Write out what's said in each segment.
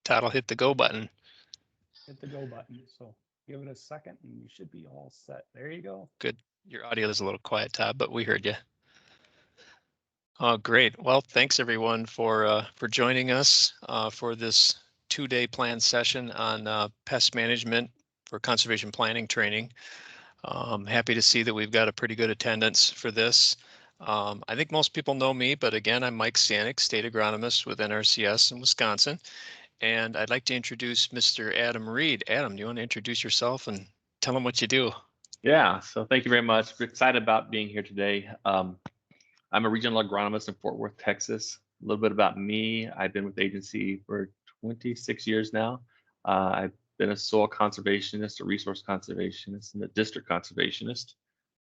Todd will hit the go button. Hit the go button. So give it a second and you should be all set. There you go. Good. Your audio is a little quiet, Todd, but we heard you. Oh, great. Well, thanks everyone for joining us for this 2-day planned session on pest management for conservation planning training. Happy to see that we've got a pretty good attendance for this. I think most people know me, but again, I'm Mike Stanek, state agronomist with NRCS in Wisconsin. And I'd like to introduce Mr. Adam Reed. Adam, do you want to introduce yourself and tell them what you do? Yeah, so thank you very much. We're excited about being here today. I'm a regional agronomist in Fort Worth, Texas. A little bit about me. I've been with the agency for 26 years now. I've been a soil conservationist, a resource conservationist, and a district conservationist.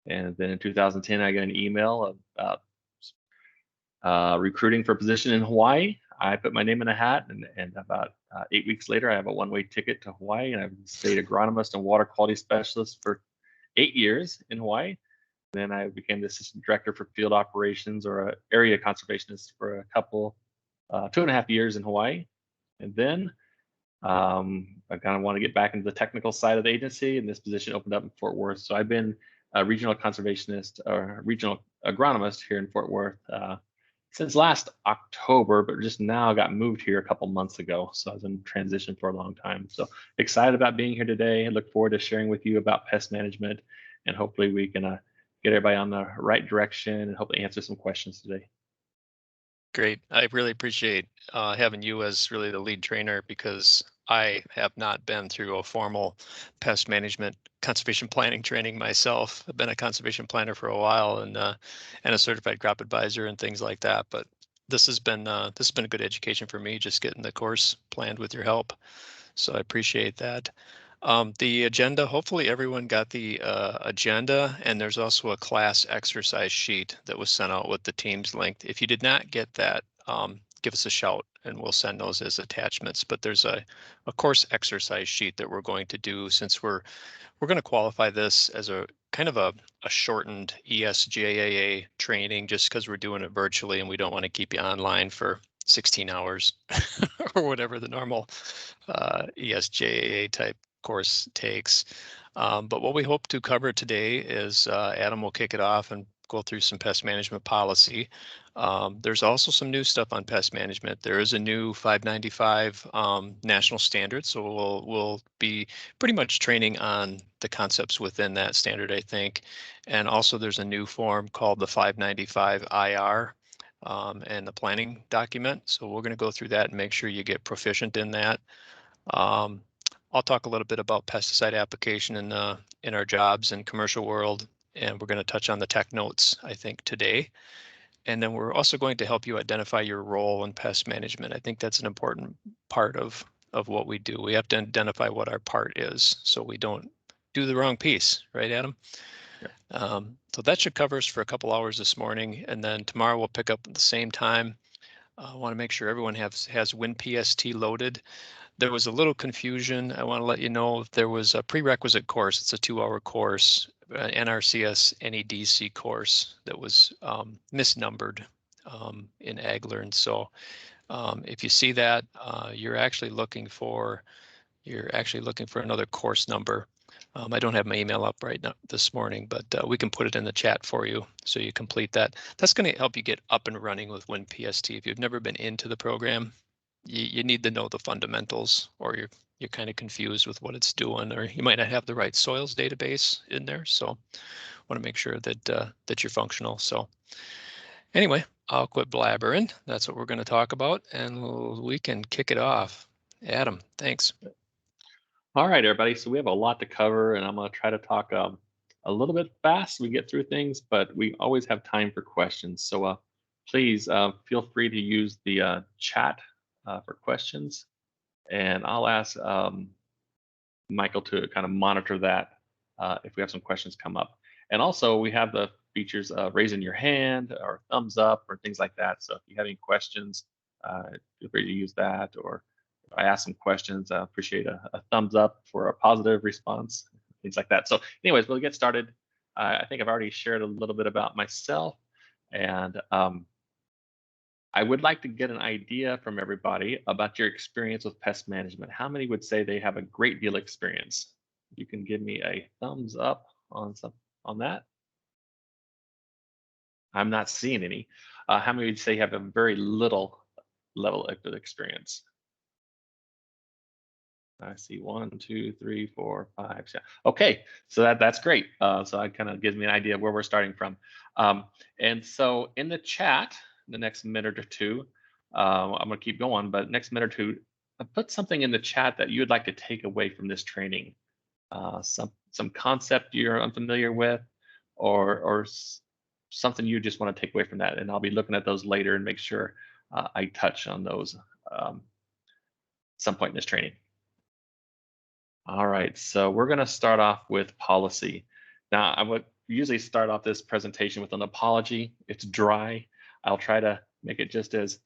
And then in 2010, I got an email about recruiting for a position in Hawaii. I put my name in a hat, and about 8 weeks later, I have a one-way ticket to Hawaii, and I've been state agronomist and water quality specialist for 8 years in Hawaii. Then I became the assistant director for field operations or area conservationist for a couple, 2.5 years in Hawaii. And then I kind of want to get back into the technical side of the agency, and this position opened up in Fort Worth. So I've been a regional conservationist or regional agronomist here in Fort Worth since last October, but just now got moved here a couple months ago. So I was in transition for a long time. So excited about being here today. I look forward to sharing with you about pest management, and hopefully we can get everybody on the right direction and hopefully answer some questions today. Great. I really appreciate having you as really the lead trainer, because I have not been through a formal pest management conservation planning training myself. I've been a conservation planner for a while and a certified crop advisor and things like that. But this has been a good education for me, just getting the course planned with your help. So I appreciate that. The agenda, hopefully everyone got the agenda, and there's also a class exercise sheet that was sent out with the Teams link. If you did not get that, give us a shout and we'll send those as attachments. But there's a course exercise sheet that we're going to do, since we're going to qualify this as a kind of a shortened ESJAA training, just because we're doing it virtually and we don't want to keep you online for 16 hours or whatever the normal ESJAA type course takes. But what we hope to cover today is Adam will kick it off and go through some pest management policy. There's also some new stuff on pest management. There is a new 595 national standard, so we'll be pretty much training on the concepts within that standard, I think. And also there's a new form called the 595 IR and the planning document. So we're going to go through that and make sure you get proficient in that. I'll talk a little bit about pesticide application in our jobs and commercial world, and we're going to touch on the tech notes, I think, today. And then we're also going to help you identify your role in pest management. I think that's an important part of what we do. We have to identify what our part is so we don't do the wrong piece, right, Adam? Yeah. So that should cover us for a couple hours this morning, and then tomorrow we'll pick up at the same time. I want to make sure everyone has WinPST loaded. There was a little confusion. I want to let you know there was a prerequisite course. It's a 2-hour course, NRCS NEDC course that was misnumbered in AgLearn. So if you see that, you're actually looking for another course number. I don't have my email up right now this morning, but we can put it in the chat for you so you complete that. That's going to help you get up and running with WinPST. If you've never been into the program, you need to know the fundamentals, or you're kind of confused with what it's doing, or you might not have the right soils database in there. So want to make sure that that you're functional. So anyway, I'll quit blabbering. That's what we're going to talk about, and we can kick it off. Adam, thanks. All right, everybody. So we have a lot to cover, and I'm going to try to talk a little bit fast so we get through things, but we always have time for questions. So please feel free to use the chat for questions, and I'll ask Michael to kind of monitor that if we have some questions come up. And also we have the features of raising your hand or thumbs up or things like that. So if you have any questions, feel free to use that. Or if I ask some questions, I appreciate a thumbs up for a positive response, things like that. So anyways, we'll get started. I think I've already shared a little bit about myself, and I would like to get an idea from everybody about your experience with pest management. How many would say they have a great deal of experience? You can give me a thumbs up on that. I'm not seeing any. How many would say have a very little level of experience? I see 1, 2, 3, 4, 5, 6. Okay, so that's great. So that kind of gives me an idea of where we're starting from. And so in the chat, the next minute or two, I'm going to keep going, but next minute or two, put something in the chat that you would like to take away from this training. Some concept you're unfamiliar with, or something you just want to take away from that. And I'll be looking at those later and make sure I touch on those some point in this training. All right, so we're going to start off with policy. Now, I would usually start off this presentation with an apology. It's dry. I'll try to make it just as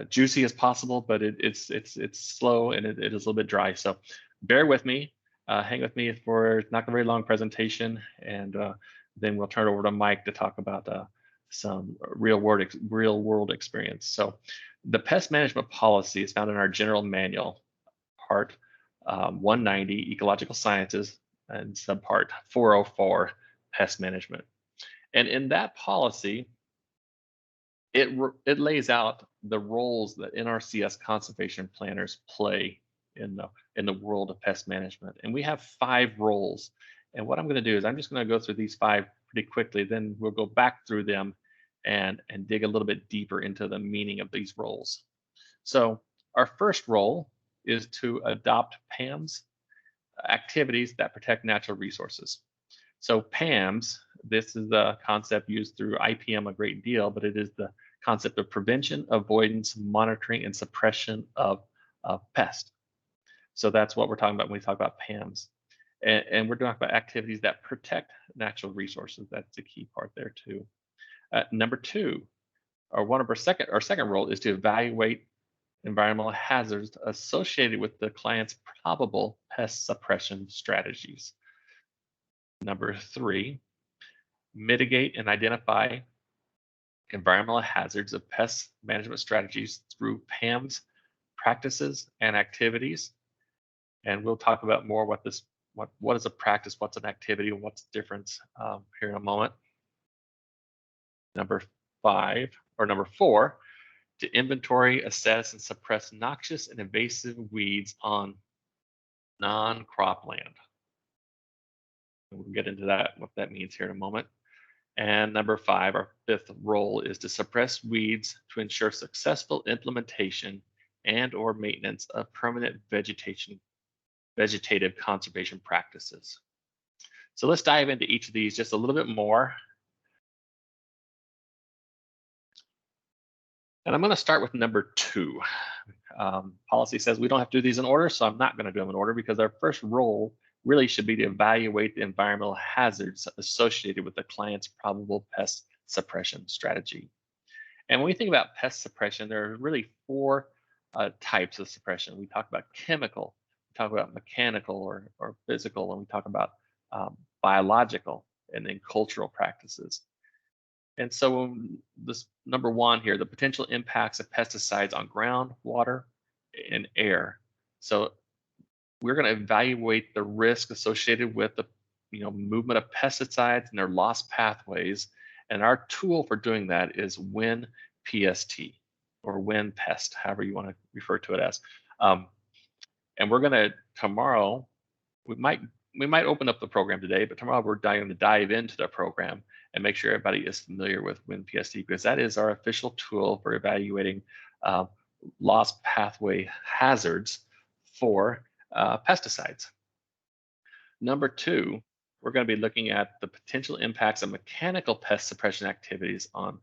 juicy as possible, but it's slow and it is a little bit dry. So bear with me. Hang with me for not a very long presentation, and then we'll turn it over to Mike to talk about some real world experience. So the pest management policy is found in our general manual, part 190, Ecological Sciences, and subpart 404, Pest Management. And in that policy, it lays out the roles that NRCS conservation planners play in the world of pest management. And we have 5 roles. And what I'm going to do is I'm just going to go through these 5 pretty quickly. Then we'll go back through them and dig a little bit deeper into the meaning of these roles. So our first role is to adopt PAMs, activities that protect natural resources. So PAMs, this is the concept used through IPM a great deal, but it is the concept of prevention, avoidance, monitoring, and suppression of pest. So that's what we're talking about when we talk about PAMs. And we're talking about activities that protect natural resources. That's the key part there too. Number 2, our second role is to evaluate environmental hazards associated with the client's probable pest suppression strategies. Number 3, mitigate and identify environmental hazards of pest management strategies through PAM's practices and activities. And we'll talk about more what is a practice, what's an activity, and what's the difference here in a moment. Number 4, to inventory, assess, and suppress noxious and invasive weeds on non-crop land. We'll get into that, what that means here in a moment. And number 5, our 5th role is to suppress weeds to ensure successful implementation and or maintenance of permanent vegetative conservation practices. So let's dive into each of these just a little bit more. And I'm going to start with number 2. Policy says we don't have to do these in order, so I'm not going to do them in order because our first role really should be to evaluate the environmental hazards associated with the client's probable pest suppression strategy. And when we think about pest suppression, there are really 4 types of suppression. We talk about chemical, we talk about mechanical or physical, and we talk about biological, and then cultural practices. And so this number 1 here, the potential impacts of pesticides on ground, water, and air. So we're going to evaluate the risk associated with the movement of pesticides and their loss pathways. And our tool for doing that is WinPST or WinPest, however you want to refer to it as. And we're going to tomorrow, we might open up the program today, but tomorrow we're going to dive into the program and make sure everybody is familiar with WinPST, because that is our official tool for evaluating loss pathway hazards for pesticides. Number 2, we're going to be looking at the potential impacts of mechanical pest suppression activities on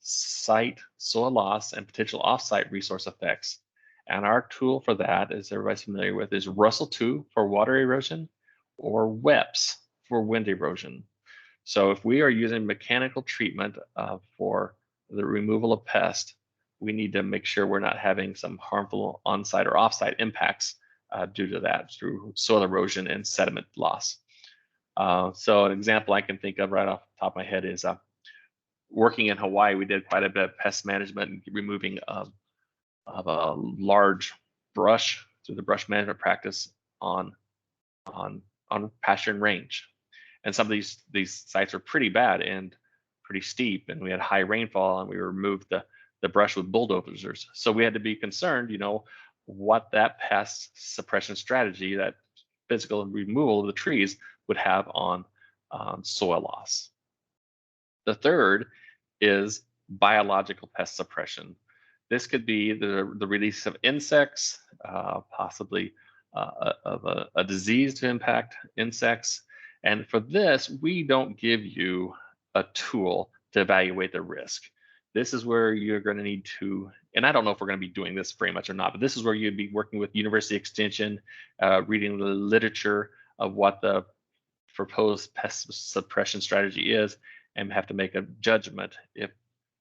site soil loss and potential off-site resource effects. And our tool for that, as everybody's familiar with, is Russell 2 for water erosion or WEPS for wind erosion. So if we are using mechanical treatment for the removal of pest, we need to make sure we're not having some harmful on-site or off-site impacts due to that through soil erosion and sediment loss. So an example I can think of right off the top of my head is working in Hawaii, we did quite a bit of pest management and removing of a large brush through the brush management practice on pasture and range. And some of these sites are pretty bad and pretty steep, and we had high rainfall, and we removed the brush with bulldozers. So we had to be concerned, what that pest suppression strategy, that physical removal of the trees, would have on soil loss. The third is biological pest suppression. This could be the release of insects, possibly of a disease to impact insects. And for this, we don't give you a tool to evaluate the risk. This is where you're going to need to, and I don't know if we're going to be doing this very much or not, but this is where you'd be working with University Extension, reading the literature of what the proposed pest suppression strategy is, and have to make a judgment if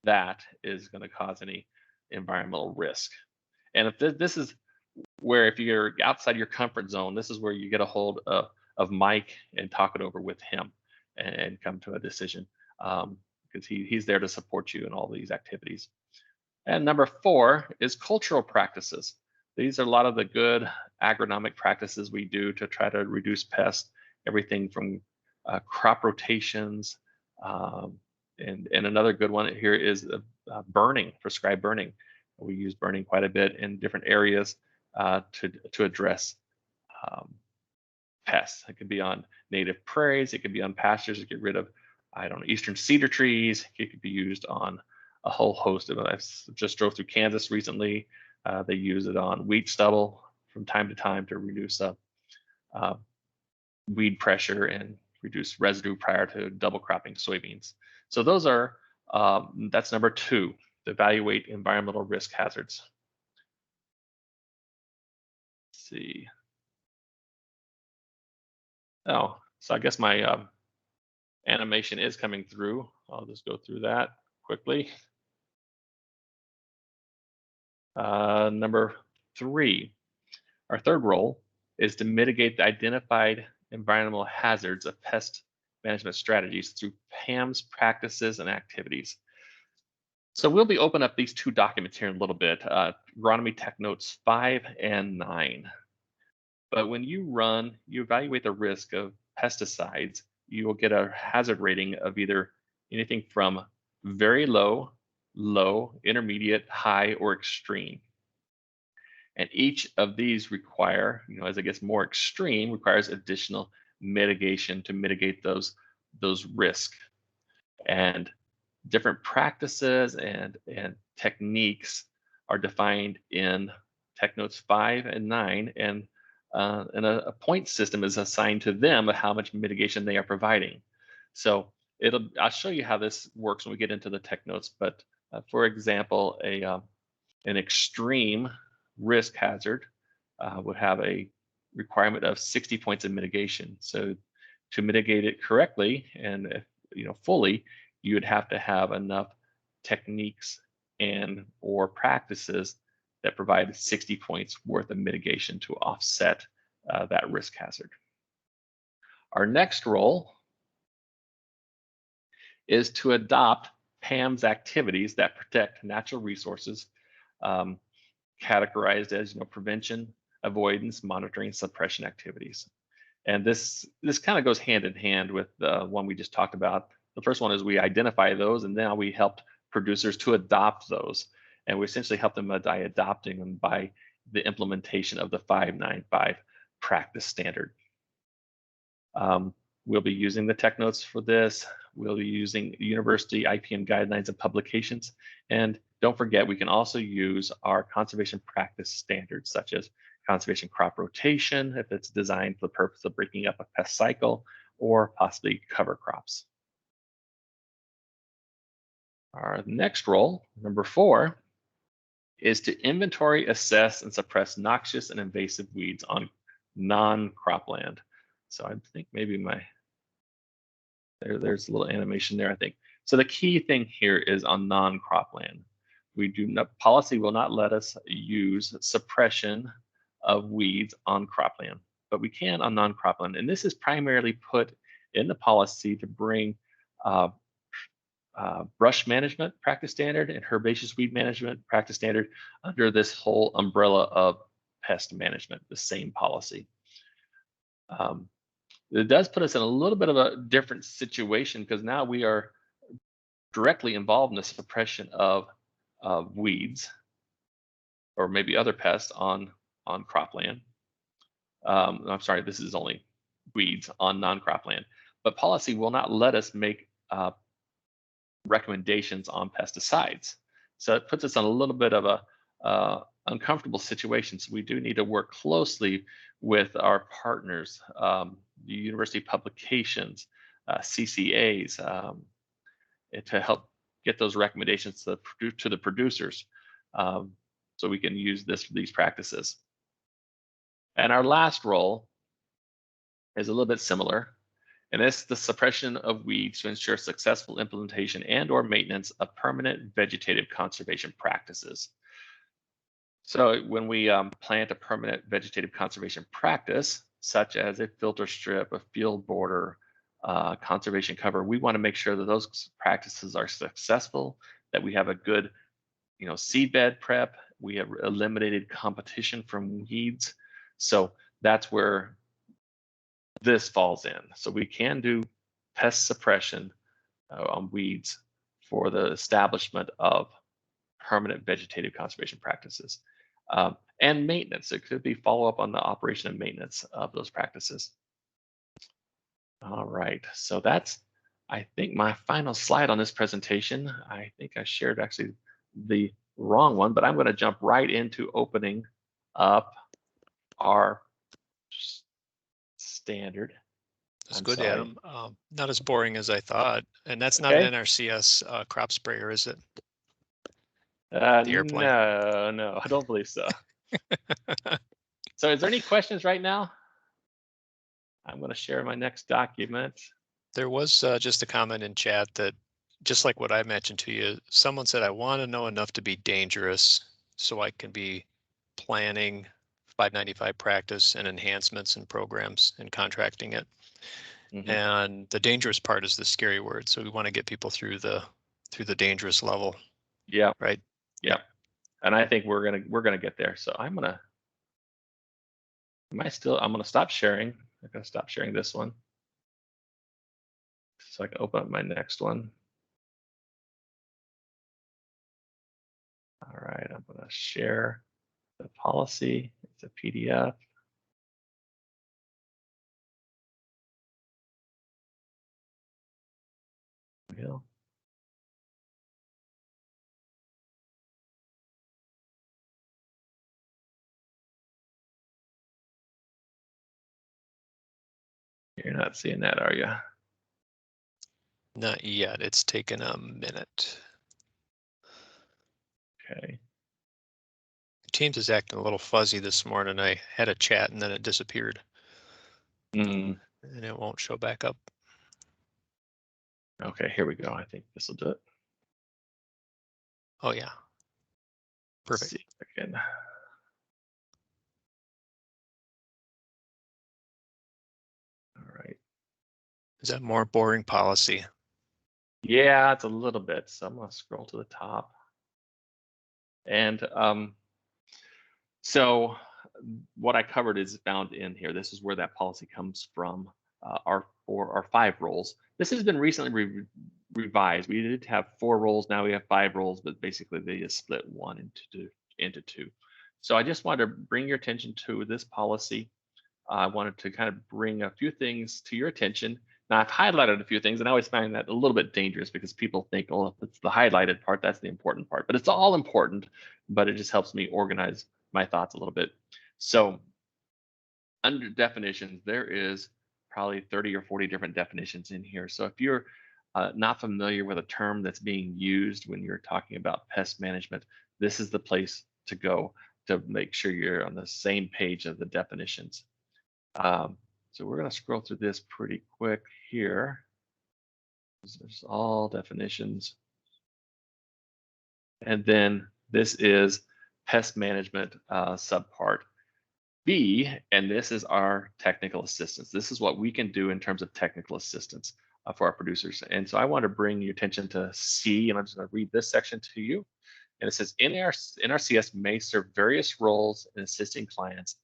that is going to cause any environmental risk. And if this is where, if you're outside your comfort zone, this is where you get a hold of Mike and talk it over with him and come to a decision, because he's there to support you in all these activities. And number 4 is cultural practices. These are a lot of the good agronomic practices we do to try to reduce pests, everything from crop rotations, and another good one here is burning, prescribed burning. We use burning quite a bit in different areas to address pests. It could be on native prairies, it could be on pastures to get rid of, I don't know, eastern cedar trees. It could be used on a whole host of them. I just drove through Kansas recently. They use it on wheat stubble from time to time to reduce weed pressure and reduce residue prior to double cropping soybeans. So those are, that's number 2, to evaluate environmental risk hazards. Let's see. Oh, so I guess my animation is coming through. I'll just go through that quickly. Number 3, our third role is to mitigate the identified environmental hazards of pest management strategies through PAM's practices and activities. So we'll be opening up these 2 documents here in a little bit, Agronomy Tech Notes 5 and 9. But when you evaluate the risk of pesticides, you will get a hazard rating of either anything from very low, low, intermediate, high, or extreme. And each of these require, as it gets more extreme, requires additional mitigation to mitigate those risks. And different practices and techniques are defined in Tech Notes 5 and 9, and a point system is assigned to them of how much mitigation they are providing. So I'll show you how this works when we get into the Tech Notes. But for example, an extreme risk hazard would have a requirement of 60 points of mitigation. So to mitigate it correctly and fully, you would have to have enough techniques and or practices that provide 60 points worth of mitigation to offset that risk hazard. Our next role is to adopt PAM's activities that protect natural resources, categorized as prevention, avoidance, monitoring, suppression activities. And this kind of goes hand in hand with the one we just talked about. The first one is we identify those, and now we help producers to adopt those. And we essentially help them by adopting them by the implementation of the 595 practice standard. We'll be using the Tech Notes for this. We'll be using university IPM guidelines and publications. And don't forget, we can also use our conservation practice standards, such as conservation crop rotation, if it's designed for the purpose of breaking up a pest cycle, or possibly cover crops. Our next role, number 4, is to inventory, assess, and suppress noxious and invasive weeds on non-cropland. So I think maybe there's a little animation there, I think. So the key thing here is on non-cropland. Policy will not let us use suppression of weeds on cropland, but we can on non-cropland. And this is primarily put in the policy to bring brush management practice standard and herbaceous weed management practice standard under this whole umbrella of pest management, the same policy. It does put us in a little bit of a different situation because now we are directly involved in the suppression of weeds or maybe other pests on cropland. I'm sorry, this is only weeds on non-cropland, but policy will not let us make recommendations on pesticides. So it puts us in a little bit of a uncomfortable situation. So we do need to work closely with our partners, the university publications, CCAs, to help get those recommendations to the producers, so we can use these practices. And our last role is a little bit similar, and it's the suppression of weeds to ensure successful implementation and/or maintenance of permanent vegetative conservation practices. So when we plant a permanent vegetative conservation practice, such as a filter strip, a field border, conservation cover, we want to make sure that those practices are successful, that we have a good, seedbed prep, we have eliminated competition from weeds. So that's where this falls in. So we can do pest suppression on weeds for the establishment of permanent vegetative conservation practices, and maintenance. It could be follow-up on the operation and maintenance of those practices. All right, so that's, I think, my final slide on this presentation. I think I shared actually the wrong one, but I'm going to jump right into opening up our standard. That's good, sorry. Adam. Not as boring as I thought. And that's not an NRCS crop sprayer, is it? The airplane? No, I don't believe so. So is there any questions right now? I'm going to share my next document. There was just a comment in chat that, just like what I mentioned to you, someone said, I want to know enough to be dangerous so I can be planning 595 practice and enhancements and programs and contracting it. Mm-hmm. And the dangerous part is the scary word. So we want to get people through the dangerous level. Yeah. Right. Yeah. And I think we're gonna get there. So I'm gonna stop sharing. I'm gonna stop sharing this one so I can open up my next one. All right, I'm gonna share the policy. It's a PDF. There we go. You're not seeing that, are you? Not yet. It's taken a minute. Okay. Teams is acting a little fuzzy this morning. I had a chat and then it disappeared. And it won't show back up. Okay, here we go. I think this will do it. Oh yeah. Perfect. Let's see if I can. All right. Is that more boring policy? Yeah, it's a little bit. So I'm gonna scroll to the top. And so what I covered is found in here. This is where that policy comes from. Our 5 roles. This has been recently revised. We did have 4 roles. Now we have 5 roles, but basically they just split one into 2. So I just wanted to bring your attention to this policy. I wanted to kind of bring a few things to your attention. Now I've highlighted a few things, and I always find that a little bit dangerous because people think, oh, if it's the highlighted part, that's the important part. But it's all important, but it just helps me organize my thoughts a little bit. So under definitions, there is probably 30 or 40 different definitions in here. So if you're not familiar with a term that's being used when you're talking about pest management, this is the place to go to make sure you're on the same page of the definitions. So we're going to scroll through this pretty quick here. There's all definitions. And then this is pest management subpart B, and this is our technical assistance. This is what we can do in terms of technical assistance. for our producers. And so I want to bring your attention to C, and I'm just going to read this section to you. And it says, NRCS may serve various roles in assisting clients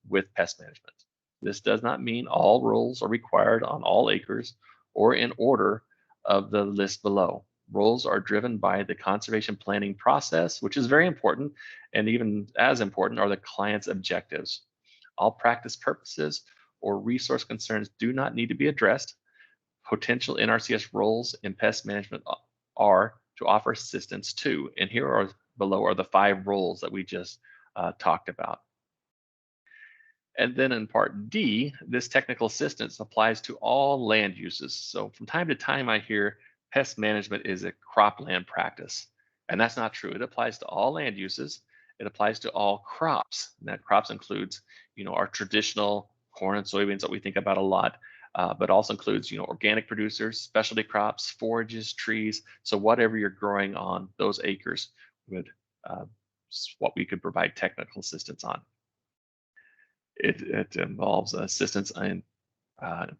with pest management. This does not mean all roles are required on all acres or in order of the list below. Roles are driven by the conservation planning process, which is very important, and even as important are the client's objectives. All practice purposes or resource concerns do not need to be addressed. Potential NRCS roles in pest management are to offer assistance to, and here are below are the 5 roles that we just talked about. And then in part D, this technical assistance applies to all land uses. So from time to time I hear pest management is a cropland practice, and that's not true. It applies to all land uses. It applies to all crops. And that crops includes, our traditional corn and soybeans that we think about a lot, but also includes, organic producers, specialty crops, forages, trees. So whatever you're growing on those acres would what we could provide technical assistance on. It involves assistance in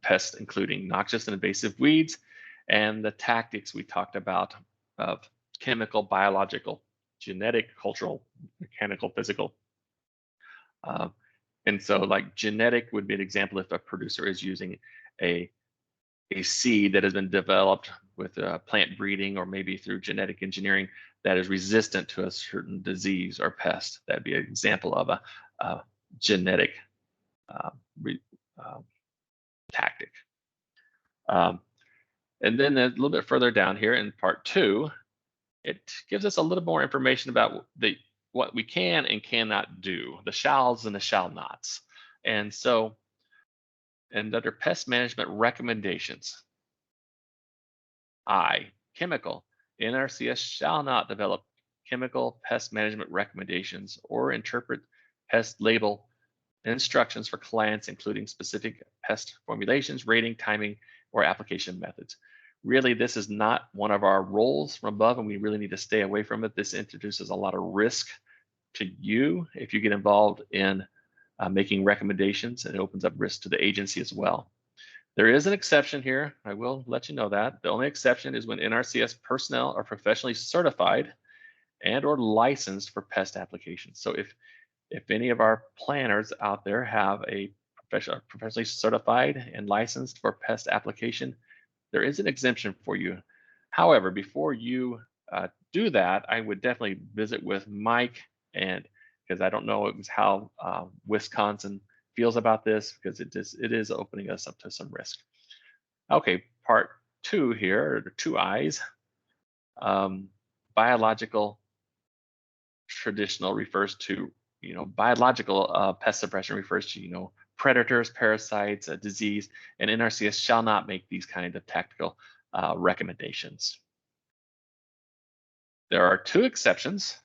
pests, including noxious and invasive weeds, and the tactics we talked about of chemical, biological, genetic, cultural, mechanical, physical. And so like genetic would be an example if a producer is using a seed that has been developed with plant breeding or maybe through genetic engineering that is resistant to a certain disease or pest. That'd be an example of a genetic tactic. And then a little bit further down here in part 2, it gives us a little more information about what we can and cannot do, the shalls and the shall nots. And so, and under pest management recommendations, chemical, NRCS shall not develop chemical pest management recommendations or interpret pest label instructions for clients, including specific pest formulations, rating, timing, or application methods. Really, this is not one of our roles from above, and we really need to stay away from it. This introduces a lot of risk to you if you get involved in making recommendations, and it opens up risk to the agency as well. There is an exception here. I will let you know that. The only exception is when NRCS personnel are professionally certified and or licensed for pest applications. So if any of our planners out there have a professionally certified and licensed for pest application, there is an exemption for you. However, before you do that, I would definitely visit with Mike, and because I don't know how Wisconsin feels about this, because it is opening us up to some risk. Okay, part 2 here, or 2 I's. Biological traditional refers to, biological pest suppression refers to, predators, parasites, disease, and NRCS shall not make these kind of tactical recommendations. There are 2 exceptions,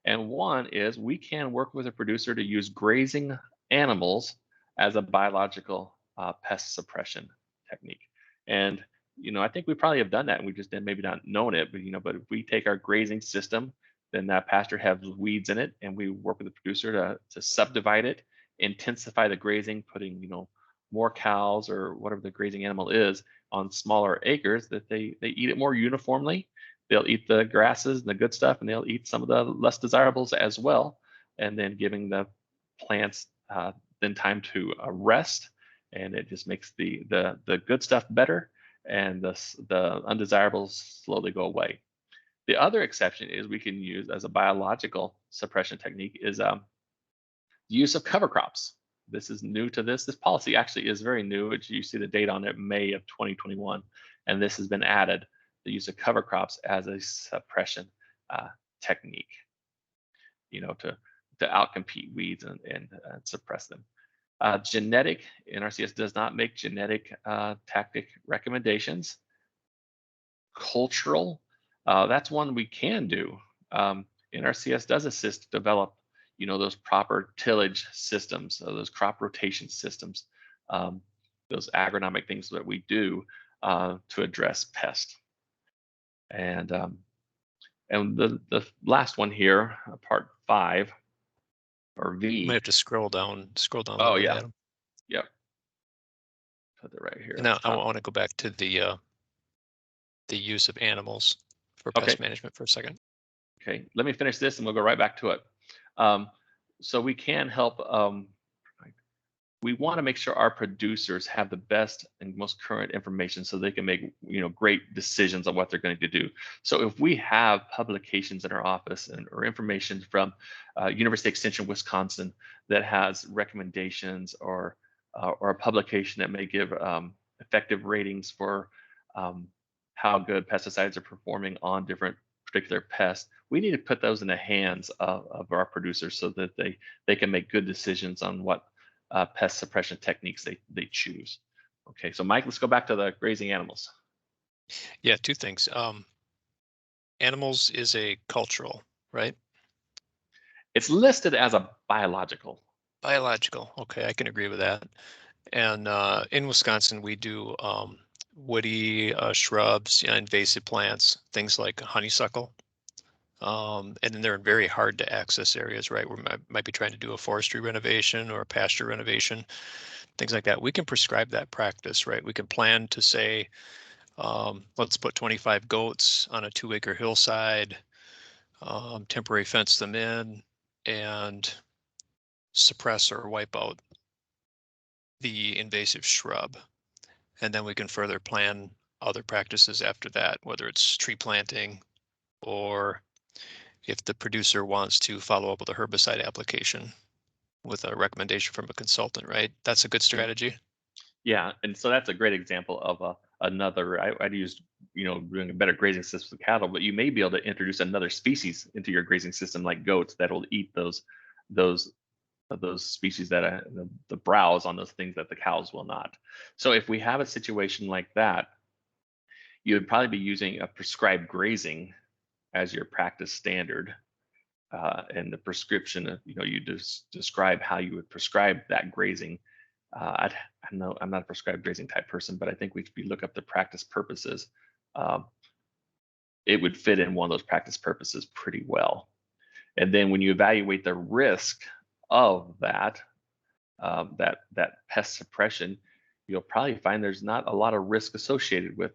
and one is we can work with a producer to use grazing animals as a biological pest suppression technique. And I think we probably have done that, and we just maybe not known it. But but if we take our grazing system, then that pasture has weeds in it, and we work with the producer to subdivide it, intensify the grazing, putting more cows or whatever the grazing animal is on smaller acres, that they eat it more uniformly. They'll eat the grasses and the good stuff, and they'll eat some of the less desirables as well, and then giving the plants then time to rest, and it just makes the good stuff better, and the undesirables slowly go away. The other exception is we can use as a biological suppression technique is the use of cover crops. This is new to this. This policy actually is very new. You see the date on it, May of 2021, and this has been added, the use of cover crops as a suppression technique, to outcompete weeds and suppress them. Genetic, NRCS does not make genetic tactic recommendations. Cultural, that's one we can do. NRCS does assist develop, those proper tillage systems, those crop rotation systems, those agronomic things that we do to address pest. And the last one here, part 5 or V. You might have to scroll down. Oh yeah. Adam. Yep. put it right here. Now I want to go back to the use of animals for Okay. pest management for a second. Okay, let me finish this and we'll go right back to it. So we can help. We want to make sure our producers have the best and most current information so they can make great decisions on what they're going to do. So if we have publications in our office or information from University Extension Wisconsin that has recommendations or a publication that may give effective ratings for how good pesticides are performing on different particular pests, we need to put those in the hands of our producers so that they can make good decisions on what pest suppression techniques they choose. Okay, so Mike, let's go back to the grazing animals. Yeah, two things. Animals is a cultural, right? It's listed as a biological. Biological. Okay, I can agree with that. And in Wisconsin, we do woody shrubs, invasive plants, things like honeysuckle. And then they're in very hard to access areas, right? Where we might be trying to do a forestry renovation or a pasture renovation, things like that. We can prescribe that practice, right? We can plan to say, let's put 25 goats on a 2-acre hillside, temporary fence them in, and suppress or wipe out the invasive shrub. And then we can further plan other practices after that, whether it's tree planting or if the producer wants to follow up with a herbicide application with a recommendation from a consultant, right? That's a good strategy. Yeah, and so that's a great example of another. I'd use doing a better grazing system for cattle, but you may be able to introduce another species into your grazing system, like goats, that will eat those species that the browse on those things that the cows will not. So if we have a situation like that, you would probably be using a prescribed grazing as your practice standard, and the prescription. You just describe how you would prescribe that grazing. I'm not a prescribed grazing type person, but I think if we look up the practice purposes, it would fit in one of those practice purposes pretty well. And then when you evaluate the risk of that pest suppression, you'll probably find there's not a lot of risk associated with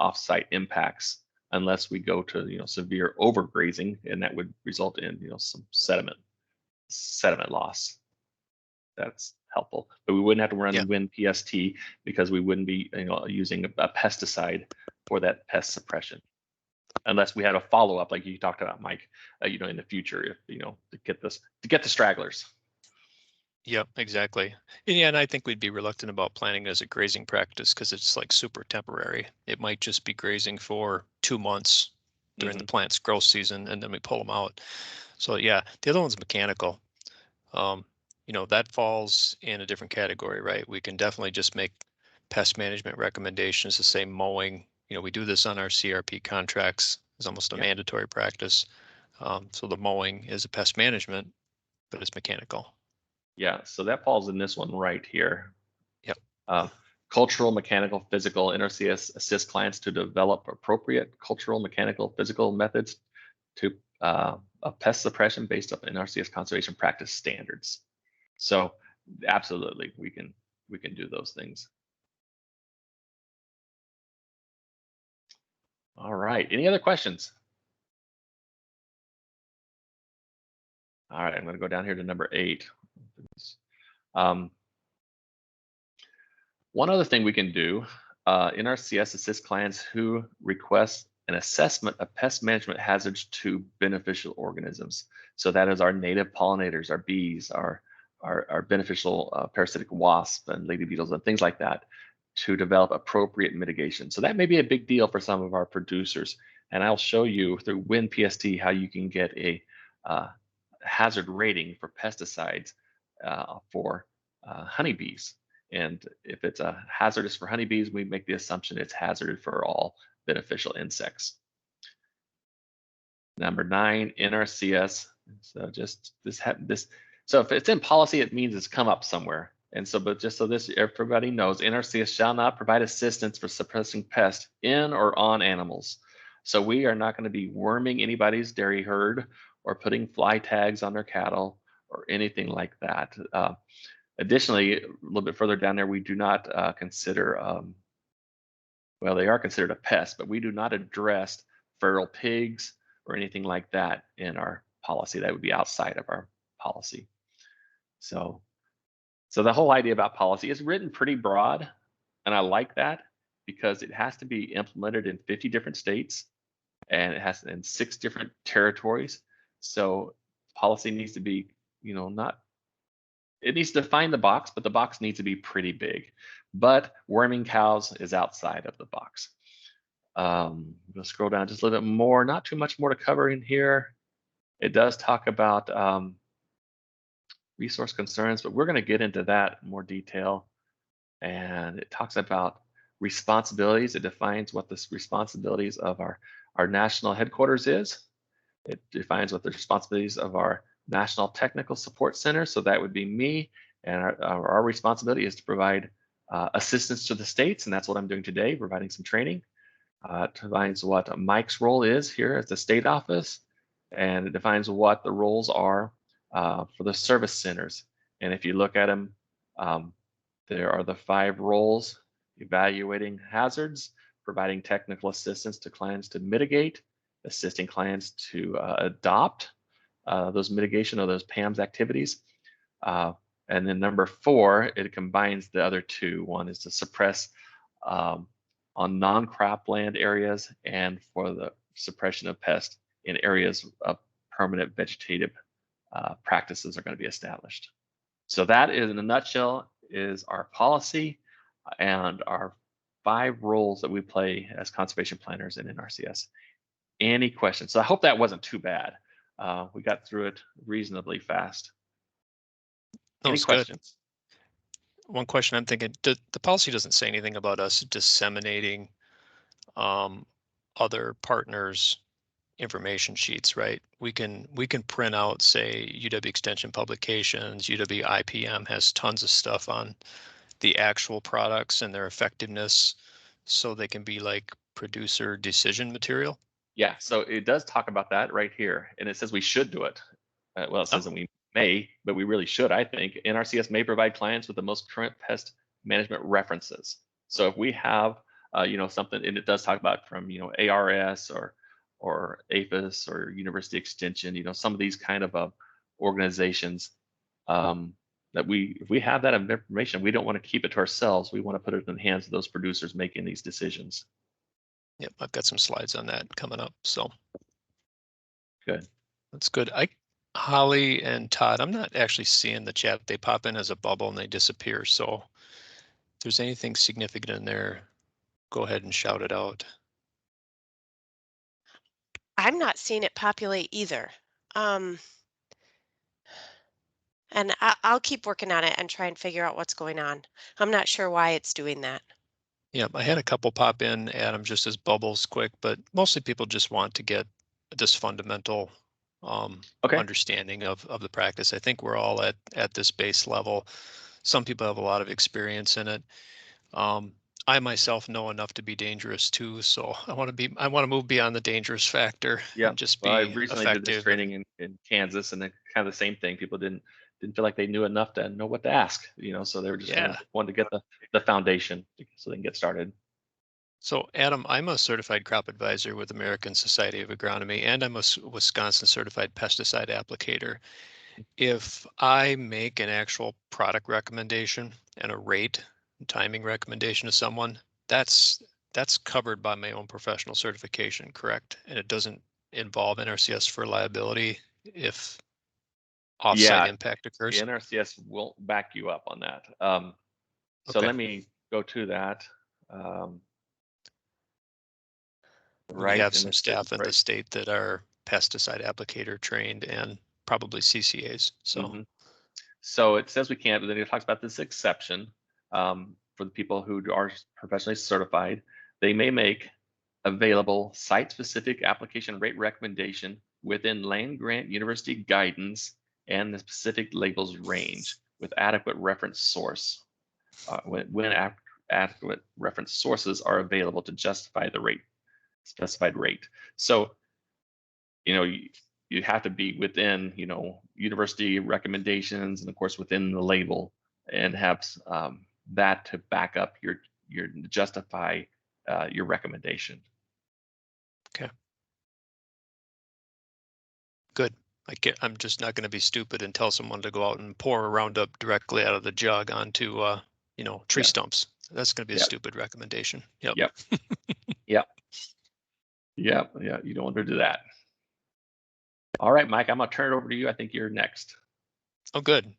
off-site impacts unless we go to severe overgrazing, and that would result in some sediment loss. That's helpful, but we wouldn't have to run WinPST because we wouldn't be using a pesticide for that pest suppression unless we had a follow-up like you talked about, Mike, in the future, if to get the stragglers. Yep, exactly. And I think we'd be reluctant about planning as a grazing practice because it's like super temporary. It might just be grazing for 2 months during the plant's growth season, and then we pull them out. So yeah, the other one's mechanical. That falls in a different category, right? We can definitely just make pest management recommendations to say mowing. We do this on our CRP contracts. It's almost a mandatory practice. So the mowing is a pest management, but it's mechanical. Yeah, so that falls in this one right here. Yep. Cultural, mechanical, physical. NRCS assists clients to develop appropriate cultural, mechanical, physical methods to pest suppression based on NRCS conservation practice standards. So absolutely, we can do those things. All right. Any other questions? All right, I'm going to go down here to number 8. One other thing we can do, NRCS assists clients who request an assessment of pest management hazards to beneficial organisms. So that is our native pollinators, our bees, our beneficial parasitic wasps and lady beetles and things like that, to develop appropriate mitigation. So that may be a big deal for some of our producers. And I'll show you through WinPST how you can get a hazard rating for pesticides for honeybees. And if it's hazardous for honeybees, we make the assumption it's hazardous for all beneficial insects. Number 9, NRCS. So just this. So if it's in policy, it means it's come up somewhere. And so, but just so this everybody knows, NRCS shall not provide assistance for suppressing pests in or on animals. So we are not going to be worming anybody's dairy herd or putting fly tags on their cattle or anything like that. Additionally, a little bit further down there, we do not consider, well, they are considered a pest, but we do not address feral pigs or anything like that in our policy. That would be outside of our policy. So the whole idea about policy is written pretty broad, and I like that because it has to be implemented in 50 different states, and it has in 6 different territories. So policy needs to be, not, it needs to define the box, but the box needs to be pretty big. But worming cows is outside of the box. I'm gonna scroll down just a little bit more, not too much more to cover in here. It does talk about resource concerns, but we're gonna get into that in more detail. And it talks about responsibilities. It defines what the responsibilities of our national headquarters is. It defines what the responsibilities of our National Technical Support Center. So that would be me, and our responsibility is to provide assistance to the states, and that's what I'm doing today, providing some training. It defines what Mike's role is here at the state office, and it defines what the roles are for the service centers. And if you look at them, there are the 5 roles: evaluating hazards, providing technical assistance to clients to mitigate, assisting clients to adopt those mitigation or those PAMS activities. And then number 4, it combines the other 2. One is to suppress on non-cropland areas, and for the suppression of pests in areas of permanent vegetative practices are going to be established. So that is, in a nutshell, is our policy and our 5 roles that we play as conservation planners in NRCS. Any questions? So I hope that wasn't too bad. We got through it reasonably fast. Any questions? One question I'm thinking, the policy doesn't say anything about us disseminating other partners' information sheets, right? We can print out, say, UW Extension Publications, UW IPM has tons of stuff on the actual products and their effectiveness, so they can be like producer decision material. Yeah, so it does talk about that right here, and it says we should do it. Well, it says that we may, but we really should, I think. NRCS may provide clients with the most current pest management references. So if we have, something, and it does talk about from, ARS or APHIS or University Extension, some of these kind of organizations that if we have that information, we don't want to keep it to ourselves. We want to put it in the hands of those producers making these decisions. Yep, I've got some slides on that coming up, so. Good. That's good. Holly and Todd, I'm not actually seeing the chat. They pop in as a bubble and they disappear. So if there's anything significant in there, go ahead and shout it out. I'm not seeing it populate either. And I'll keep working on it and try and figure out what's going on. I'm not sure why it's doing that. Yeah, I had a couple pop in, Adam, just as bubbles quick, but mostly people just want to get this fundamental understanding of the practice. I think we're all at this base level. Some people have a lot of experience in it. I myself know enough to be dangerous too, so I want to move beyond the dangerous factor. Yeah, and just be I recently effective. did this training in Kansas, and then kind of the same thing. People didn't feel like they knew enough to know what to ask, so they were just wanted to get the foundation so they can get started. So Adam, I'm a certified crop advisor with American Society of Agronomy, and I'm a Wisconsin certified pesticide applicator. If I make an actual product recommendation and a rate and timing recommendation to someone, that's covered by my own professional certification, correct? And it doesn't involve NRCS for liability if offsite impact occurs? The NRCS will back you up on that. So let me go to that. We have some staff in the state that are pesticide applicator trained and probably CCAs. So, so it says we can't, but then it talks about this exception for the people who are professionally certified. They may make available site-specific application rate recommendation within land grant university guidance and the specific labels range with adequate reference source. When adequate reference sources are available to justify the specified rate. So, you have to be within, university recommendations and of course within the label and have that to back up your justify your recommendation. Okay. Good. I'm just not going to be stupid and tell someone to go out and pour Roundup directly out of the jug onto, you know, tree Yeah. stumps. That's going to be a Yep. stupid recommendation. Yep. Yep. Yep. Yep. Yeah. You don't want to do that. All right, Mike, I'm gonna turn it over to you. I think you're next. Oh, good.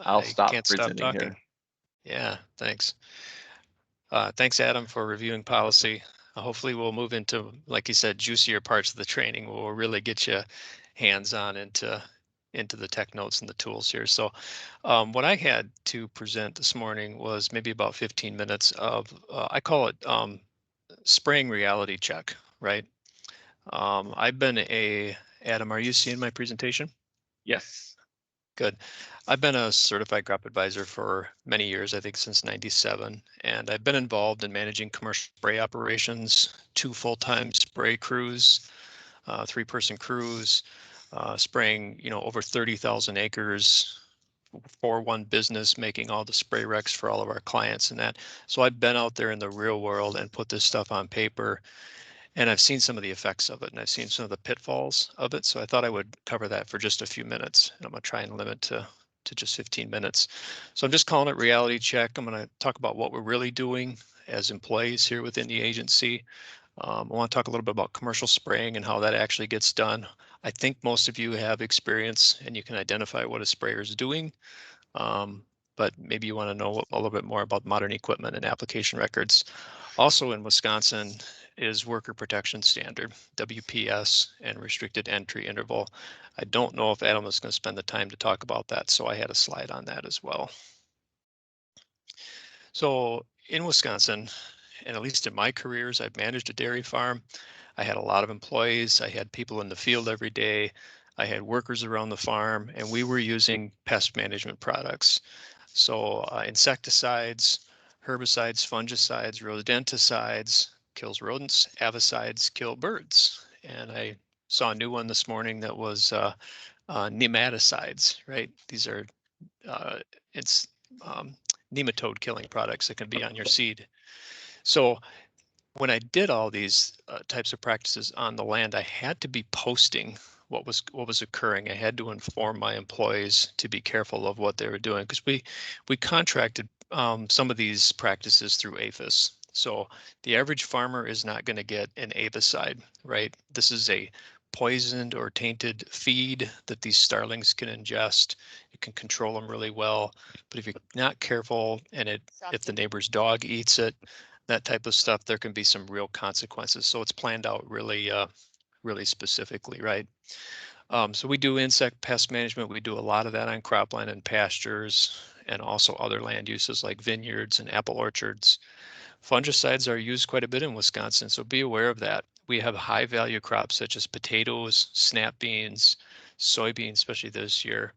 I'll I stop can't stop presenting talking. here. Yeah, thanks. Thanks, Adam, for reviewing policy. Hopefully we'll move into, like you said, juicier parts of the training. We'll really get you hands-on into the tech notes and the tools here. So what I had to present this morning was maybe about 15 minutes of, I call it spraying reality check, right? I've been Adam, are you seeing my presentation? Yes. Good. I've been a certified crop advisor for many years, I think since '97, and I've been involved in managing commercial spray operations, 2 full-time spray crews, 3-person crews, spraying, you know, over 30,000 acres for one business, making all the spray recs for all of our clients and that. So I've been out there in the real world and put this stuff on paper, and I've seen some of the effects of it, and I've seen some of the pitfalls of it. So I thought I would cover that for just a few minutes, and I'm going to try and limit to just 15 minutes. So I'm just calling it reality check. I'm going to talk about what we're really doing as employees here within the agency. I want to talk a little bit about commercial spraying and how that actually gets done. I think most of you have experience and you can identify what a sprayer is doing. But maybe you want to know a little bit more about modern equipment and application records. Also in Wisconsin is worker protection standard, WPS, and restricted entry interval. I don't know if Adam is going to spend the time to talk about that, so I had a slide on that as well. So in Wisconsin, and at least in my careers, I've managed a dairy farm. I had a lot of employees. I had people in the field every day. I had workers around the farm, and we were using pest management products. So insecticides, herbicides, fungicides, rodenticides, kills rodents, avicides kill birds. And I saw a new one this morning that was nematicides, right? These are it's nematode killing products that can be on your seed. So when I did all these types of practices on the land, I had to be posting what was occurring. I had to inform my employees to be careful of what they were doing because we contracted some of these practices through APHIS. So the average farmer is not going to get an avicide, right? This is a poisoned or tainted feed that these starlings can ingest. You can control them really well, but if you're not careful and if the neighbor's dog eats it, that type of stuff, there can be some real consequences. So it's planned out really, really specifically, right? So we do insect pest management. We do a lot of that on cropland and pastures and also other land uses like vineyards and apple orchards. Fungicides are used quite a bit in Wisconsin, so be aware of that. We have high value crops such as potatoes, snap beans, soybeans, especially this year.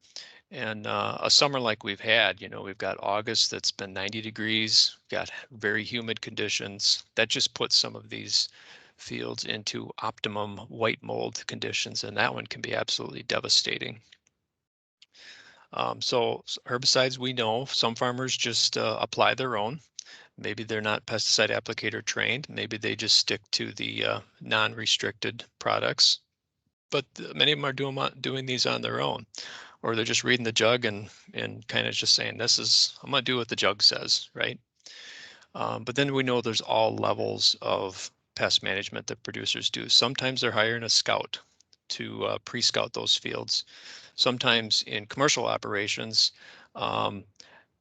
And a summer like we've had, you know, we've got August that's been 90 degrees, got very humid conditions. That just puts some of these fields into optimum white mold conditions, and that one can be absolutely devastating. So herbicides, we know some farmers just apply their own. Maybe they're not pesticide applicator trained. Maybe they just stick to the non-restricted products, but many of them are doing these on their own, or they're just reading the jug and kind of just saying, I'm going to do what the jug says, right? But then we know there's all levels of pest management that producers do. Sometimes they're hiring a scout to pre-scout those fields. Sometimes in commercial operations,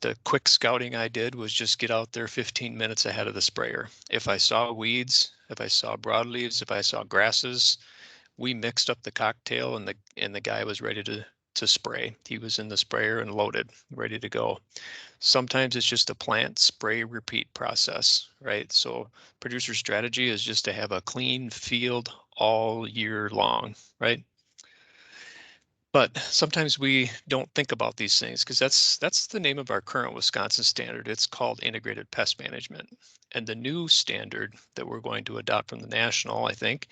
the quick scouting I did was just get out there 15 minutes ahead of the sprayer. If I saw weeds, if I saw broadleaves, if I saw grasses, we mixed up the cocktail and the guy was ready to spray. He was in the sprayer and loaded, ready to go. Sometimes it's just a plant spray repeat process, right? So producer strategy is just to have a clean field all year long, right? But sometimes we don't think about these things because that's the name of our current Wisconsin standard. It's called integrated pest management. And the new standard that we're going to adopt from the national, I think,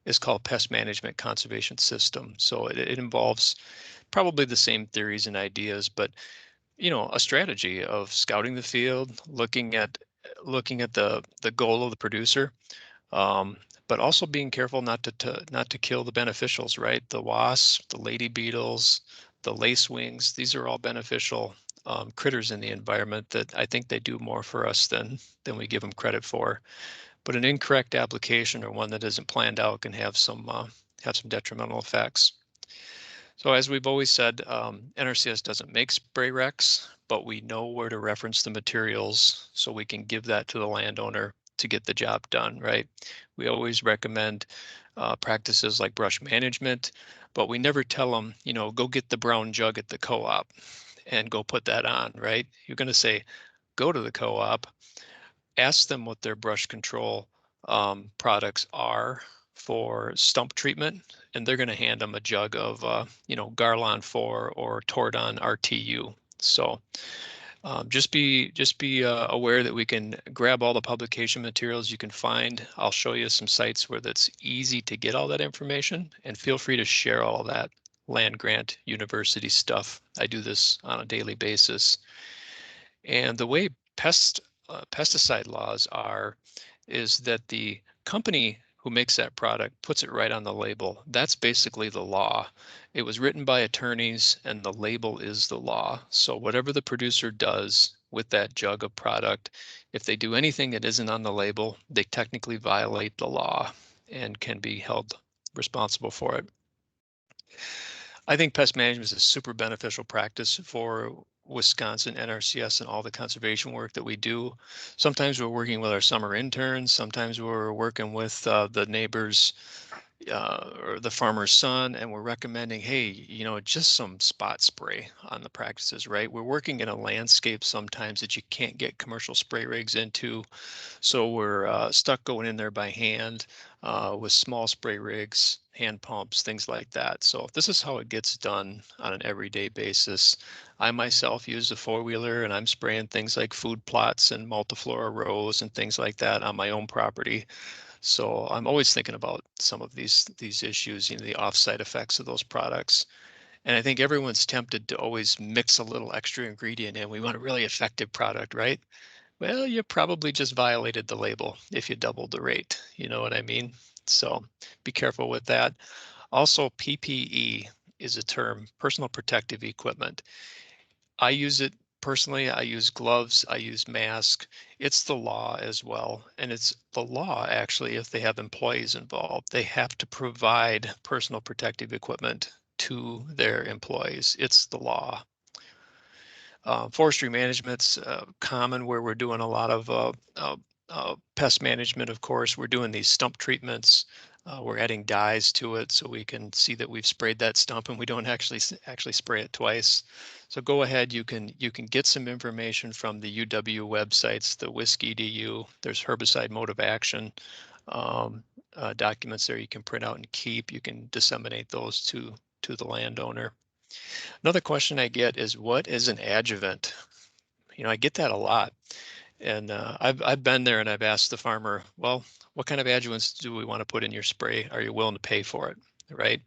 is called pest management conservation system. So it involves probably the same theories and ideas, but a strategy of scouting the field, looking at the goal of the producer, um, but also being careful not to kill the beneficials, right? The wasps, the lady beetles, the lacewings, these are all beneficial critters in the environment that I think they do more for us than we give them credit for. But an incorrect application or one that isn't planned out can have some detrimental effects. So as we've always said, NRCS doesn't make spray recs, but we know where to reference the materials so we can give that to the landowner to get the job done, right? We always recommend practices like brush management, but we never tell them, go get the brown jug at the co-op and go put that on, right? You're going to say, go to the co-op, ask them what their brush control products are for stump treatment, and they're going to hand them a jug of, Garlon 4 or Tordon RTU. So just be aware that we can grab all the publication materials you can find. I'll show you some sites where that's easy to get all that information, and feel free to share all of that land grant university stuff. I do this on a daily basis. And the way pesticide laws is that the company who makes that product puts it right on the label. That's basically the law. It was written by attorneys and the label is the law. So whatever the producer does with that jug of product, if they do anything that isn't on the label, they technically violate the law and can be held responsible for it. I think pest management is a super beneficial practice for Wisconsin NRCS and all the conservation work that we do. Sometimes we're working with our summer interns. Sometimes we're working with the neighbors or the farmer's son, and we're recommending, hey, just some spot spray on the practices, right? We're working in a landscape sometimes that you can't get commercial spray rigs into. So we're stuck going in there by hand with small spray rigs, hand pumps, things like that. So this is how it gets done on an everyday basis. I myself use a four-wheeler and I'm spraying things like food plots and multiflora rows and things like that on my own property. So I'm always thinking about some of these issues, the off-site effects of those products. And I think everyone's tempted to always mix a little extra ingredient in. We want a really effective product, right? Well, you probably just violated the label if you doubled the rate. You know what I mean? So be careful with that. Also, PPE is a term, personal protective equipment. I use it personally. I use gloves, I use mask. It's the law as well. And it's the law, actually, if they have employees involved, they have to provide personal protective equipment to their employees. It's the law. Forestry management's common where we're doing a lot of pest management. Of course, we're doing these stump treatments. We're adding dyes to it so we can see that we've sprayed that stump and we don't actually spray it twice. So go ahead, you can get some information from the UW websites, the WISC-EDU. There's herbicide mode of action documents there you can print out and keep. You can disseminate those to the landowner. Another question I get is, what is an adjuvant? I get that a lot. And I've been there and I've asked the farmer, well, what kind of adjuvants do we want to put in your spray? Are you willing to pay for it? Right?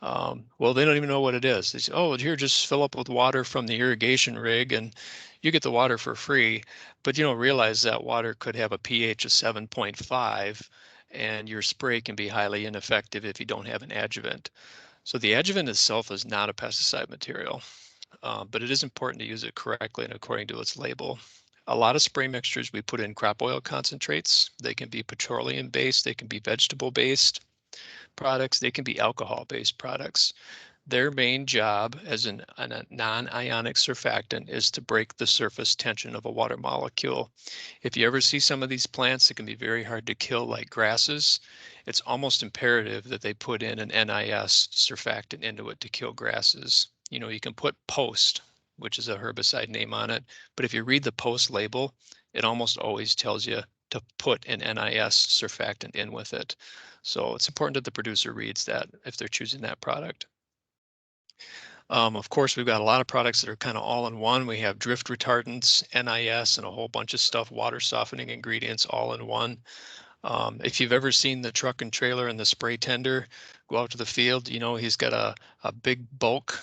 Well, they don't even know what it is. They say, oh, here, just fill up with water from the irrigation rig and you get the water for free. But you don't realize that water could have a pH of 7.5 and your spray can be highly ineffective if you don't have an adjuvant. So the adjuvant itself is not a pesticide material, but it is important to use it correctly and according to its label. A lot of spray mixtures we put in crop oil concentrates. They can be petroleum based, they can be vegetable based products, they can be alcohol based products. Their main job as a non-ionic surfactant is to break the surface tension of a water molecule. If you ever see some of these plants that can be very hard to kill, like grasses, it's almost imperative that they put in an NIS surfactant into it to kill grasses. You can put Post, which is a herbicide name on it, but if you read the Post label, it almost always tells you to put an NIS surfactant in with it. So it's important that the producer reads that if they're choosing that product. Of course, we've got a lot of products that are kind of all in one. We have drift retardants, NIS, and a whole bunch of stuff, water softening ingredients all in one. If you've ever seen the truck and trailer and the spray tender go out to the field, he's got a big bulk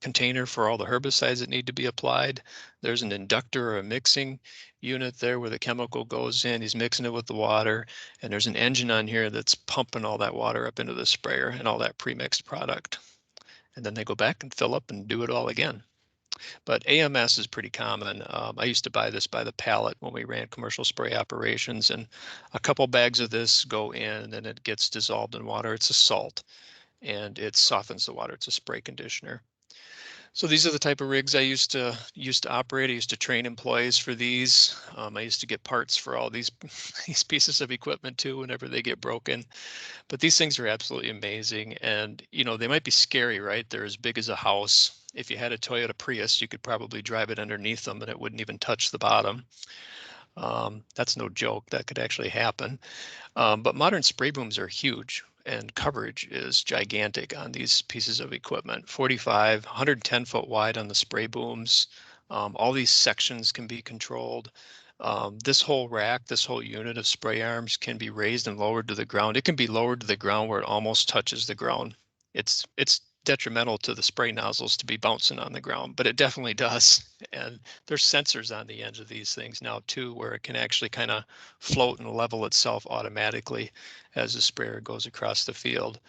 container for all the herbicides that need to be applied. There's an inductor or a mixing unit there where the chemical goes in. He's mixing it with the water, and there's an engine on here that's pumping all that water up into the sprayer and all that pre-mixed product. And then they go back and fill up and do it all again. But AMS is pretty common. I used to buy this by the pallet when we ran commercial spray operations, and a couple bags of this go in and it gets dissolved in water. It's a salt and it softens the water. It's a spray conditioner. So these are the type of rigs I used to operate. I used to train employees for these. I used to get parts for all these these pieces of equipment too whenever they get broken. But these things are absolutely amazing, and they might be scary, right? They're as big as a house. If you had a Toyota Prius, you could probably drive it underneath them and it wouldn't even touch the bottom. That's no joke. That could actually happen. But modern spray booms are huge and coverage is gigantic on these pieces of equipment. 45, 110 foot wide on the spray booms. All these sections can be controlled. This whole rack, this whole unit of spray arms can be raised and lowered to the ground. It can be lowered to the ground where it almost touches the ground. It's detrimental to the spray nozzles to be bouncing on the ground, but it definitely does. And there's sensors on the ends of these things now too, where it can actually kind of float and level itself automatically as the sprayer goes across the field.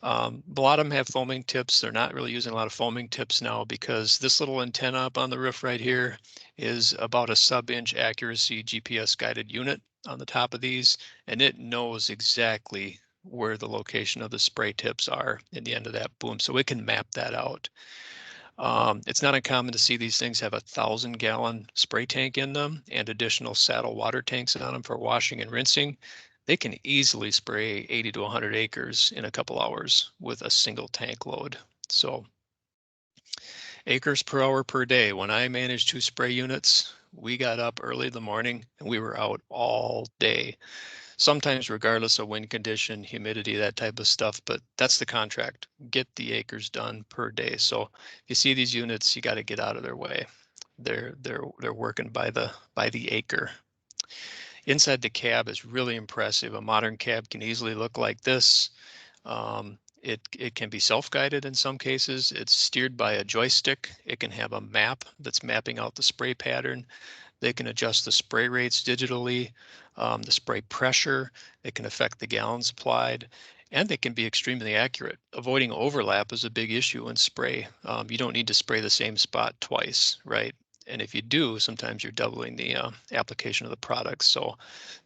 A lot of them have foaming tips. They're not really using a lot of foaming tips now because this little antenna up on the roof right here is about a sub-inch accuracy GPS guided unit on the top of these, and it knows exactly where the location of the spray tips are in the end of that boom, so it can map that out. It's not uncommon to see these things have 1,000-gallon spray tank in them and additional saddle water tanks on them for washing and rinsing. They can easily spray 80 to 100 acres in a couple hours with a single tank load. So acres per hour per day. When I managed 2 spray units, we got up early in the morning and we were out all day. Sometimes regardless of wind condition, humidity, that type of stuff, but that's the contract. Get the acres done per day. So if you see these units, you got to get out of their way. They're working by the acre. Inside the cab is really impressive. A modern cab can easily look like this. It can be self-guided in some cases. It's steered by a joystick. It can have a map that's mapping out the spray pattern. They can adjust the spray rates digitally, the spray pressure. It can affect the gallons applied, and they can be extremely accurate. Avoiding overlap is a big issue in spray. You don't need to spray the same spot twice, right? And if you do, sometimes you're doubling the application of the product. So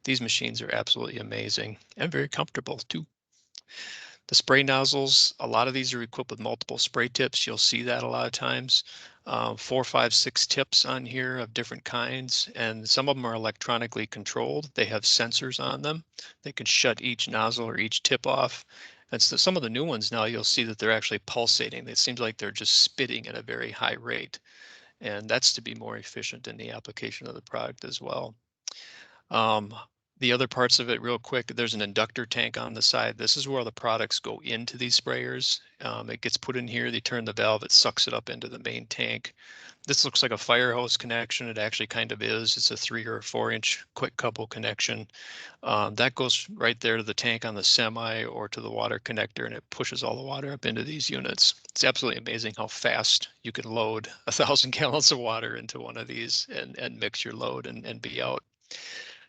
these machines are absolutely amazing and very comfortable too. The spray nozzles, a lot of these are equipped with multiple spray tips. You'll see that a lot of times. 4, 5, 6 tips on here of different kinds, and some of them are electronically controlled. They have sensors on them. They can shut each nozzle or each tip off. And so some of the new ones now, you'll see that they're actually pulsating. It seems like they're just spitting at a very high rate. And that's to be more efficient in the application of the product as well. The other parts of it real quick, there's an inductor tank on the side. This is where the products go into these sprayers. It gets put in here, they turn the valve, it sucks it up into the main tank. This looks like a fire hose connection. It actually kind of is. It's a 3 or 4 inch quick couple connection. That goes right there to the tank on the semi or to the water connector, and it pushes all the water up into these units. It's absolutely amazing how fast you can load 1,000 gallons of water into one of these and mix your load and be out.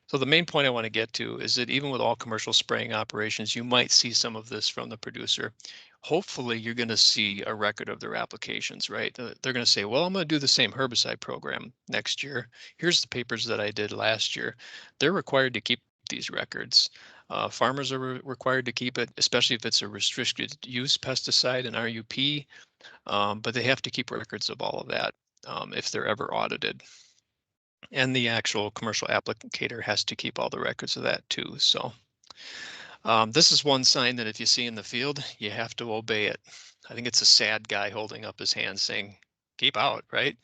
So the main point I want to get to is that even with all commercial spraying operations, you might see some of this from the producer. Hopefully you're going to see a record of their applications, right? They're going to say, well, I'm going to do the same herbicide program next year. Here's the papers that I did last year. They're required to keep these records. Farmers are required to keep it, especially if it's a restricted use pesticide, an RUP, but they have to keep records of all of that if they're ever audited. And the actual commercial applicator has to keep all the records of that too. So this is one sign that if you see in the field, you have to obey it. I think it's a sad guy holding up his hand saying, keep out, right?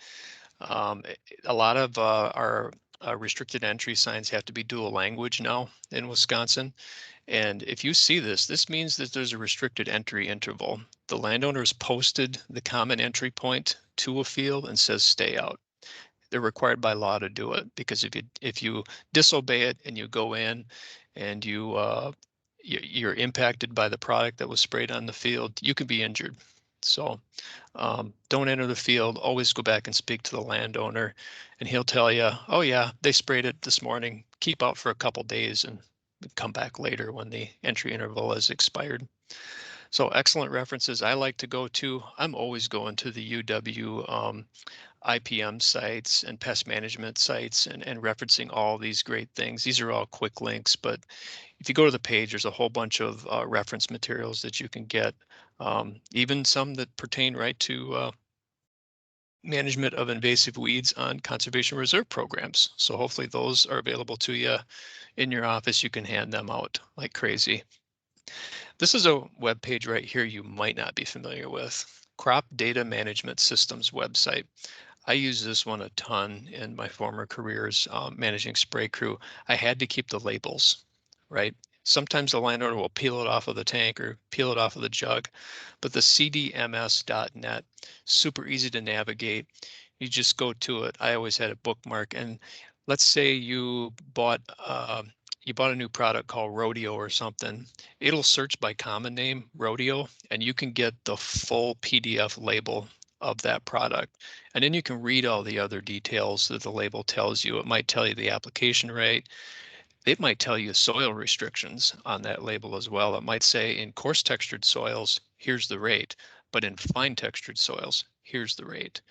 A lot of our restricted entry signs have to be dual language now in Wisconsin. And if you see this, this means that there's a restricted entry interval. The landowner has posted the common entry point to a field and says stay out. They're required by law to do it, because if you disobey it and you go in and you're impacted by the product that was sprayed on the field, you could be injured. So don't enter the field. Always go back and speak to the landowner, and he'll tell you, oh yeah, they sprayed it this morning. Keep out for a couple days and come back later when the entry interval has expired. So excellent references I like to go to. I'm always going to the UW IPM sites and pest management sites and referencing all these great things. These are all quick links, but if you go to the page, there's a whole bunch of reference materials that you can get, even some that pertain right to management of invasive weeds on conservation reserve programs. So hopefully those are available to you in your office. You can hand them out like crazy. This is a web page right here you might not be familiar with. Crop Data Management Systems website. I use this one a ton in my former careers, managing spray crew. I had to keep the labels, right? Sometimes the landowner will peel it off of the tank or peel it off of the jug, but the cdms.net, super easy to navigate. You just go to it. I always had a bookmark. And let's say you bought a new product called Rodeo or something. It'll search by common name, Rodeo, and you can get the full PDF label of that product. And then you can read all the other details that the label tells you. It might tell you the application rate. It might tell you soil restrictions on that label as well. It might say in coarse textured soils, here's the rate, but in fine textured soils, here's the rate.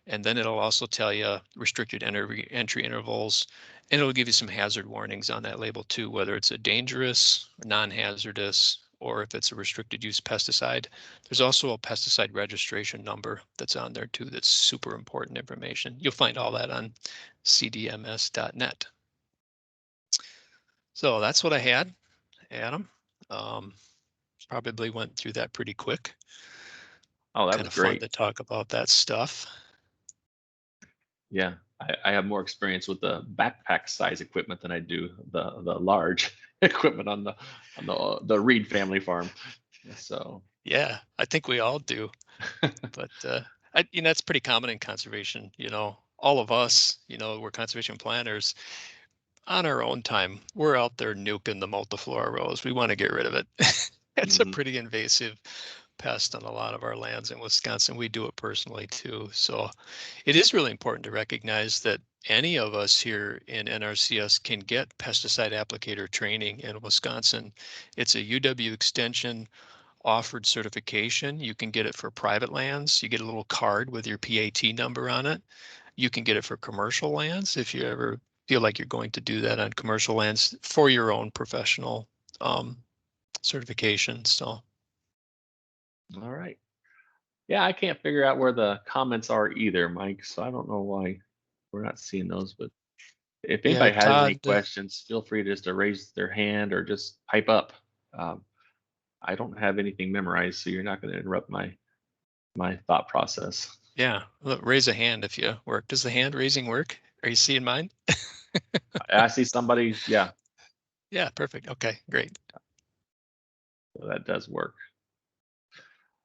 And then it'll also tell you restricted entry intervals, and it'll give you some hazard warnings on that label too, whether it's a dangerous, non-hazardous, or if it's a restricted use pesticide. There's also a pesticide registration number that's on there too. That's super important information. You'll find all that on cdms.net. So that's what I had, Adam. Probably went through that pretty quick. Oh, that Kind was of fun great. to talk about that stuff. Yeah, I have more experience with the backpack size equipment than I do the large equipment on the Reed family farm. So Yeah, I think we all do. But that's pretty common in conservation. All of us, we're conservation planners. On our own time, we're out there nuking the multiflora rose. We want to get rid of it. It's a pretty invasive pest on a lot of our lands in Wisconsin. We do it personally too. So it is really important to recognize that any of us here in NRCS can get pesticide applicator training in Wisconsin. It's a UW extension offered certification. You can get it for private lands. You get a little card with your PAT number on it. You can get it for commercial lands if you ever feel like you're going to do that on commercial lands for your own professional certification. So, all right. Yeah, I can't figure out where the comments are either, Mike. So I don't know why we're not seeing those. But if yeah, anybody has any Todd, questions, feel free just to raise their hand or just pipe up. I don't have anything memorized, so you're not going to interrupt my thought process. yeah, look, raise a hand if you work. Does the hand raising work? Are you seeing mine? I see somebody. Yeah, Yeah, perfect. Okay, great. so that does work.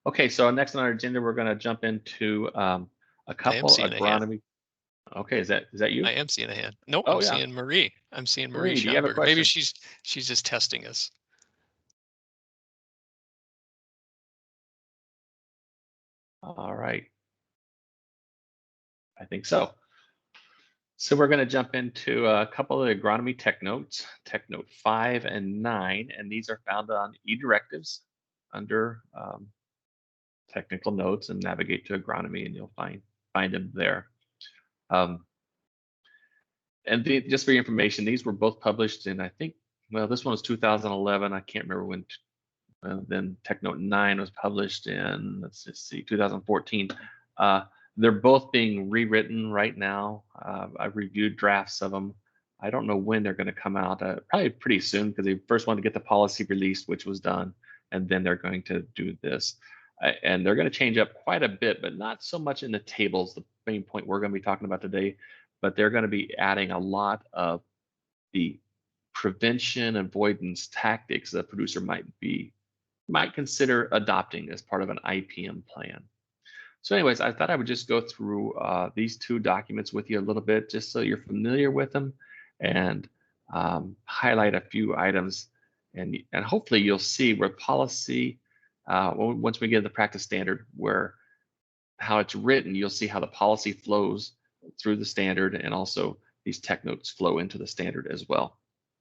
Okay, so next on our agenda, we're going to jump into a couple seeing a hand. agronomy. Okay, is that you? I am seeing a hand. No, Oh I'm yeah, seeing Marie. I'm seeing Marie Marie, do you have a Schomburg. Maybe question? she's just testing us. All right, I think so. So we're going to jump into a couple of agronomy tech notes, Tech Note 5 and 9, and these are found on e-directives under technical notes and navigate to agronomy, and you'll find them there. And just for your information, these were both published in, I think, well, this one was 2011. I can't remember when. Then Tech Note 9 was published in, let's just see, 2014. They're both being rewritten right now. I've reviewed drafts of them. I don't know when they're going to come out. Probably pretty soon, because they first want to get the policy released, which was done, and then they're going to do this. And they're going to change up quite a bit, but not so much in the tables, the main point we're going to be talking about today, but they're going to be adding a lot of the prevention avoidance tactics that a producer might consider adopting as part of an IPM plan. So anyways, I thought I would just go through these two documents with you a little bit, just so you're familiar with them, and highlight a few items, and hopefully you'll see where policy once we get the practice standard, where how it's written, you'll see how the policy flows through the standard, and also these tech notes flow into the standard as well,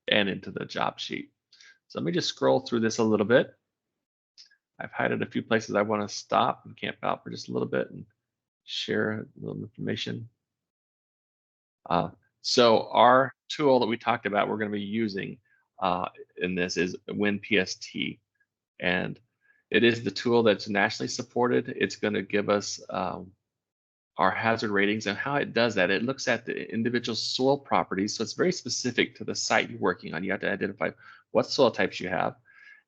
and into the job sheet. So let me just scroll through this a little bit. I've highlighted a few places I want to stop and camp out for just a little bit and share a little information. So our tool that we talked about, we're going to be using in this is WinPST, and it is the tool that's nationally supported. It's going to give us our hazard ratings, and how it does that, it looks at the individual soil properties. So it's very specific to the site you're working on. You have to identify what soil types you have.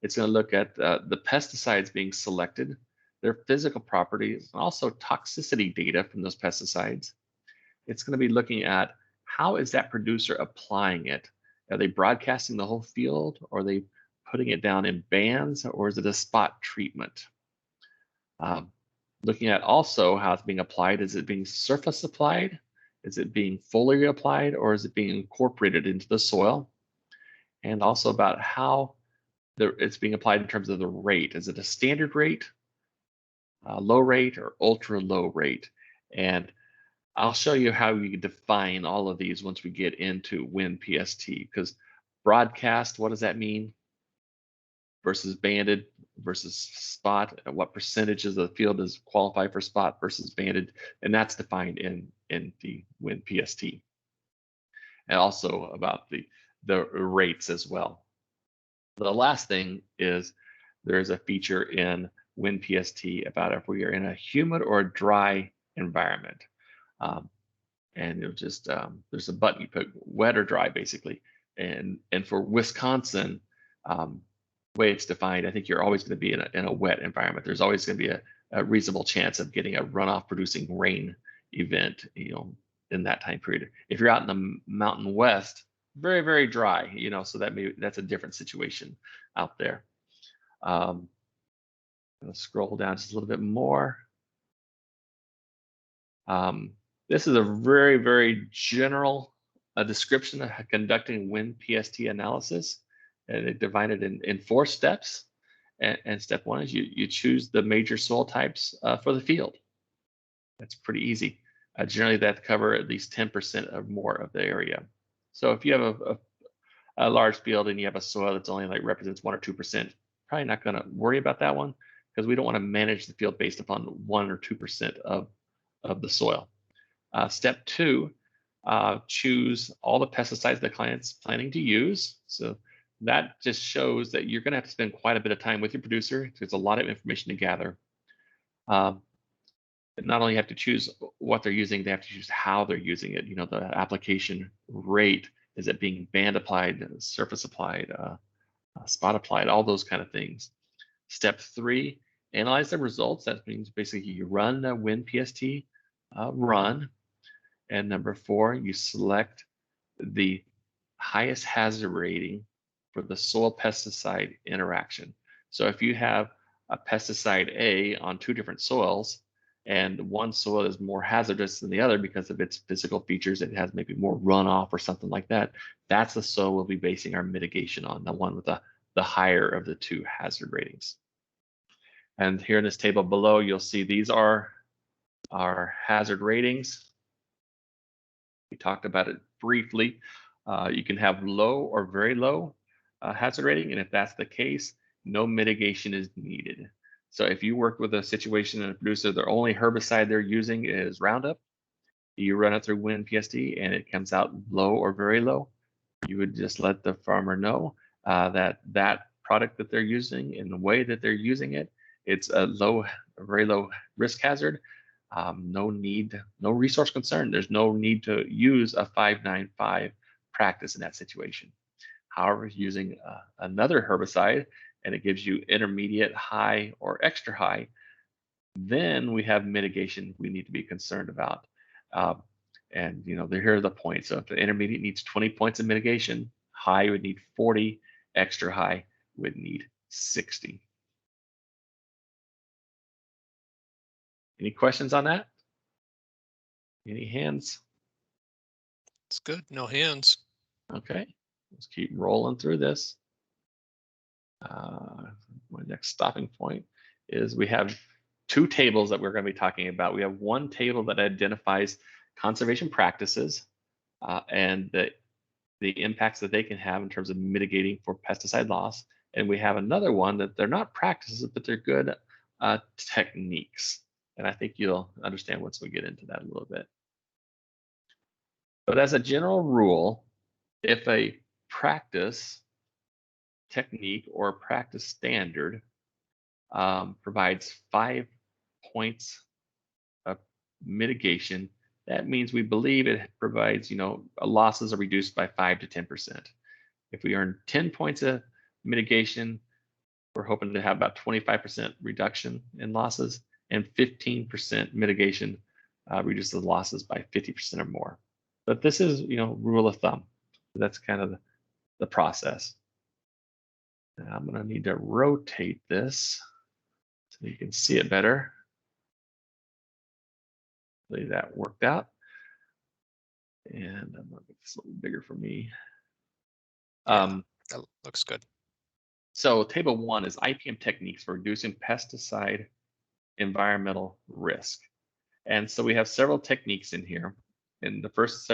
It's going to look at the pesticides being selected, their physical properties, and also toxicity data from those pesticides. It's going to be looking at how is that producer applying it? Are they broadcasting the whole field? Or are they putting it down in bands? Or is it a spot treatment? Looking at also how it's being applied. Is it being surface applied? Is it being foliar applied? Or is it being incorporated into the soil? And also about how it's being applied in terms of the rate. Is it a standard rate, low rate, or ultra low rate? And I'll show you how you define all of these once we get into WinPST, because broadcast, what does that mean? Versus banded versus spot, and what percentages of the field does qualify for spot versus banded, and that's defined in the WinPST. And also about the rates as well. The last thing is there's a feature in WinPST about if we are in a humid or a dry environment. And it'll just there's a button you put wet or dry basically, and for Wisconsin, way it's defined, I think you're always going to be in a wet environment. There's always going to be a reasonable chance of getting a runoff producing rain event, in that time period. If you're out in the Mountain West, very, very dry, so that's a different situation out there. I'm going to scroll down just a little bit more. This is a very, very general description of conducting WinPST analysis. And they divide it in 4 steps. And step 1 is you choose the major soil types for the field. That's pretty easy. Generally, that cover at least 10% or more of the area. So if you have a large field and you have a soil that's only represents 1 or 2%, probably not going to worry about that one, because we don't want to manage the field based upon 1 or 2% of the soil. Step 2, choose all the pesticides the client's planning to use. So that just shows that you're going to have to spend quite a bit of time with your producer. There's a lot of information to gather. Not only have to choose what they're using, they have to choose how they're using it. The application rate, is it being band applied, surface applied, spot applied, all those kind of things. Step 3, analyze the results. That means basically you run a WinPST run. And number 4, you select the highest hazard rating for the soil pesticide interaction. So if you have a pesticide A on 2 different soils, and one soil is more hazardous than the other because of its physical features, it has maybe more runoff or something like that, that's the soil we'll be basing our mitigation on, the one with the higher of the 2 hazard ratings. And here in this table below, you'll see these are our hazard ratings. We talked about it briefly. You can have low or very low hazard rating, and if that's the case, no mitigation is needed. So if you work with a situation and a producer, their only herbicide they're using is Roundup, you run it through WinPST and it comes out low or very low, you would just let the farmer know that product that they're using and the way that they're using it, it's a very low risk hazard. No resource concern. There's no need to use a 595 practice in that situation. However, using another herbicide and it gives you intermediate, high, or extra high, then we have mitigation we need to be concerned about. And here are the points. So if the intermediate needs 20 points of mitigation, high would need 40, extra high would need 60. Any questions on that? Any hands? It's good. No hands. Okay, let's keep rolling through this. My next stopping point is we have two tables that we're going to be talking about. We have one table that identifies conservation practices and the impacts that they can have in terms of mitigating for pesticide loss. And we have another one that they're not practices, but they're good techniques. And I think you'll understand once we get into that a little bit. But as a general rule, if a practice technique or practice standard provides 5 points of mitigation, that means we believe it provides, losses are reduced by 5 to 10%. If we earn 10 points of mitigation, we're hoping to have about 25% reduction in losses, and 15% mitigation reduces the losses by 50% or more. But this is, rule of thumb. That's kind of the process. Now I'm going to need to rotate this so you can see it better. Hopefully that worked out. And I'm going to make this a little bigger for me. That looks good. So table 1 is IPM techniques for reducing pesticide environmental risk. And so we have several techniques in here. And the first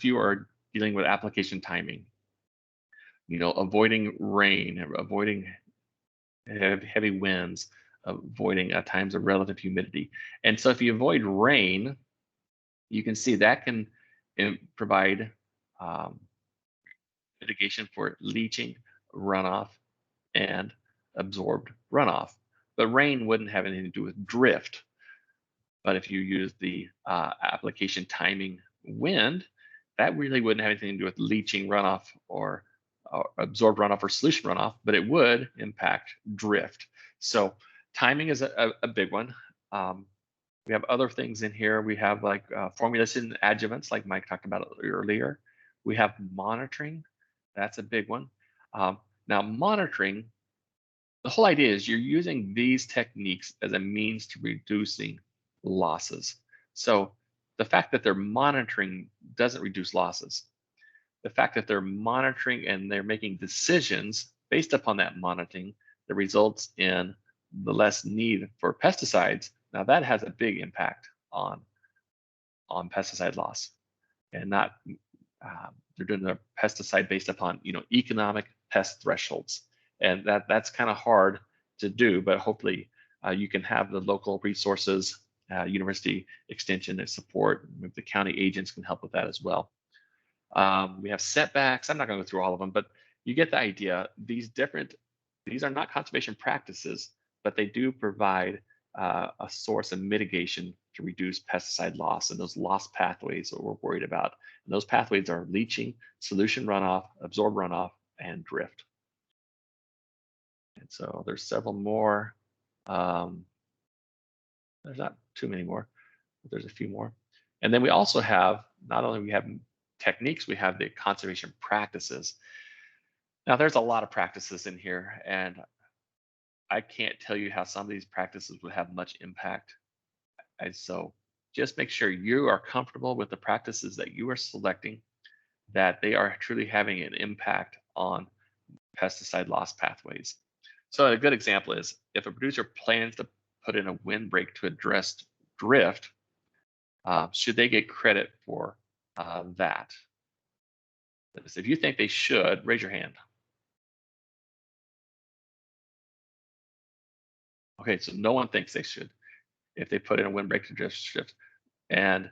few are dealing with application timing. Avoiding rain, avoiding heavy winds, avoiding times of relative humidity. And so if you avoid rain, you can see that can provide mitigation for leaching, runoff, and absorbed runoff. But rain wouldn't have anything to do with drift. But if you use the application timing wind, that really wouldn't have anything to do with leaching runoff or absorbed runoff or solution runoff, but it would impact drift. So timing is a big one. We have other things in here. We have like formulation adjuvants, like Mike talked about earlier. We have monitoring. That's a big one. Now monitoring, the whole idea is you're using these techniques as a means to reducing losses. So the fact that they're monitoring doesn't reduce losses. The fact that they're monitoring and they're making decisions based upon that monitoring that results in the less need for pesticides, now that has a big impact on pesticide loss. And not they're doing the pesticide based upon economic pest thresholds, and that's kind of hard to do. But hopefully you can have the local resources, university extension and support. The county agents can help with that as well. We have setbacks. I'm not going to go through all of them, but you get the idea. These are not conservation practices, but they do provide a source of mitigation to reduce pesticide loss and those loss pathways that we're worried about. And those pathways are leaching, solution runoff, absorbed runoff, and drift. And so there's several more. There's not too many more, but there's a few more. And then we also have, not only we have techniques, we have the conservation practices. Now there's a lot of practices in here, and I can't tell you how some of these practices would have much impact. And so just make sure you are comfortable with the practices that you are selecting, that they are truly having an impact on pesticide loss pathways. So a good example is if a producer plans to put in a windbreak to address drift, should they get credit for that? If you think they should, raise your hand. Okay, so no one thinks they should if they put in a windbreak to drift. And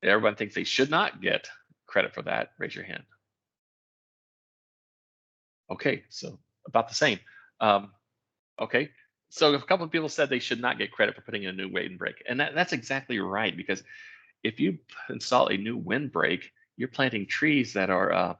everyone thinks they should not get credit for that. Raise your hand. Okay, so about the same. Okay, so a couple of people said they should not get credit for putting in a new windbreak, and that's exactly right, because if you install a new windbreak, you're planting trees that are a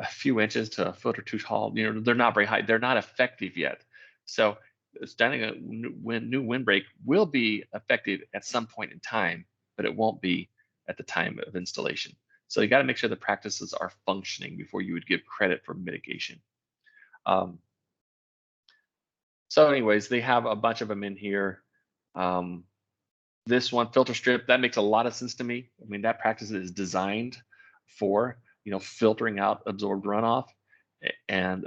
few inches to a foot or two tall. They're not very high. They're not effective yet. So installing a new windbreak will be effective at some point in time, but it won't be at the time of installation. So you got to make sure the practices are functioning before you would give credit for mitigation. So anyways, they have a bunch of them in here. This one, filter strip, that makes a lot of sense to me. I mean, that practice is designed for, filtering out absorbed runoff. And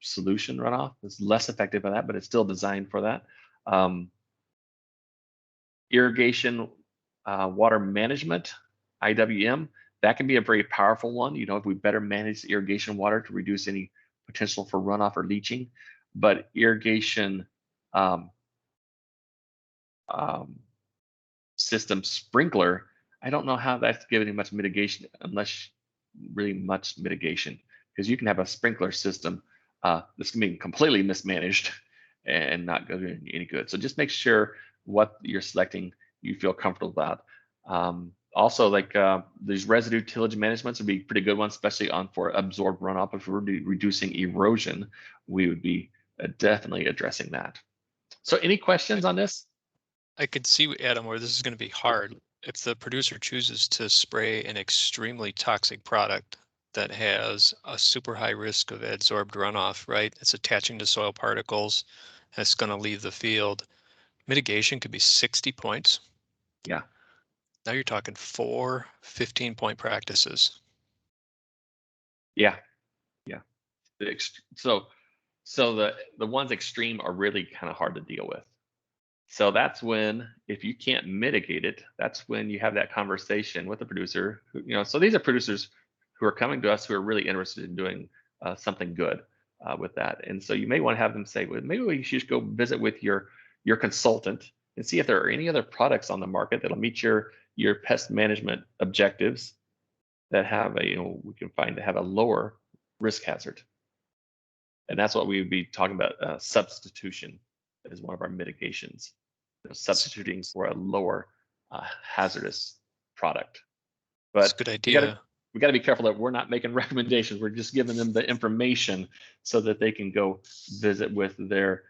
solution runoff. It's less effective at that, but it's still designed for that. Irrigation water management, IWM, that can be a very powerful one. You know, if we better manage the irrigation water to reduce any potential for runoff or leaching. But irrigation system sprinkler, I don't know how that's giving much mitigation, unless really much mitigation, because you can have a sprinkler system that's going to be completely mismanaged and not doing any good. So just make sure what you're selecting you feel comfortable about. Also, like these residue tillage managements would be pretty good ones, especially on for absorbed runoff. If we're reducing erosion, we would be definitely addressing that. So any questions on this? I could see, Adam, where this is going to be hard. If the producer chooses to spray an extremely toxic product that has a super high risk of adsorbed runoff, right? It's attaching to soil particles, and it's going to leave the field. Mitigation could be 60 points. Yeah. Now you're talking 4 15-point practices. Yeah. Yeah. So the ones extreme are really kind of hard to deal with. So that's when, if you can't mitigate it, that's when you have that conversation with the producer. Who, you know, so these are producers who are coming to us who are really interested in doing something good with that. And so you may want to have them say, well, maybe we should go visit with your consultant and see if there are any other products on the market that'll meet your pest management objectives that have a, you know, we can find to have a lower risk hazard. And that's what we would be talking about. Substitution is one of our mitigations, you know, substituting for a lower hazardous product. But That's a good idea. we got to be careful that we're not making recommendations. We're just giving them the information so that they can go visit with their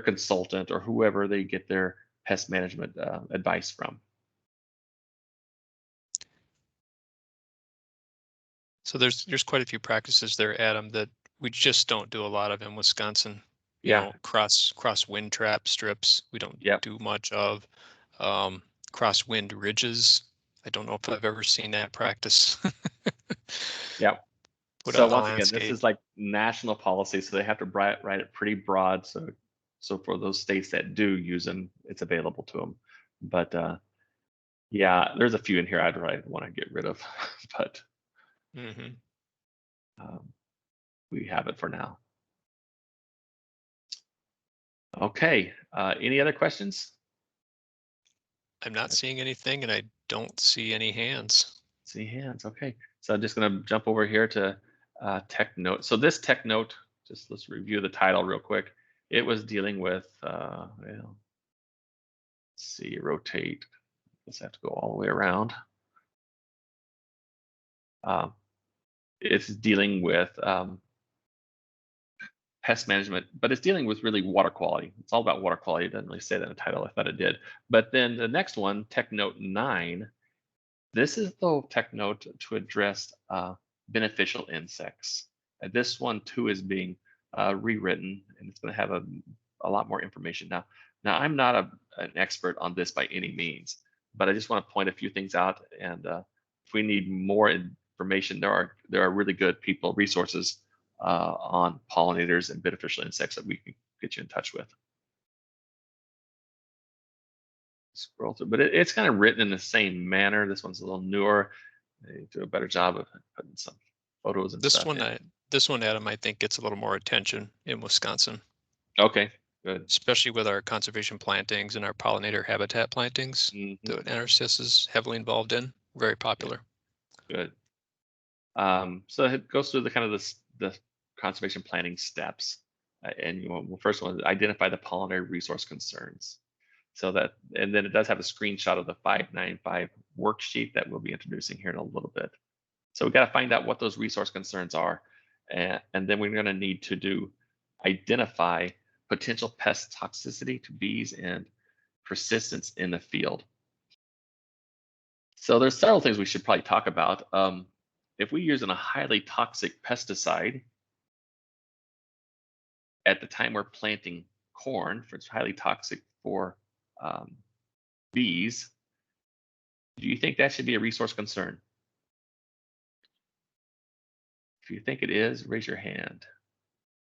consultant or whoever they get their pest management advice from. So there's quite a few practices there, Adam, that we just don't do a lot of in Wisconsin. You Yeah. know, cross wind trap strips, we don't Yep. do much of. Cross wind ridges, I don't know if I've ever seen that practice. Yep. Put So on the once again, this landscape. is like national policy, so they have to write it pretty broad. So for those states that do use them, it's available to them. But yeah, there's a few in here I'd really want to get rid of, but we have it for now. Okay. Any other questions? I'm not seeing anything, and I don't see any hands. See hands. Okay. So I'm just going to jump over here to tech note. So this tech note, just let's review the title real quick. It was dealing with, well, let's see, rotate. Let's have to go all the way around. It's dealing with pest management, but it's dealing with really water quality. It's all about water quality. It doesn't really say that in the title. I thought it did. But then the next one, tech note 9, this is the tech note to address beneficial insects. And this one too is being rewritten, and it's going to have a lot more information. Now I'm not an expert on this by any means, but I just want to point a few things out. And if we need more information, there are really good resources on pollinators and beneficial insects that we can get you in touch with. Scroll through, but it's kind of written in the same manner. This one's a little newer. They do a better job of putting some photos and stuff in. This one, Adam, I think gets a little more attention in Wisconsin. Okay, good. Especially with our conservation plantings and our pollinator habitat plantings that NRCS is heavily involved in. Very popular. Good. So it goes through the kind of the conservation planning steps. And you know, first one is identify the pollinator resource concerns. So that, and then it does have a screenshot of the 595 worksheet that we'll be introducing here in a little bit. So we got to find out what those resource concerns are. And then we're going to need to identify potential pest toxicity to bees and persistence in the field. So there's several things we should probably talk about. If we're using a highly toxic pesticide at the time we're planting corn, for it's highly toxic for bees, do you think that should be a resource concern? If you think it is, raise your hand.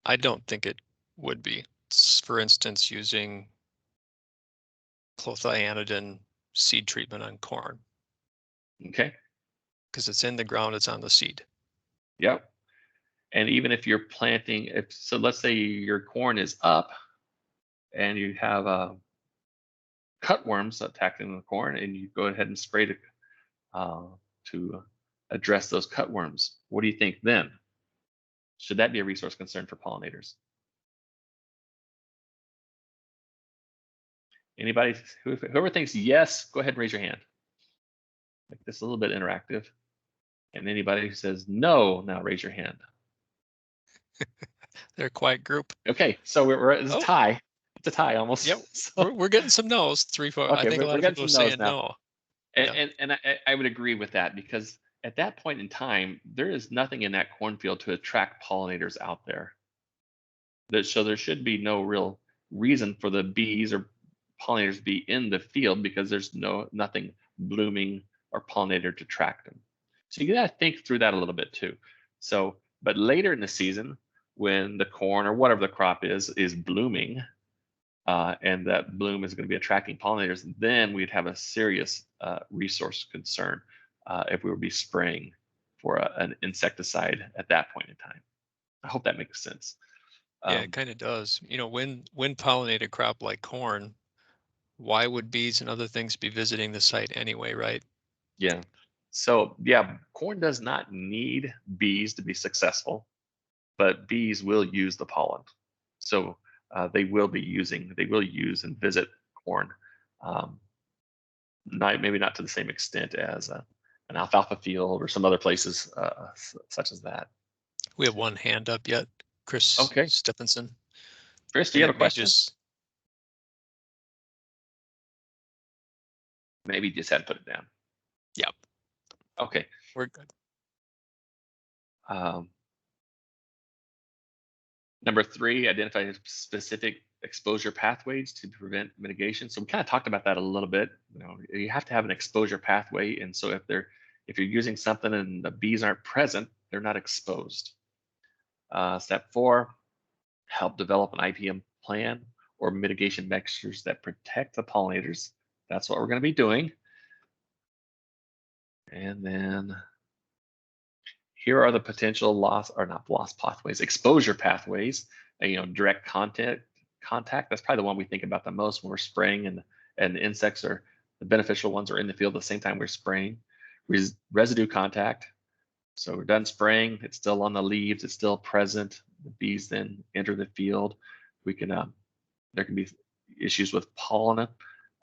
I don't think it would be. For instance, using clothianidin seed treatment on corn, Okay. because it's in the ground, it's on the seed. Yep. And even if you're planting, so let's say your corn is up and you have cutworms attacking the corn, and you go ahead and spray to address those cutworms. What do you think then? Should that be a resource concern for pollinators? Anybody, whoever thinks yes, go ahead and raise your hand. Make this a little bit interactive. And anybody who says no, now raise your hand. They're a quiet group. Okay, so it's a Oh. tie. It's a tie almost. Yep. So, We're getting some no's, 3, 4. I okay, think a lot we're of getting people are some no's saying now. no. And I would agree with that, because at that point in time, there is nothing in that cornfield to attract pollinators out there. So there should be no real reason for the bees or pollinators to be in the field, because there's nothing blooming or pollinator to attract them. So you gotta think through that a little bit too. So, but later in the season, when the corn or whatever the crop is blooming, and that bloom is going to be attracting pollinators, then we'd have a serious resource concern if we would be spraying for an insecticide at that point in time. I hope that makes sense. Yeah, it kind of does. When pollinated crop like corn, why would bees and other things be visiting the site anyway, right? Yeah. So yeah, corn does not need bees to be successful, but bees will use the pollen. So they will use and visit corn. Maybe not to the same extent as an alfalfa field or some other places such as that. We have one hand up yet, Chris Okay, Stephenson. Chris, do And you have it a may question? just, Maybe you just hadn't put it down. yep, Okay. we're good. Number 3, identify specific exposure pathways to prevent mitigation. So we kind of talked about that a little bit. You have to have an exposure pathway, and so if you're using something and the bees aren't present, they're not exposed. Step 4, help develop an IPM plan or mitigation measures that protect the pollinators. That's what we're going to be doing. And then here are the potential exposure pathways. Direct contact. That's probably the one we think about the most when we're spraying, and the insects are the beneficial ones are in the field at the same time we're spraying. Residue contact. So we're done spraying. It's still on the leaves. It's still present. The bees then enter the field. We can there can be issues with pollen,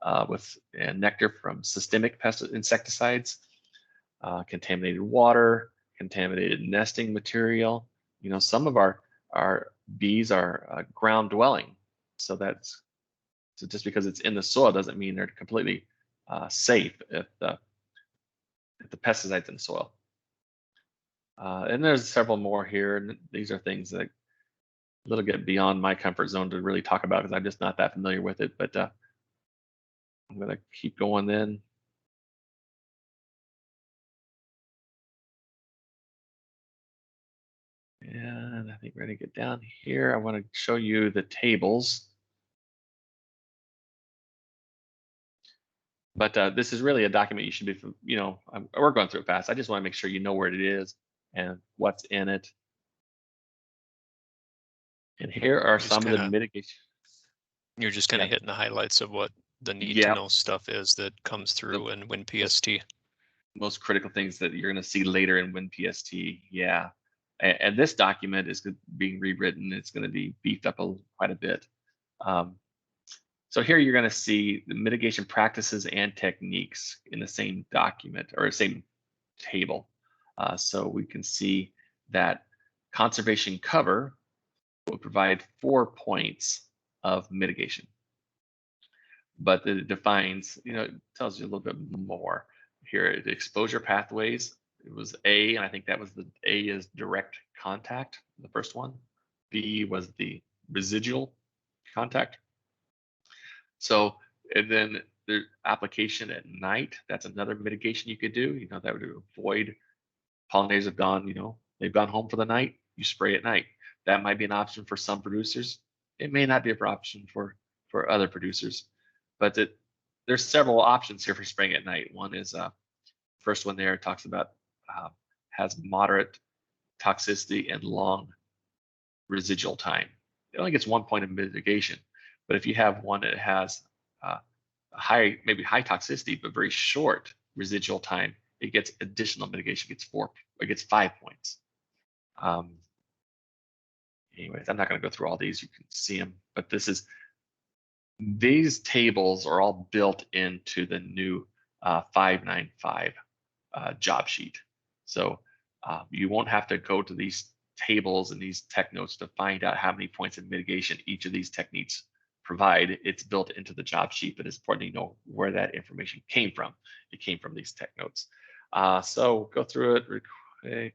and nectar from systemic insecticides, contaminated water, contaminated nesting material. Some of our bees are ground dwelling, so just because it's in the soil doesn't mean they're completely safe if the pesticide's in the soil. And there's several more here, and these are things that a little get beyond my comfort zone to really talk about, because I'm just not that familiar with it. But I'm going to keep going then. And I think we're going to get down here. I want to show you the tables. But this is really a document you should be, we're going through it fast. I just want to make sure you know where it is and what's in it. And here are some of the mitigation. You're just kind of hitting the highlights of what the need to know stuff is that comes through in WinPST. Most critical things that you're going to see later in WinPST. Yeah. And this document is being rewritten. It's going to be beefed up quite a bit. So here you're going to see the mitigation practices and techniques in the same document or same table. So we can see that conservation cover will provide 4 points of mitigation. But it defines, it tells you a little bit more. Here, the exposure pathways, it was A, and I think that was A is direct contact, the first one. B was the residual contact. So, and then the application at night, that's another mitigation you could do. That would avoid pollinators have gone, they've gone home for the night, you spray at night. That might be an option for some producers. It may not be an option for other producers, but there's several options here for spraying at night. One is first one there talks about has moderate toxicity and long residual time. It only gets 1 point of mitigation, but if you have one that has maybe high toxicity but very short residual time, it gets additional mitigation. It gets 5 points. Anyways, I'm not going to go through all these. You can see them, but these tables are all built into the new 595 job sheet. So you won't have to go to these tables and these tech notes to find out how many points of mitigation each of these techniques provide. It's built into the job sheet, but it's important to know where that information came from. It came from these tech notes. So go through it real quick.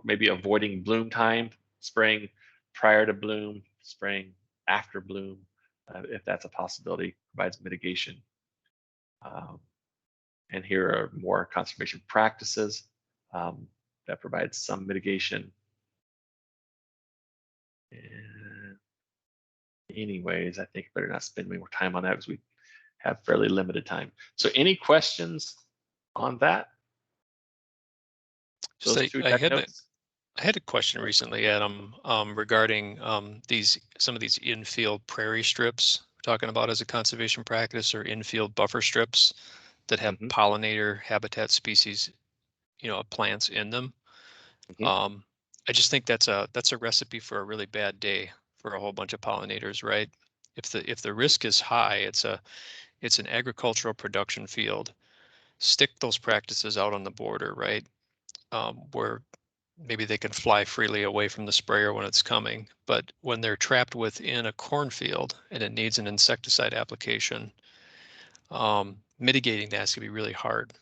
Maybe avoiding bloom time, spraying prior to bloom, spraying after bloom, if that's a possibility, provides mitigation. And here are more conservation practices that provide some mitigation. And anyways, I think better not spend any more time on that because we have fairly limited time. So any questions on that? Those two tech notes? I had a question recently, Adam, regarding some of these infield prairie strips we're talking about as a conservation practice, or infield buffer strips that have pollinator habitat species, plants in them. I just think that's a recipe for a really bad day for a whole bunch of pollinators, right? If the risk is high, it's an agricultural production field. Stick those practices out on the border, right? Where maybe they can fly freely away from the sprayer when it's coming, but when they're trapped within a cornfield and it needs an insecticide application, mitigating that's gonna be really hard.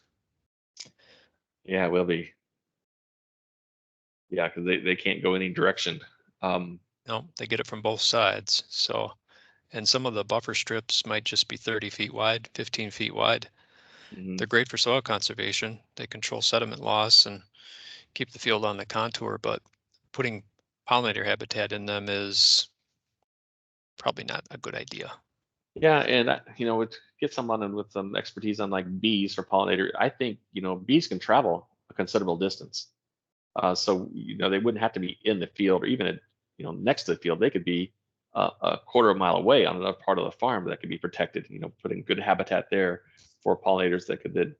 Yeah, it will be. Yeah, because they can't go any direction. No, they get it from both sides. So, and some of the buffer strips might just be 30 feet wide, 15 feet wide. They're great for soil conservation. They control sediment loss and keep the field on the contour, but putting pollinator habitat in them is probably not a good idea. Yeah, and get someone with some expertise on like bees for pollinator. I think bees can travel a considerable distance, so they wouldn't have to be in the field or even next to the field. They could be a quarter of a mile away on another part of the farm that could be protected. Putting good habitat there for pollinators that could then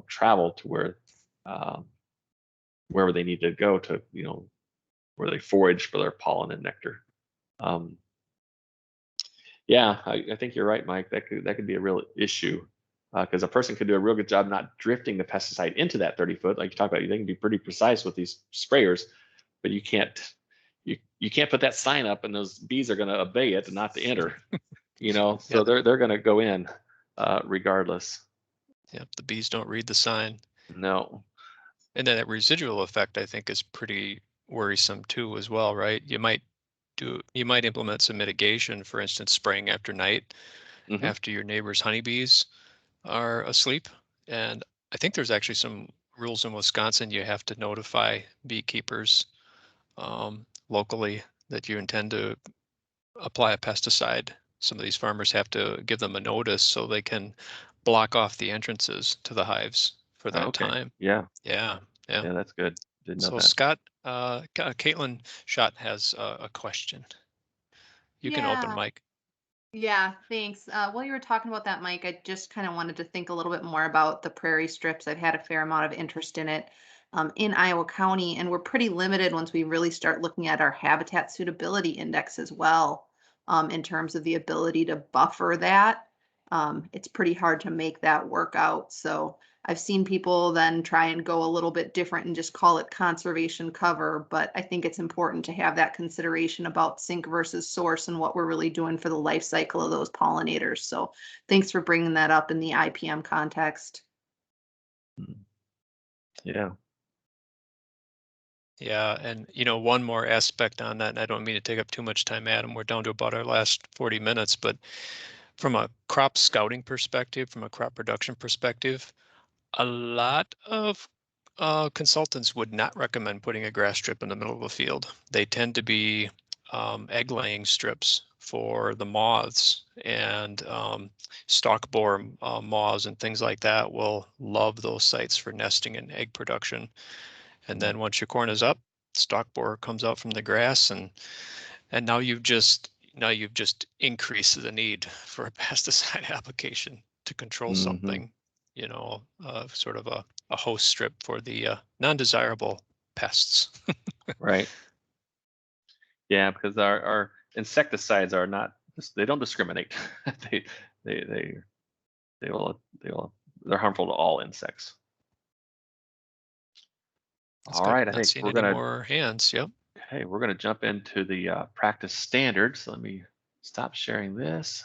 travel to wherever they need to go to where they forage for their pollen and nectar. Yeah, I think you're right, Mike. That could be a real issue because a person could do a real good job not drifting the pesticide into that 30 foot. Like you talk about, they can be pretty precise with these sprayers, but you can't put that sign up and those bees are going to obey it and not to enter. So yeah, they're going to go in regardless. Yep, the bees don't read the sign. No. And then that residual effect, I think, is pretty worrisome too, as well, right? You might implement some mitigation, for instance, spraying after night, after your neighbor's honeybees are asleep. And I think there's actually some rules in Wisconsin. You have to notify beekeepers locally that you intend to apply a pesticide. Some of these farmers have to give them a notice so they can block off the entrances to the hives for that time. Yeah, that's good. Didn't know that. Scott, Caitlin Schott has a question. You can open mic. Yeah, thanks. While you were talking about that, Mike, I just kind of wanted to think a little bit more about the prairie strips. I've had a fair amount of interest in it in Iowa County, and we're pretty limited once we really start looking at our habitat suitability index as well, in terms of the ability to buffer that. It's pretty hard to make that work out. So I've seen people then try and go a little bit different and just call it conservation cover, but I think it's important to have that consideration about sink versus source and what we're really doing for the life cycle of those pollinators. So thanks for bringing that up in the IPM context. Yeah. Yeah, and one more aspect on that, and I don't mean to take up too much time, Adam. We're down to about our last 40 minutes, but from a crop scouting perspective, from a crop production perspective, a lot of Consultants would not recommend putting a grass strip in the middle of a field. They tend to be egg laying strips for the moths, and stalk borer moths and things like that will love those sites for nesting and egg production. And then once your corn is up, stalk borer comes out from the grass, and now you've just increased the need for a pesticide application to control something, sort of a host strip for the non-desirable pests. Right. Yeah, because our insecticides are not, they don't discriminate. They're harmful to all insects. All right, I think we're any gonna more hands. Yep. okay, we're gonna jump into the practice standards. So let me stop sharing this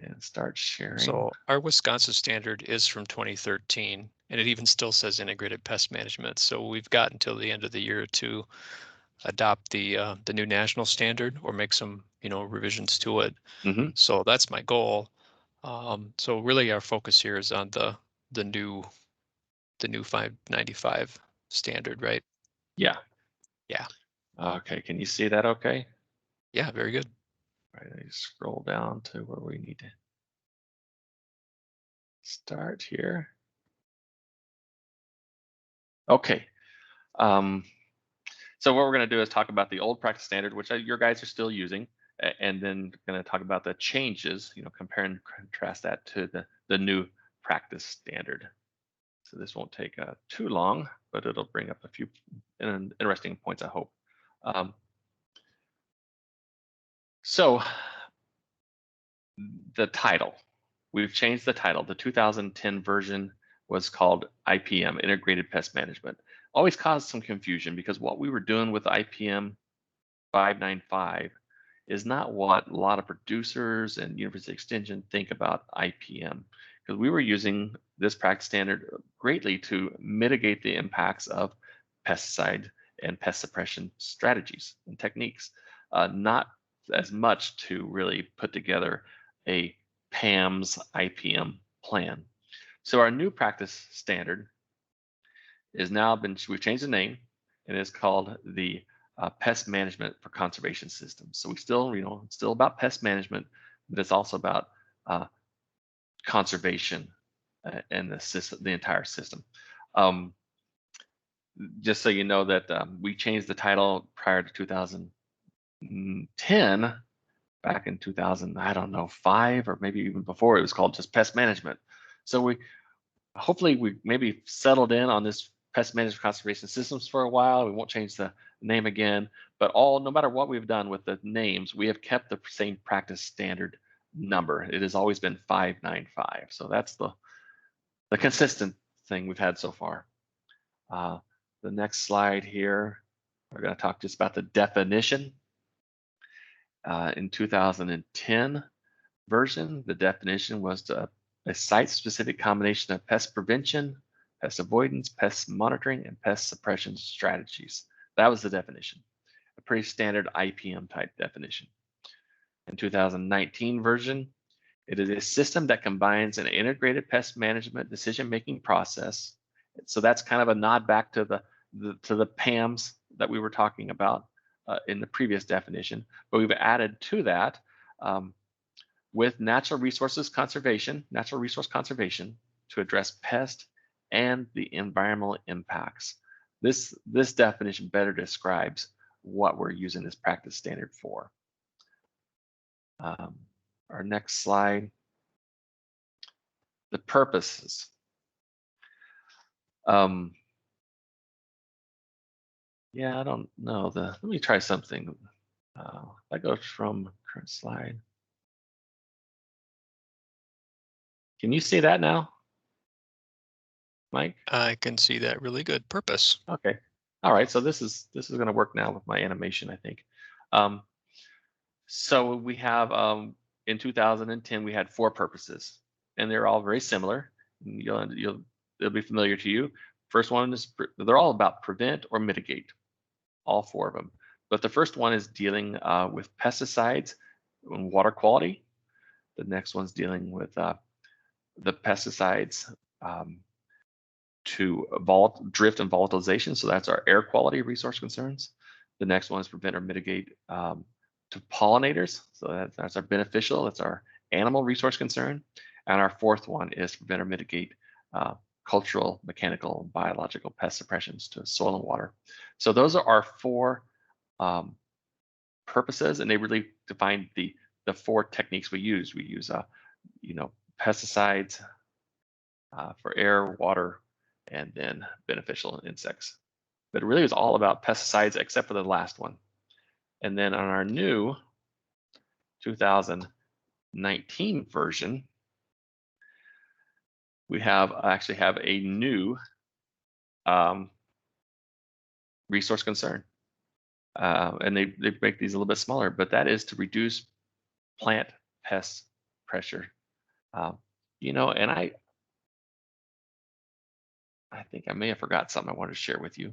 and start sharing. So our Wisconsin standard is from 2013, and it even still says integrated pest management. So we've got until the end of the year to adopt the new national standard or make some revisions to it. So that's my goal. So really our focus here is on the new 595 standard, right? Yeah. Yeah. Okay, can you see that okay? Yeah, very good. All right, I scroll down to where we need to start here. Okay. So what we're going to do is talk about the old practice standard, which your guys are still using, and then going to talk about the changes, compare and contrast that to the new practice standard. So this won't take too long, but it'll bring up a few interesting points, I hope. So the title, we've changed the title. The 2010 version was called IPM, Integrated Pest Management. Always caused some confusion because what we were doing with IPM 595 is not what a lot of producers and University Extension think about IPM, because we were using this practice standard greatly to mitigate the impacts of pesticide and pest suppression strategies and techniques, not as much to really put together a PAMS IPM plan. So our new practice standard is now we've changed the name, and it's called the Pest Management for Conservation Systems. So we still, it's still about pest management, but it's also about conservation and the system, the entire system. Just so you know that we changed the title prior to 2010, back in 2000, I don't know, 5 or maybe even before, it was called just pest management. So hopefully we maybe settled in on this pest management conservation systems for a while. We won't change the name again, but no matter what we've done with the names, we have kept the same practice standard number. It has always been 595. So that's the consistent thing we've had so far. The next slide here, we're going to talk just about the definition. In 2010 version, the definition was a site-specific combination of pest prevention, pest avoidance, pest monitoring, and pest suppression strategies. That was the definition, a pretty standard IPM type definition. In 2019 version, it is a system that combines an integrated pest management decision-making process. So that's kind of a nod back to the PAMs that we were talking about in the previous definition, but we've added to that with natural resource conservation to address pest and the environmental impacts. This definition better describes what we're using this practice standard for. Our next slide, the purposes. Yeah, I don't know. Let me try something. That goes from current slide. Can you see that now, Mike? I can see that really good. Purpose. Okay. All right. So this is going to work now with my animation, I think. So we have in 2010 we had 4 purposes, and they're all very similar. They'll be familiar to you. First one is they're all about prevent or mitigate, all 4 of them. But the first one is dealing with pesticides and water quality. The next one's dealing with the pesticides drift and volatilization. So that's our air quality resource concerns. The next one is prevent or mitigate to pollinators. So that's our beneficial, that's our animal resource concern. And our fourth one is prevent or mitigate cultural, mechanical, and biological pest suppressions to soil and water. So those are our four purposes, and they really define the four techniques we use. We use, pesticides for air, water, and then beneficial insects. But it really is all about pesticides except for the last one. And then on our new 2019 version, we actually have a new resource concern. And they make these a little bit smaller, but that is to reduce plant pest pressure. And I think I may have forgot something I wanted to share with you,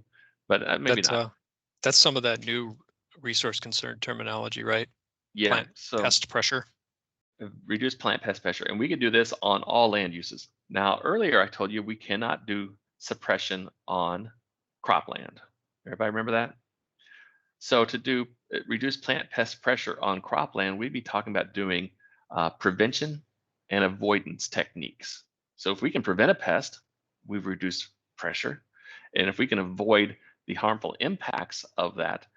but maybe not. That's some of that new resource concern terminology, right? Yeah. Plant so pest pressure. Reduce plant pest pressure, and we can do this on all land uses. Now, earlier I told you we cannot do suppression on cropland. Everybody remember that? So to reduce plant pest pressure on cropland, we'd be talking about doing prevention and avoidance techniques. So if we can prevent a pest, we've reduced pressure. And if we can avoid the harmful impacts of that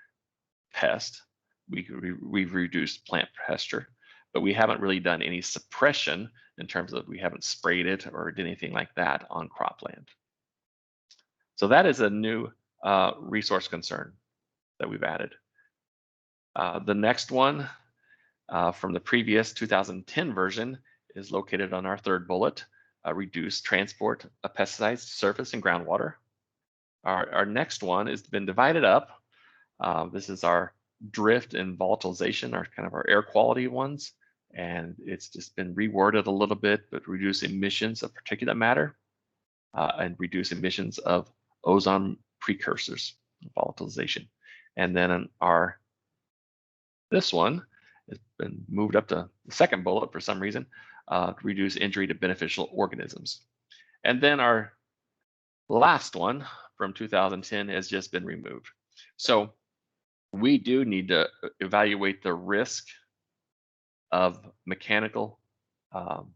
pest, we've reduced plant pressure. But we haven't really done any suppression in terms of we haven't sprayed it or did anything like that on cropland. So that is a new resource concern that we've added. The next one from the previous 2010 version is located on our third bullet, reduce transport of pesticides to surface and groundwater. Our next one has been divided up. This is our drift and volatilization, our kind of our air quality ones. And it's just been reworded a little bit, but reduce emissions of particulate matter and reduce emissions of ozone precursors, volatilization. And then this one has been moved up to the second bullet for some reason, to reduce injury to beneficial organisms. And then our last one from 2010 has just been removed. So we do need to evaluate the risk of mechanical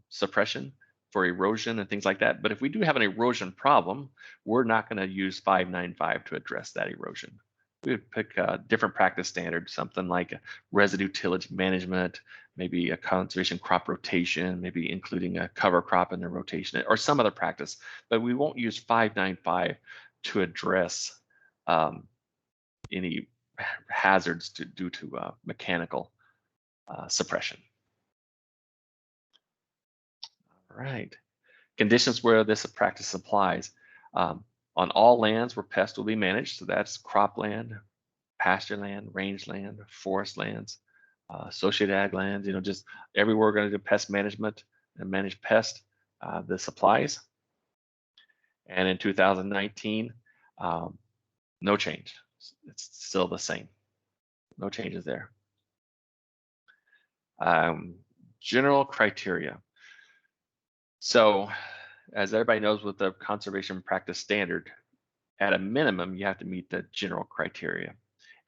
suppression for erosion and things like that. But if we do have an erosion problem, we're not going to use 595 to address that erosion. We would pick a different practice standard, something like residue tillage management, maybe a conservation crop rotation, maybe including a cover crop in the rotation, or some other practice. But we won't use 595 to address any hazards due to mechanical suppression. All right. Conditions where this practice applies. On all lands where pests will be managed, so that's cropland, pasture land, rangeland, forest lands, associated ag lands, just everywhere we're going to do pest management and manage pest, this applies. And in 2019, no change. It's still the same. No changes there. General criteria. So as everybody knows with the conservation practice standard, at a minimum, you have to meet the general criteria.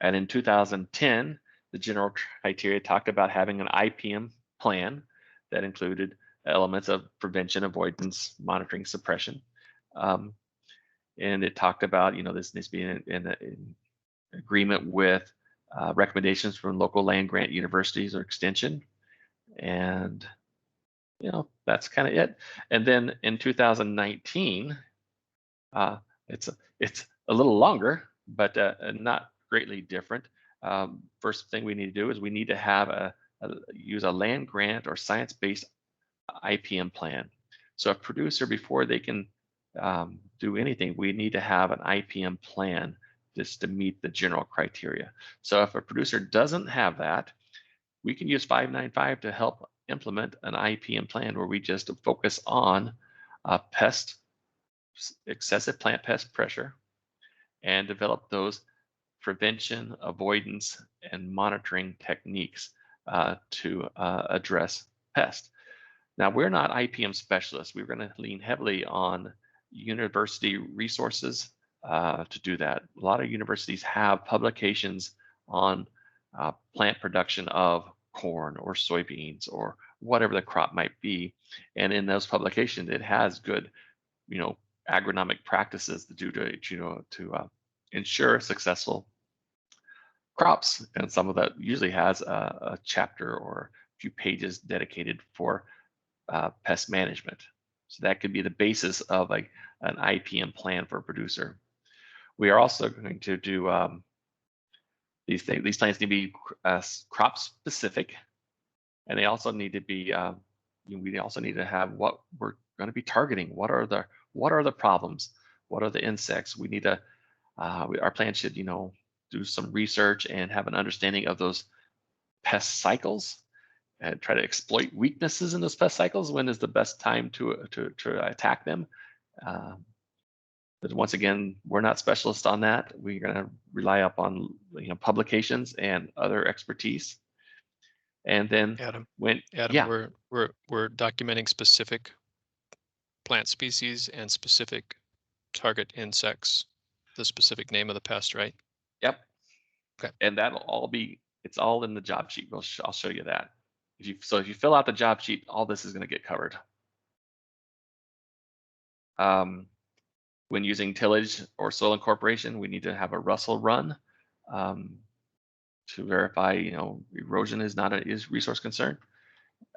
And in 2010, the general criteria talked about having an IPM plan that included elements of prevention, avoidance, monitoring, suppression. And it talked about, this needs to be in agreement with recommendations from local land grant universities or extension. And that's kind of it. And then in 2019, it's a little longer, but not greatly different. First thing we need to do is we need to have use a land grant or science-based IPM plan. So a producer, before they can do anything, we need to have an IPM plan just to meet the general criteria. So if a producer doesn't have that, we can use 595 to help implement an IPM plan where we just focus on excessive plant pest pressure and develop those prevention, avoidance, and monitoring techniques to address pests. Now, we're not IPM specialists. We're going to lean heavily on university resources to do that. A lot of universities have publications on plant production of corn or soybeans or whatever the crop might be. And in those publications, it has good, agronomic practices to do to ensure successful crops. And some of that usually has a chapter or a few pages dedicated for pest management. So that could be the basis of like an IPM plan for a producer. We are also going to do these things. These plans need to be crop specific, and they also need to be. We also need to have what we're going to be targeting. What are the problems? What are the insects? We need to. Our plan should do some research and have an understanding of those pest cycles and try to exploit weaknesses in those pest cycles. When is the best time to attack them? But once again, we're not specialists on that. We're going to rely upon publications and other expertise. And then Adam, yeah, we're documenting specific plant species and specific target insects, the specific name of the pest, right? yep. Okay. And that'll all be, it's all in the job sheet. I'll show you that. If you fill out the job sheet, all this is going to get covered. When using tillage or soil incorporation, we need to have a Russell run to verify, erosion is not a resource concern,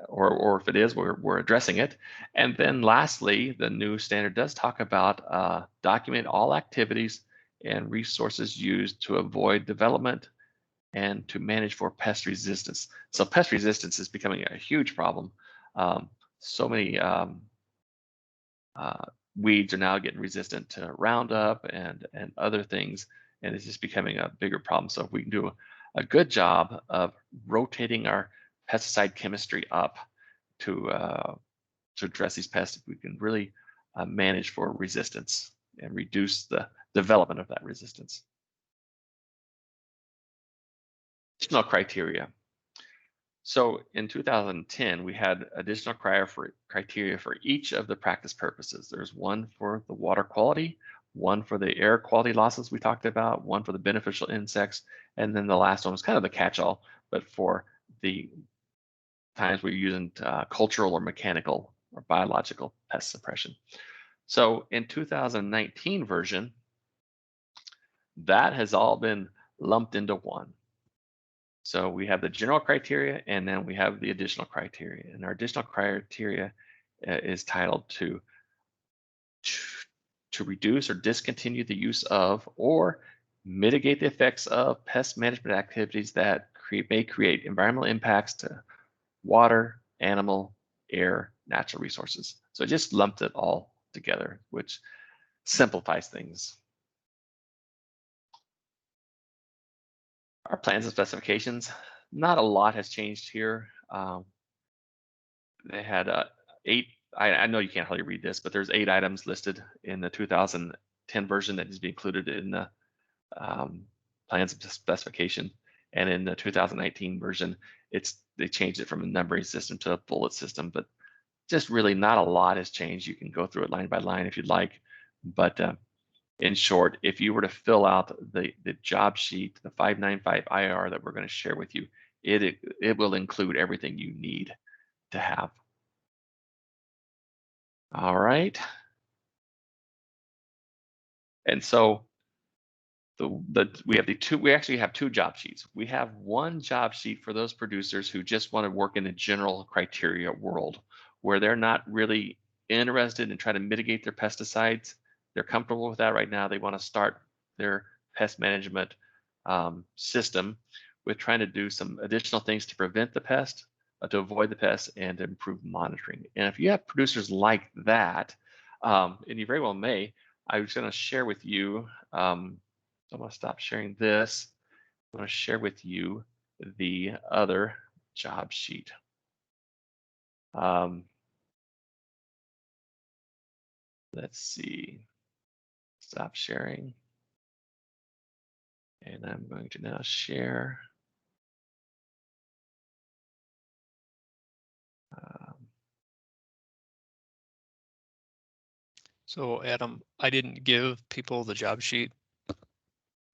or if it is, we're addressing it. And then lastly, the new standard does talk about document all activities and resources used to avoid development and to manage for pest resistance. So pest resistance is becoming a huge problem. So many weeds are now getting resistant to Roundup and other things, and it's just becoming a bigger problem. So if we can do a good job of rotating our pesticide chemistry up to address these pests, we can really manage for resistance and reduce the development of that resistance. Additional criteria. So in 2010, we had additional criteria for each of the practice purposes. There's one for the water quality, one for the air quality losses we talked about, one for the beneficial insects, and then the last one was kind of the catch-all, but for the times we're using cultural or mechanical or biological pest suppression. So in 2019 version, that has all been lumped into one. So we have the general criteria, and then we have the additional criteria. And our additional criteria is titled to reduce or discontinue the use of or mitigate the effects of pest management activities that may create environmental impacts to water, animal, air, natural resources. So it just lumped it all together, which simplifies things. Our plans and specifications, not a lot has changed here. They had 8, I know you can't hardly read this, but there's 8 items listed in the 2010 version that needs to be included in the plans and specification. And in the 2019 version, they changed it from a numbering system to a bullet system, but just really not a lot has changed. You can go through it line by line if you'd like, but in short, if you were to fill out the job sheet, the 595 IR that we're going to share with you, it will include everything you need to have. All right. And so we actually have 2 job sheets. We have one job sheet for those producers who just want to work in the general criteria world, where they're not really interested in trying to mitigate their pesticides. They're comfortable with that right now. They want to start their pest management system with trying to do some additional things to prevent the pest, to avoid the pest, and to improve monitoring. And if you have producers like that, and you very well may, I was going to share with you, I'm going to stop sharing this. I'm going to share with you the other job sheet. Let's see. Stop sharing. And I'm going to now share. So Adam, I didn't give people the job sheet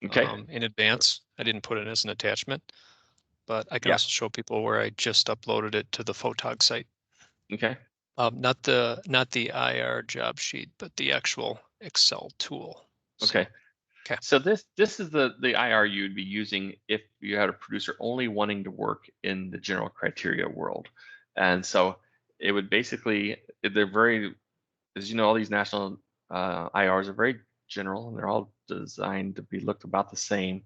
Okay. in advance. I didn't put it as an attachment, but I can Yeah. also show people where I just uploaded it to the Photog site. Okay. Not the IR job sheet, but the actual Excel tool. Okay. Okay. So this is the IR you'd be using if you had a producer only wanting to work in the general criteria world. And so it would basically, they're very, as you know, all these national IRs are very general and they're all designed to be looked about the same.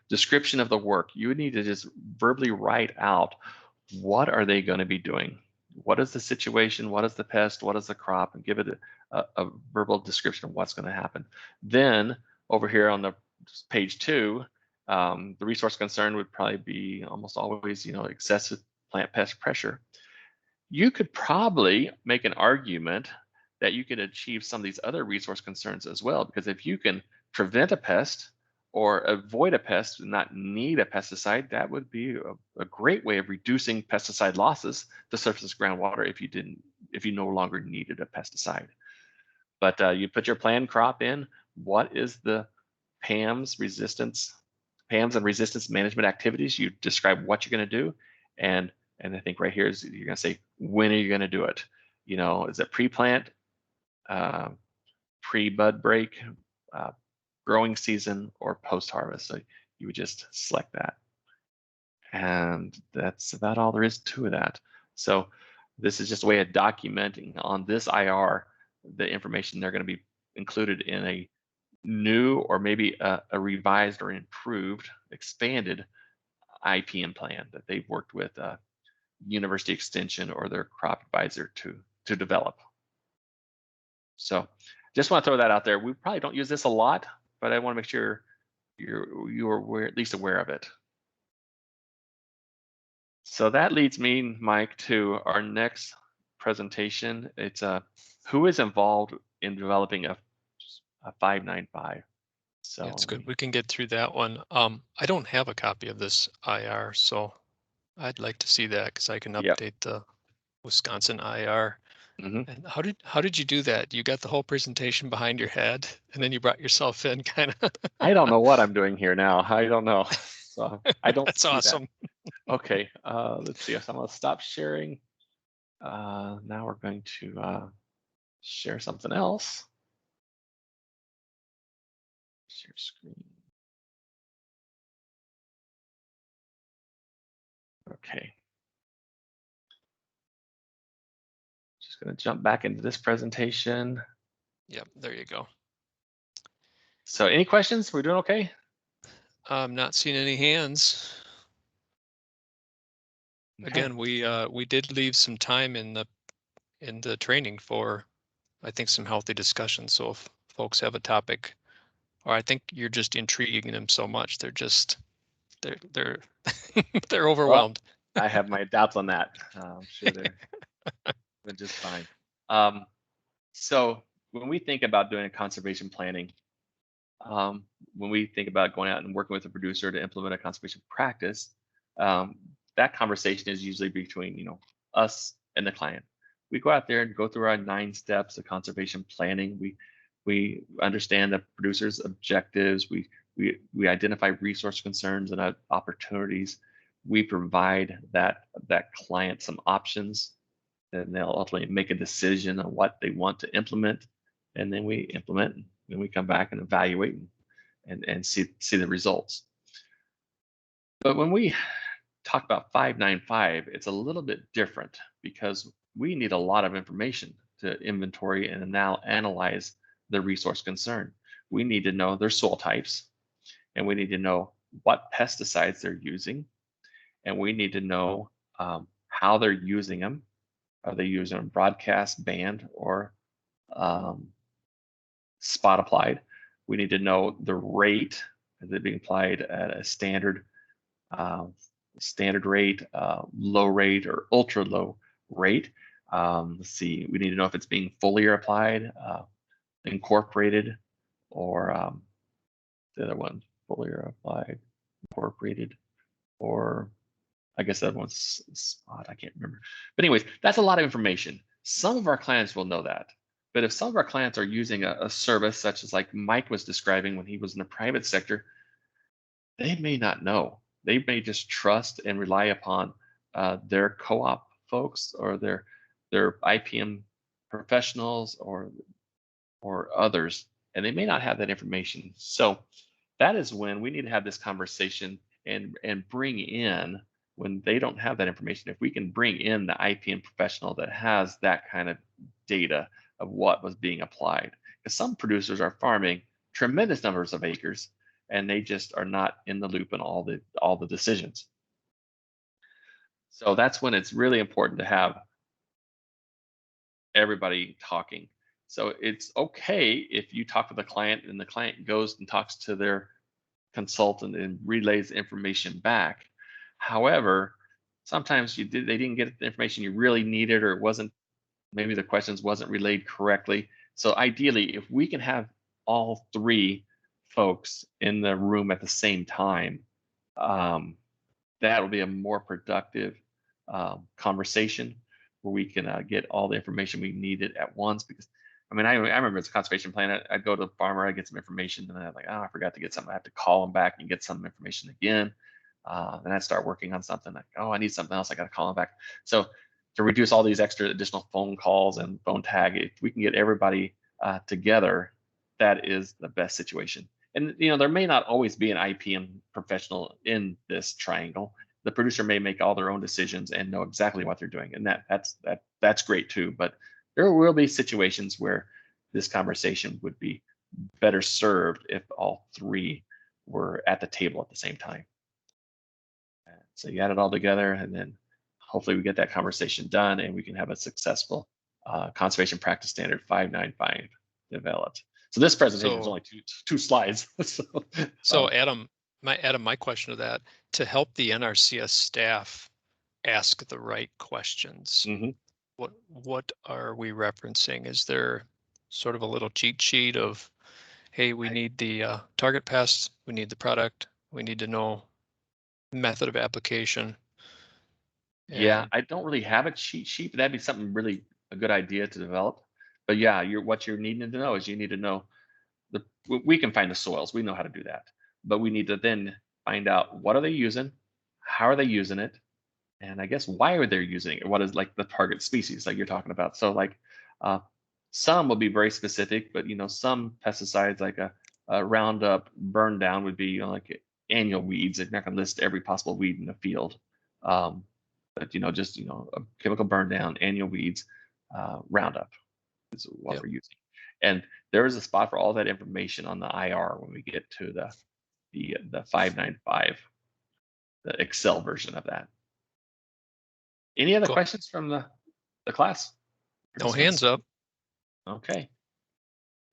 Description of the work, you would need to just verbally write out what are they going to be doing? What is the situation? What is the pest? What is the crop? And give it a verbal description of what's going to happen. Then over here on the page 2, the resource concern would probably be almost always, excessive plant pest pressure. You could probably make an argument that you could achieve some of these other resource concerns as well, because if you can prevent a pest or avoid a pest and not need a pesticide, that would be a great way of reducing pesticide losses to surface groundwater if you no longer needed a pesticide. But you put your planned crop in. What is the PAMs and resistance management activities? You describe what you're going to do, and I think right here is you're going to say, when are you going to do it? Is it pre-plant, pre-bud break, growing season, or post-harvest? So you would just select that. And that's about all there is to that. So this is just a way of documenting on this IR the information they're going to be included in a new or maybe a revised or improved, expanded IPM plan that they've worked with University Extension or their crop advisor to develop. So just want to throw that out there. We probably don't use this a lot, but I want to make sure you're at least aware of it. So that leads me, Mike, to our next presentation. It's who is involved in developing a 595. So That's good. We can get through that one. I don't have a copy of this IR, so I'd like to see that because I can update the Wisconsin IR. Mm-hmm. And how did you do that? You got the whole presentation behind your head, and then you brought yourself in, kind of. I don't know what I'm doing here now. I don't know. So I don't. That's see awesome. That. Okay. Let's see. So I'm gonna stop sharing. Now we're going to share something else. Share screen. Okay. Just going to jump back into this presentation. Yep, there you go. So any questions? We're doing okay? I'm not seeing any hands. Okay. Again, we did leave some time in the training for, I think, some healthy discussion. So if folks have a topic, or I think you're just intriguing them so much, they're they're overwhelmed. Well, I have my doubts on that. I'm sure they're just fine. So when we think about doing a conservation planning, when we think about going out and working with a producer to implement a conservation practice, that conversation is usually between us and the client. We go out there and go through our 9 steps of conservation planning. We understand the producer's objectives. We identify resource concerns and opportunities. We provide that client some options, and they'll ultimately make a decision on what they want to implement, and then we implement, and then we come back and evaluate and see the results. But when we talk about 595, it's a little bit different because we need a lot of information to inventory and now analyze the resource concern. We need to know their soil types, and we need to know what pesticides they're using, and we need to know how they're using them. Are they using them broadcast, band, or spot applied? We need to know the rate. Is it being applied at a standard rate, low rate, or ultra low rate? Let's see. We need to know if it's being foliar applied, incorporated, or the other one, foliar applied, incorporated, or I guess that one's spot. I can't remember. But anyways, that's a lot of information. Some of our clients will know that. But if some of our clients are using a service such as like Mike was describing when he was in the private sector, they may not know. They may just trust and rely upon their co-op folks or their IPM professionals or others, and they may not have that information. So that is when we need to have this conversation and bring in, when they don't have that information, if we can bring in the IPM professional that has that kind of data of what was being applied. Because some producers are farming tremendous numbers of acres and they just are not in the loop in all the decisions. So that's when it's really important to have everybody talking. So it's okay if you talk to the client and the client goes and talks to their consultant and relays information back. However, sometimes they didn't get the information you really needed, or it wasn't, maybe the questions wasn't relayed correctly. So ideally, if we can have all three folks in the room at the same time, that will be a more productive conversation where we can get all the information we needed at once. Because I mean, I remember as a conservation plan, I'd go to the farmer, I'd get some information, and then I'm like, oh, I forgot to get something. I have to call them back and get some information again. And I'd start working on something like, oh, I need something else. I got to call them back. So to reduce all these extra additional phone calls and phone tag, if we can get everybody together, that is the best situation. And there may not always be an IPM professional in this triangle. The producer may make all their own decisions and know exactly what they're doing, and that's great too. But there will be situations where this conversation would be better served if all three were at the table at the same time. So you add it all together, and then hopefully we get that conversation done, and we can have a successful conservation practice standard 595 developed. So this presentation is only two slides. So Adam, my question to that, to help the NRCS staff ask the right questions, what are we referencing? Is there sort of a little cheat sheet of, hey, we need the target pest, we need the product, we need to know method of application? Yeah, I don't really have a cheat sheet, but that'd be something really a good idea to develop. But yeah, what you're needing to know is you need to know we can find the soils. We know how to do that, but we need to then find out what are they using, how are they using it, and I guess why are they using it? What is like the target species like you're talking about? So like some will be very specific, but some pesticides like a Roundup burn down would be like annual weeds. They're not going to list every possible weed in the field, but just a chemical burn down, annual weeds, Roundup is what we're using. And there is a spot for all that information on the IR when we get to the 595, the Excel version of that. Any other questions from the class? No hands up. Okay.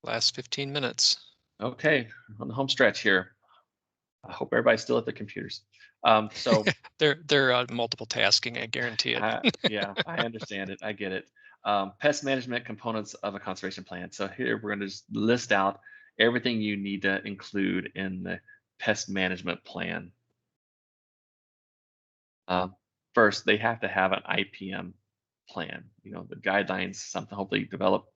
Last 15 minutes. Okay, on the home stretch here. I hope everybody's still at the computers. So they're multiple tasking, I guarantee it. Yeah, I understand it. I get it. Pest management components of a conservation plan. So here we're going to just list out everything you need to include in the pest management plan. First, they have to have an IPM plan. The guidelines, something hopefully developed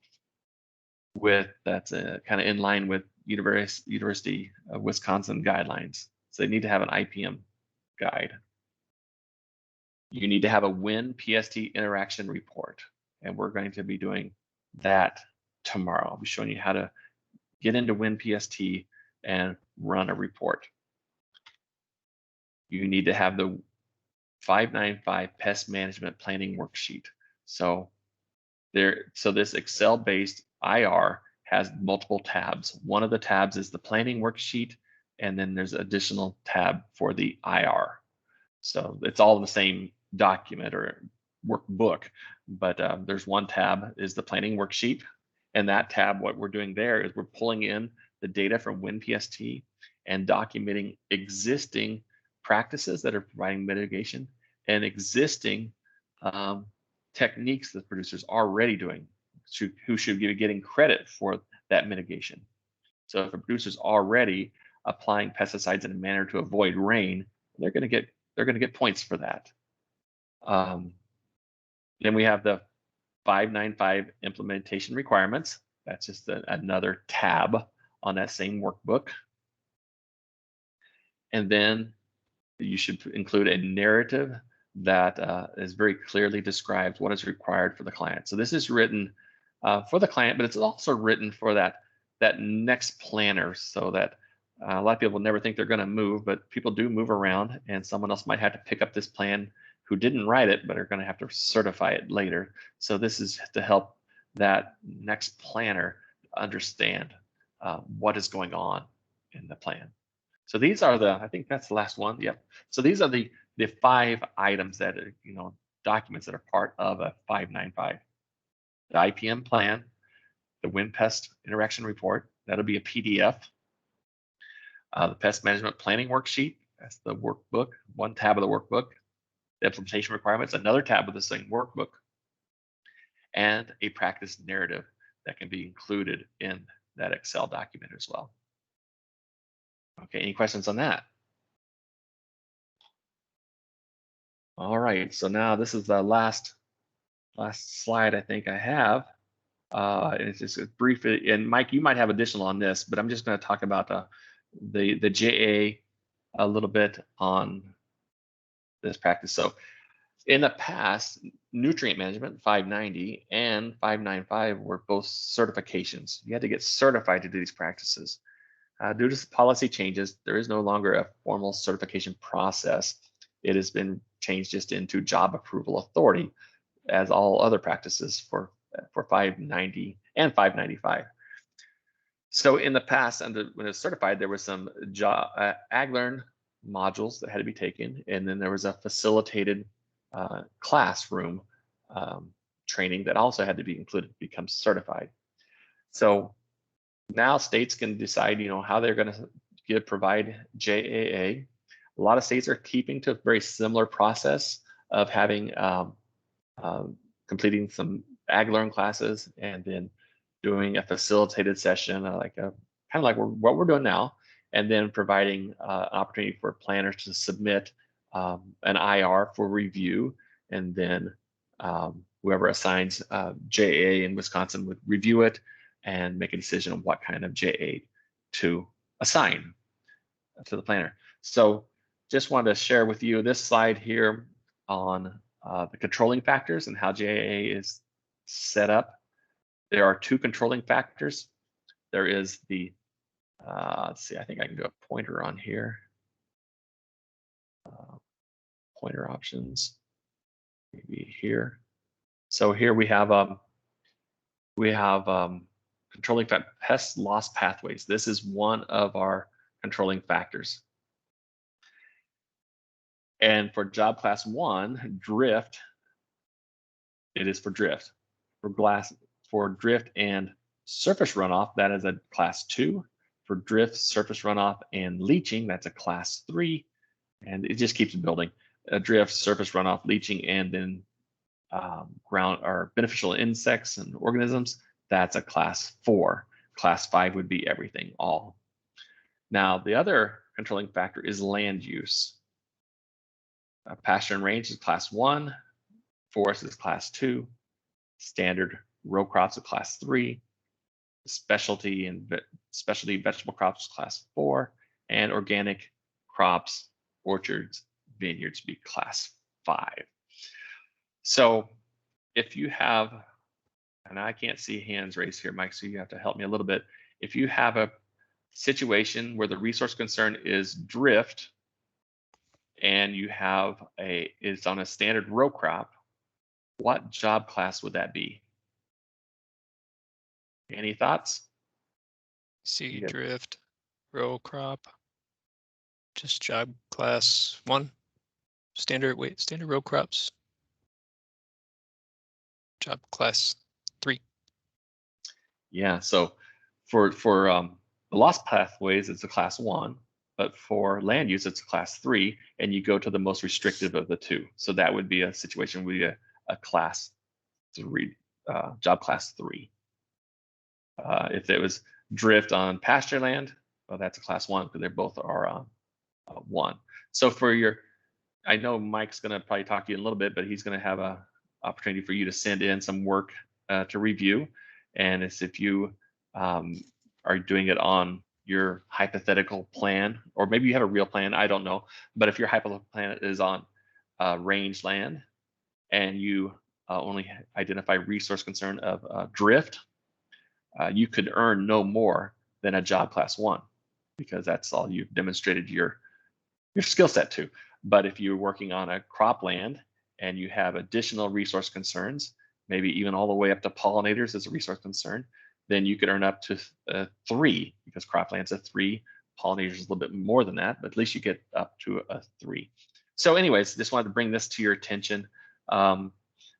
with that's kind of in line with University of Wisconsin guidelines. So they need to have an IPM guide. You need to have a WinPST interaction report. And we're going to be doing that tomorrow. I'll be showing you how to get into WinPST and run a report. You need to have the 595 pest management planning worksheet. So this Excel-based IR has multiple tabs. One of the tabs is the planning worksheet, and then there's an additional tab for the IR. So it's all in the same document or workbook, but there's one tab is the planning worksheet, and that tab, what we're doing there is we're pulling in the data from WinPST and documenting existing practices that are providing mitigation and existing techniques that producers are already doing, who should be getting credit for that mitigation. So if a producer's already applying pesticides in a manner to avoid rain, they're going to get points for that. Then we have the 595 implementation requirements. That's just another tab on that same workbook. And then you should include a narrative that is very clearly describes what is required for the client. So this is written for the client, but it's also written for that next planner, so that a lot of people never think they're going to move, but people do move around, and someone else might have to pick up this plan who didn't write it, but are going to have to certify it later. So this is to help that next planner understand what is going on in the plan. So these are I think that's the last one. Yep. So these are the 5 items that are, documents that are part of a 595. The IPM plan, the WinPST interaction report, that'll be a PDF. The pest management planning worksheet, that's the workbook, one tab of the workbook. The implementation requirements, another tab of the same workbook. And a practice narrative that can be included in that Excel document as well. Okay, any questions on that? All right, so now this is the last slide I think I have. And it's just a brief, and Mike, you might have additional on this, but I'm just going to talk about the JA a little bit on this practice. So in the past, nutrient management 590 and 595 were both certifications. You had to get certified to do these practices. Due to policy changes, there is no longer a formal certification process. It has been changed just into job approval authority, as all other practices for 590 and 595. So in the past, when it was certified, there was some AgLearn modules that had to be taken, and then there was a facilitated classroom training that also had to be included to become certified. So now states can decide, how they're going to provide JAA. A lot of states are keeping to a very similar process of having completing some AgLearn classes and then doing a facilitated session, kind of like what we're doing now, and then providing an opportunity for planners to submit an IR for review, and then whoever assigns JA in Wisconsin would review it and make a decision on what kind of JA to assign to the planner. So just wanted to share with you this slide here on the controlling factors and how JA is set up. There are 2 controlling factors. There is the, let's see, I think I can do a pointer on here. Pointer options, maybe here. So here we have controlling pest loss pathways. This is one of our controlling factors. And for job class 1, drift, it is for drift. For drift and surface runoff, that is a class 2. For drift, surface runoff, and leaching, that's a class 3. And it just keeps building. Drift, surface runoff, leaching, and then ground or beneficial insects and organisms, that's a class 4. Class 5 would be everything, all. Now, the other controlling factor is land use. Pasture and range is class 1. Forest is class 2. Standard row crops is class 3. Specialty vegetable crops class 4. And organic crops, orchards, vineyards be class 5. So if you have, and I can't see hands raised here, Mike, so you have to help me a little bit. If you have a situation where the resource concern is drift, and you have it's on a standard row crop, what job class would that be? Any thoughts? Seed drift, row crop, just job class 1, standard row crops, job class 3. Yeah, so for the loss pathways, it's a class 1, but for land use, it's a class 3, and you go to the most restrictive of the 2. So that would be a situation with a class 3, job class 3. If it was drift on pasture land, well, that's a class 1 because they both are 1. So for I know Mike's going to probably talk to you in a little bit, but he's going to have a opportunity for you to send in some work to review. And it's if you are doing it on your hypothetical plan, or maybe you have a real plan, I don't know. But if your hypothetical plan is on range land and you only identify resource concern of drift, you could earn no more than a job class 1, because that's all you've demonstrated your skill set to. But if you're working on a cropland and you have additional resource concerns, maybe even all the way up to pollinators as a resource concern, then you could earn up to 3, because cropland's a 3, pollinators is a little bit more than that, but at least you get up to a 3. So anyways, just wanted to bring this to your attention.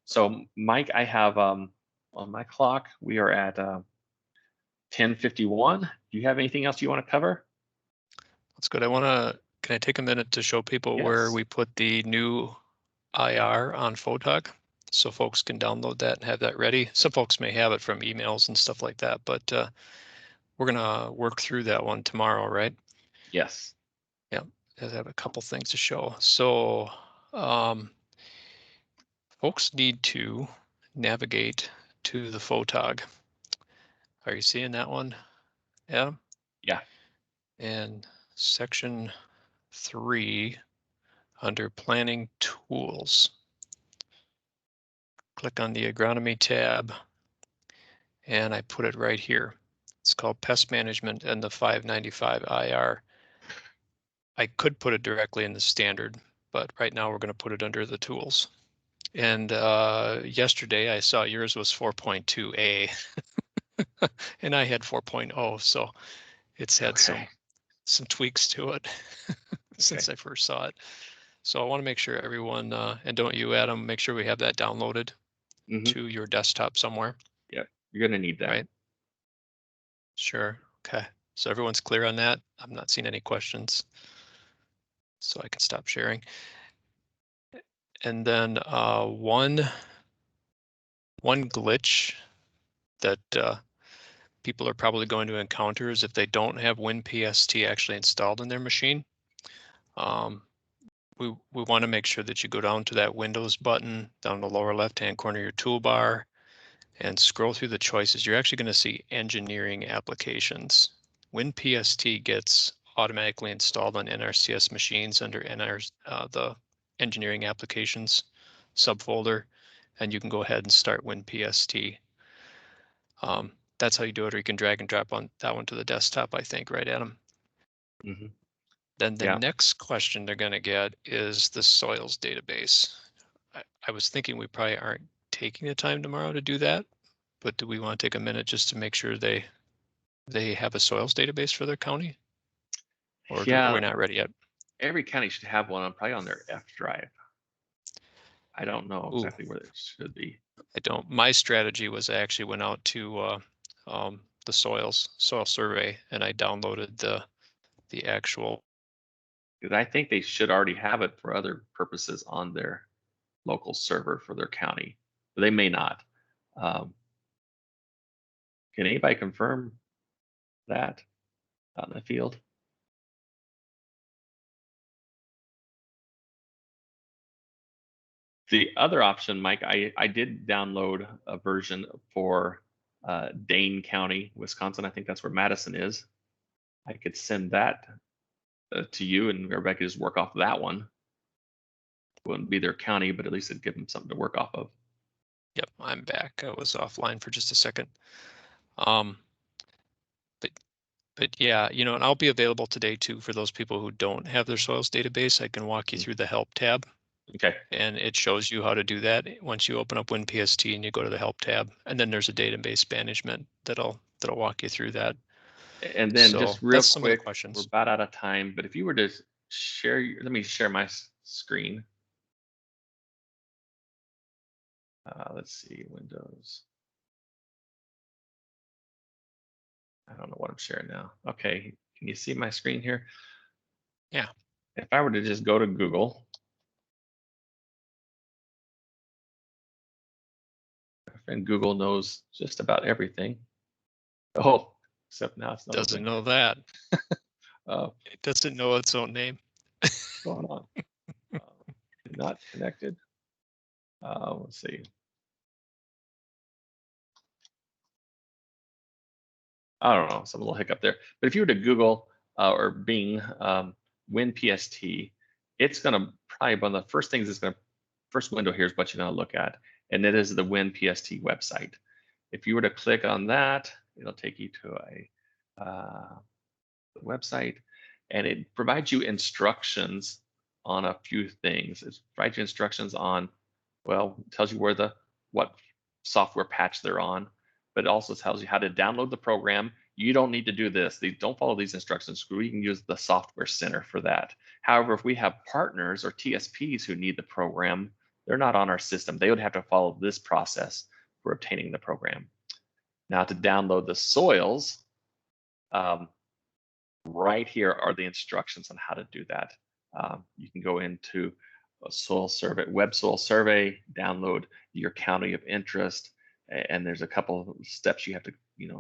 So Mike, I have on my clock, we are at 10:51. Do you have anything else you want to cover? That's good. Can I take a minute to show people where Yes. we put the new IR on Photog, so folks can download that and have that ready? Some folks may have it from emails and stuff like that, but we're gonna work through that one tomorrow, right? Yes. Yeah, I have a couple things to show. So folks need to navigate to the Photog. Are you seeing that one, Adam? Yeah. And section 3 under planning tools. Click on the agronomy tab and I put it right here. It's called pest management and the 595 IR. I could put it directly in the standard, but right now we're going to put it under the tools. And yesterday I saw yours was 4.2A and I had 4.0, so it's had some tweaks to it since I first saw it. So I want to make sure everyone, and don't you, Adam, make sure we have that downloaded to your desktop somewhere. Yeah, you're gonna need that. Right. Sure. Okay. So everyone's clear on that. I'm not seeing any questions, so I can stop sharing. And then one glitch that people are probably going to encounter is if they don't have WinPST actually installed in their machine. We want to make sure that you go down to that Windows button down the lower left-hand corner of your toolbar and scroll through the choices. You're actually going to see engineering applications. WinPST gets automatically installed on NRCS machines under the engineering applications subfolder, and you can go ahead and start WinPST. That's how you do it, or you can drag and drop on that one to the desktop, I think, right, Adam? Mm-hmm. Then the next question they're going to get is the soils database. I was thinking we probably aren't taking the time tomorrow to do that, but do we want to take a minute just to make sure they have a soils database for their county? Or are we not ready yet? Every county should have one, probably on their F drive. I don't know exactly where it should be. I don't. My strategy was I actually went out to the soil survey and I downloaded the actual. Because I think they should already have it for other purposes on their local server for their county, but they may not. Can anybody confirm that out in the field? The other option, Mike, I did download a version for Dane County, Wisconsin. I think that's where Madison is. I could send that to you, and everybody could just work off that one. It wouldn't be their county, but at least it'd give them something to work off of. Yep, I'm back. I was offline for just a second. But yeah, you know, and I'll be available today too for those people who don't have their soils database. I can walk you through the help tab. Okay. And it shows you how to do that once you open up WinPST and you go to the help tab. And then there's a database management that'll walk you through that. And then so just real some of the quick, questions. we're about out of time, but if you were to share, let me share my screen. Let's see, Windows. I don't know what I'm sharing now. Okay, can you see my screen here? Yeah. If I were to just go to Google, and Google knows just about everything. Oh, except now it's not doesn't open. know that. It doesn't know its own name. What's going on? Not connected. Let's see. I don't know, some little hiccup there. But if you were to Google or Bing WinPST, it's going to probably one of the first things it's going to, first window here is what you're going to look at. And it is the WinPST website. If you were to click on that, it'll take you to a website, and it provides you instructions on a few things. It provides you instructions on, well, it tells you where what software patch they're on, but it also tells you how to download the program. You don't need to do this. Don't follow these instructions. We can use the software center for that. However, if we have partners or TSPs who need the program, they're not on our system. They would have to follow this process for obtaining the program. Now, to download the soils, right here are the instructions on how to do that. You can go into a soil survey, web soil survey, download your county of interest, and there's a couple of steps you have to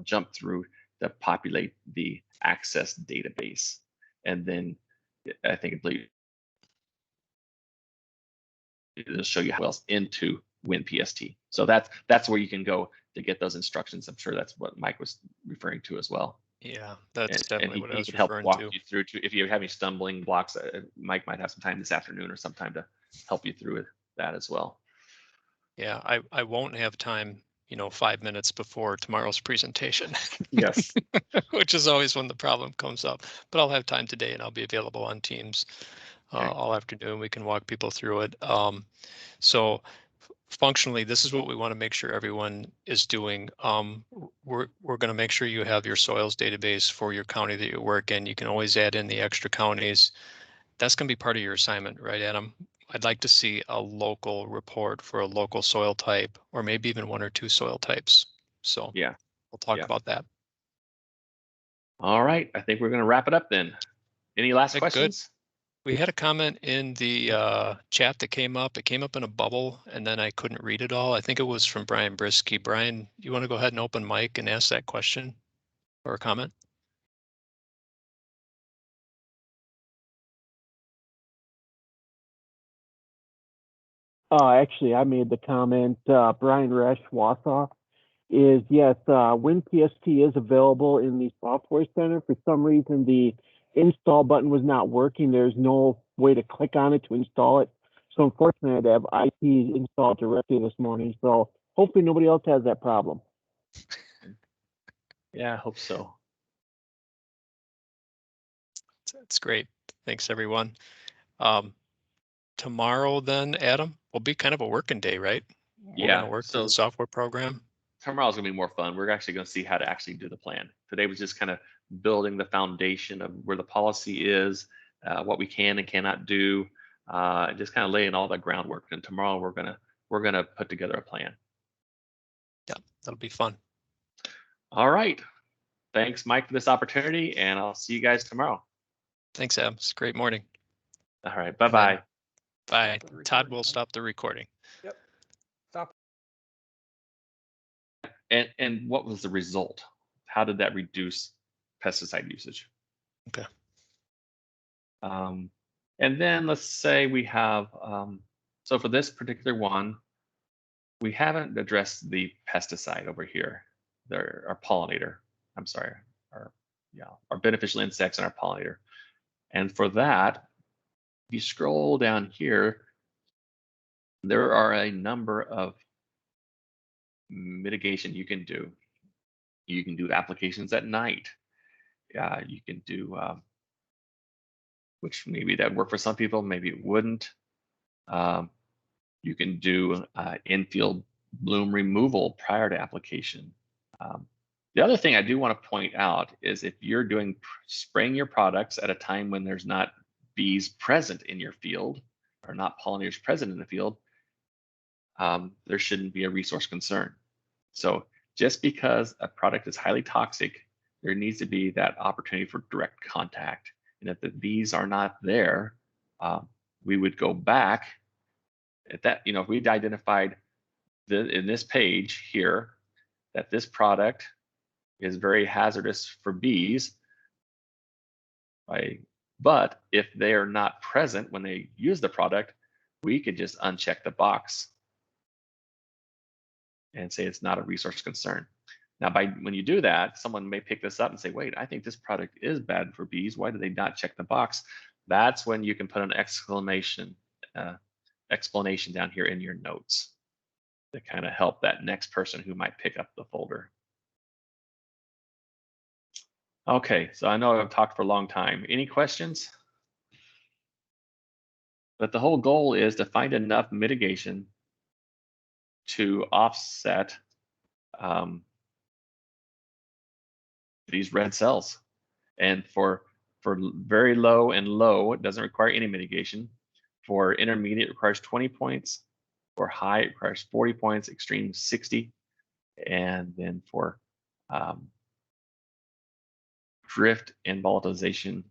jump through to populate the access database. And then I think it'll show you how else into WinPST. So that's where you can go to get those instructions. I'm sure that's what Mike was referring to as well. Yeah, that's definitely what I was can help referring walk to. you through if you have any stumbling blocks. Mike might have some time this afternoon or sometime to help you through that as well. Yeah, I won't have time, 5 minutes before tomorrow's presentation. Yes. Which is always when the problem comes up. But I'll have time today, and I'll be available on Teams Okay. all afternoon. We can walk people through it. So functionally, this is what we want to make sure everyone is doing. We're going to make sure you have your soils database for your county that you work in. You can always add in the extra counties. That's going to be part of your assignment, right, Adam? I'd like to see a local report for a local soil type, or maybe even 1 or 2 soil types. So Yeah, we'll talk about that. All right, I think we're going to wrap it up then. Any last questions? We had a comment in the chat that came up. It came up in a bubble, and then I couldn't read it all. I think it was from Brian Brisky. Brian, you want to go ahead and open mic and ask that question or a comment? Actually, I made the comment. Brian Resch, Wausau, is yes, WinPST is available in the software center. For some reason, the install button was not working. There's no way to click on it to install it. So unfortunately, I had to have IT installed directly this morning. So hopefully nobody else has that problem. Yeah, I hope so. That's great. Thanks, everyone. Tomorrow then, Adam, will be kind of a working day, right? We're going to work through the software program. Tomorrow's going to be more fun. We're actually going to see how to actually do the plan. Today was just kind of building the foundation of where the policy is, what we can and cannot do, just kind of laying all that groundwork. And tomorrow we're gonna put together a plan. Yeah, that'll be fun. All right. Thanks, Mike, for this opportunity, and I'll see you guys tomorrow. Thanks, Adam. It's a great morning. All right. Bye-bye. Bye. Todd will stop the recording. Yep. Stop. And what was the result? How did that reduce pesticide usage? Okay. And then let's say we have, so for this particular one, we haven't addressed the pesticide over here, our pollinator. I'm sorry, our beneficial insects and our pollinator. And for that, if you scroll down here, there are a number of mitigation you can do. You can do applications at night. You can do, which maybe that would work for some people, maybe it wouldn't. You can do infield bloom removal prior to application. The other thing I do want to point out is if you're spraying your products at a time when there's not bees present in your field or not pollinators present in the field, there shouldn't be a resource concern. So just because a product is highly toxic, there needs to be that opportunity for direct contact. And if the bees are not there, we would go back at that, if we'd identified in this page here that this product is very hazardous for bees, but if they are not present when they use the product, we could just uncheck the box and say it's not a resource concern. Now, when you do that, someone may pick this up and say, wait, I think this product is bad for bees. Why do they not check the box? That's when you can put an explanation down here in your notes to kind of help that next person who might pick up the folder. Okay, so I know I've talked for a long time. Any questions? But the whole goal is to find enough mitigation to offset these red cells. And for very low and low, it doesn't require any mitigation. For intermediate, it requires 20 points. For high, it requires 40 points, extreme 60. And then for drift and volatilization,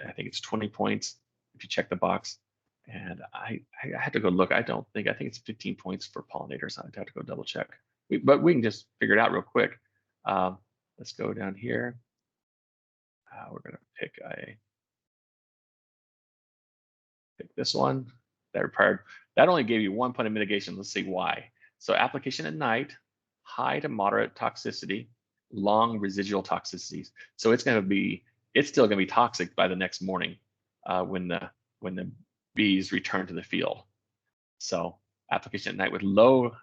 I think it's 20 points if you check the box. And I had to go look. I think it's 15 points for pollinators. I'd have to go double check. But we can just figure it out real quick. Let's go down here. We're going to pick this one. That only gave you 1 point of mitigation. Let's see why. So application at night, high to moderate toxicity, long residual toxicities. So it's still going to be toxic by the next morning when the bees return to the field. So application at night with low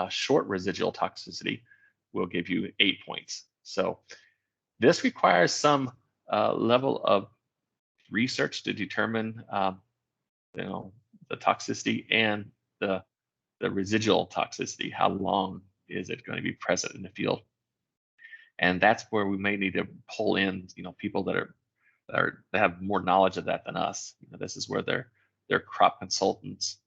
short residual toxicity will give you 8 points. So this requires some level of research to determine the toxicity and the residual toxicity. How long is it going to be present in the field? And that's where we may need to pull in people that have more knowledge of that than us. This is where their crop consultants,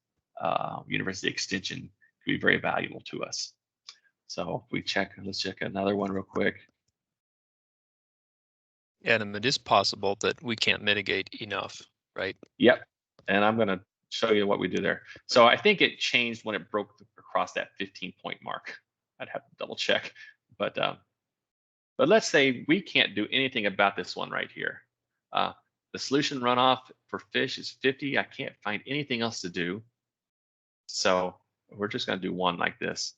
university extension can be very valuable to us. So if we let's check another one real quick. And it is possible that we can't mitigate enough, right? Yep. And I'm going to show you what we do there. So I think it changed when it broke across that 15-point mark. I'd have to double check. But let's say we can't do anything about this one right here. The solution runoff for fish is 50. I can't find anything else to do. So we're just going to do one like this.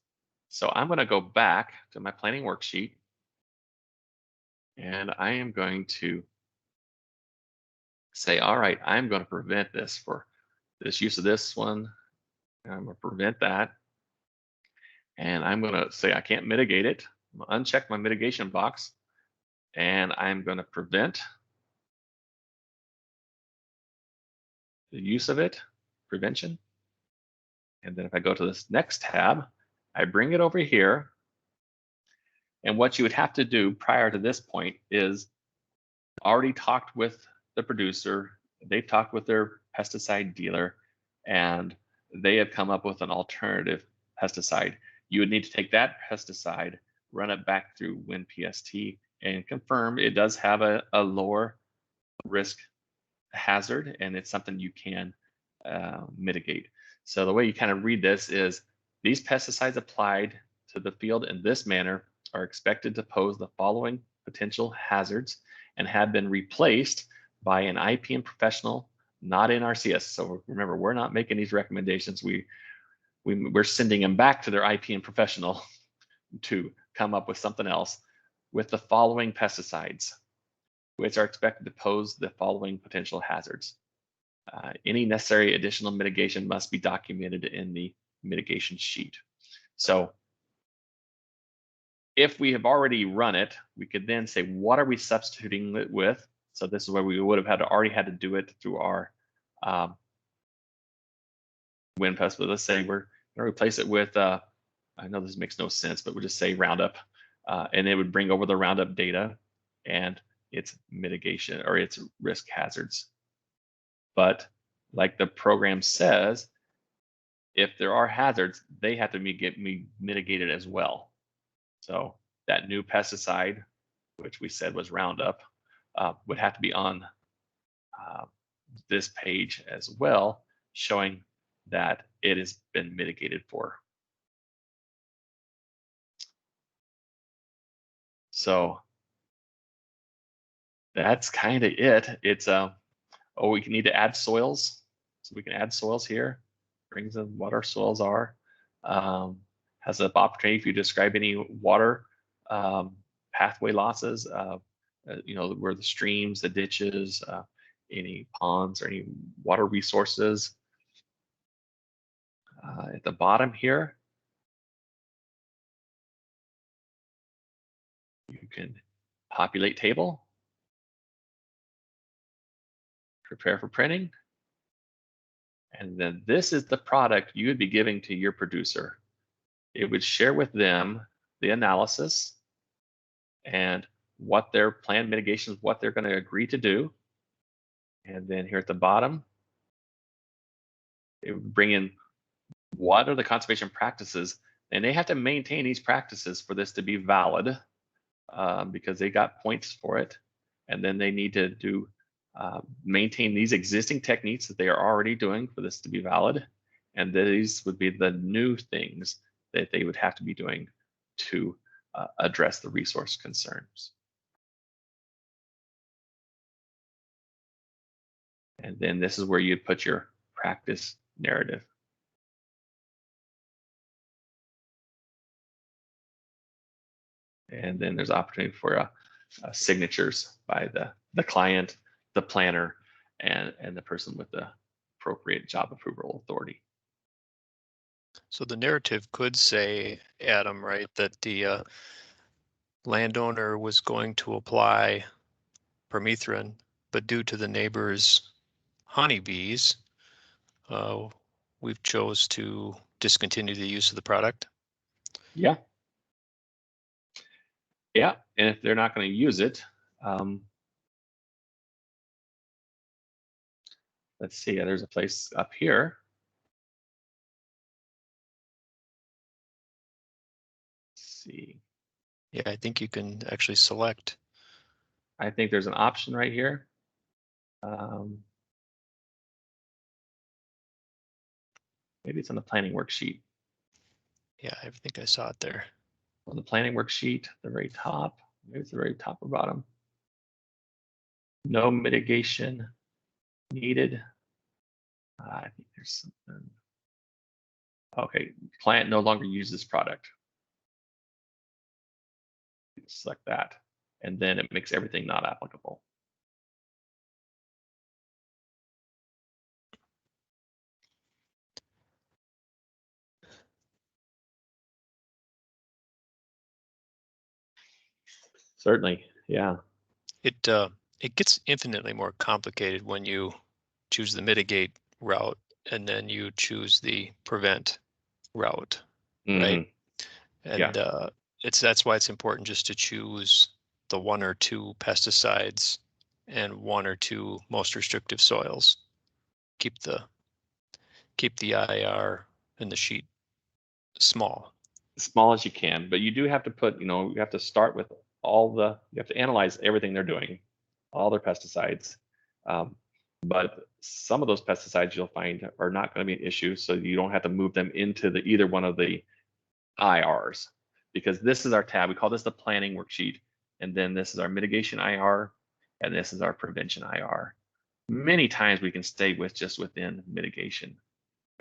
So I'm going to go back to my planning worksheet. And I am going to say, all right, I'm going to prevent this for this use of this one. I'm going to prevent that. And I'm going to say I can't mitigate it. I'm going to uncheck my mitigation box. And I'm going to prevent the use of it, prevention. And then if I go to this next tab, I bring it over here. And what you would have to do prior to this point is already talked with the producer, they've talked with their pesticide dealer, and they have come up with an alternative pesticide. You would need to take that pesticide, run it back through WinPST, and confirm it does have a lower risk hazard, and it's something you can mitigate. So the way you kind of read this is these pesticides applied to the field in this manner are expected to pose the following potential hazards and have been replaced by an IPM professional, not NRCS. So remember, we're not making these recommendations. We're sending them back to their IPM professional to come up with something else with the following pesticides, which are expected to pose the following potential hazards. Any necessary additional mitigation must be documented in the mitigation sheet. So if we have already run it, we could then say, what are we substituting it with? So this is where we would have already had to do it through our WinPST, but let's say we're going to replace it with, I know this makes no sense, but we'll just say Roundup, and it would bring over the Roundup data and its mitigation or its risk hazards. But like the program says, if there are hazards, they have to be mitigated as well. So that new pesticide, which we said was Roundup, would have to be on this page as well, showing that it has been mitigated for. So that's kind of it. It's we need to add soils. So we can add soils here, brings in what our soils are. has the opportunity if you describe any water pathway losses, you know, where the streams, the ditches, any ponds or any water resources. At the bottom here, you can populate table, prepare for printing, and then this is the product you would be giving to your producer. It would share with them the analysis and what their planned mitigations, what they're going to agree to do. And then here at the bottom, it would bring in what are the conservation practices, and they have to maintain these practices for this to be valid, because they got points for it. And then they need to do maintain these existing techniques that they are already doing for this to be valid. And these would be the new things that they would have to be doing to address the resource concerns. And then this is where you'd put your practice narrative. And then there's opportunity for signatures by the client, the planner, and the person with the appropriate job approval authority. So the narrative could say, Adam, right, that the landowner was going to apply permethrin, but due to the neighbor's honeybees, we've chose to discontinue the use of the product. Yeah. Yeah, and if they're not going to use it, let's see, there's a place up here. Let's see. Yeah, I think you can actually select. I think there's an option right here. Maybe it's on the planning worksheet. Yeah, I think I saw it there. On the planning worksheet, the very top, maybe it's the very top or bottom. No mitigation needed. I think there's something. Okay, client no longer uses product. Select that, and then it makes everything not applicable. Certainly, yeah. It gets infinitely more complicated when you choose the mitigate route and then you choose the prevent route, right? And that's why it's important just to choose the 1 or 2 pesticides and 1 or 2 most restrictive soils. Keep the IR in the sheet small. As small as you can, but you do have to put, you know, you have to start with you have to analyze everything they're doing, all their pesticides. But some of those pesticides you'll find are not going to be an issue, so you don't have to move them into either one of the IRs, because this is our tab. We call this the planning worksheet, and then this is our mitigation IR, and this is our prevention IR. Many times we can stay just within mitigation,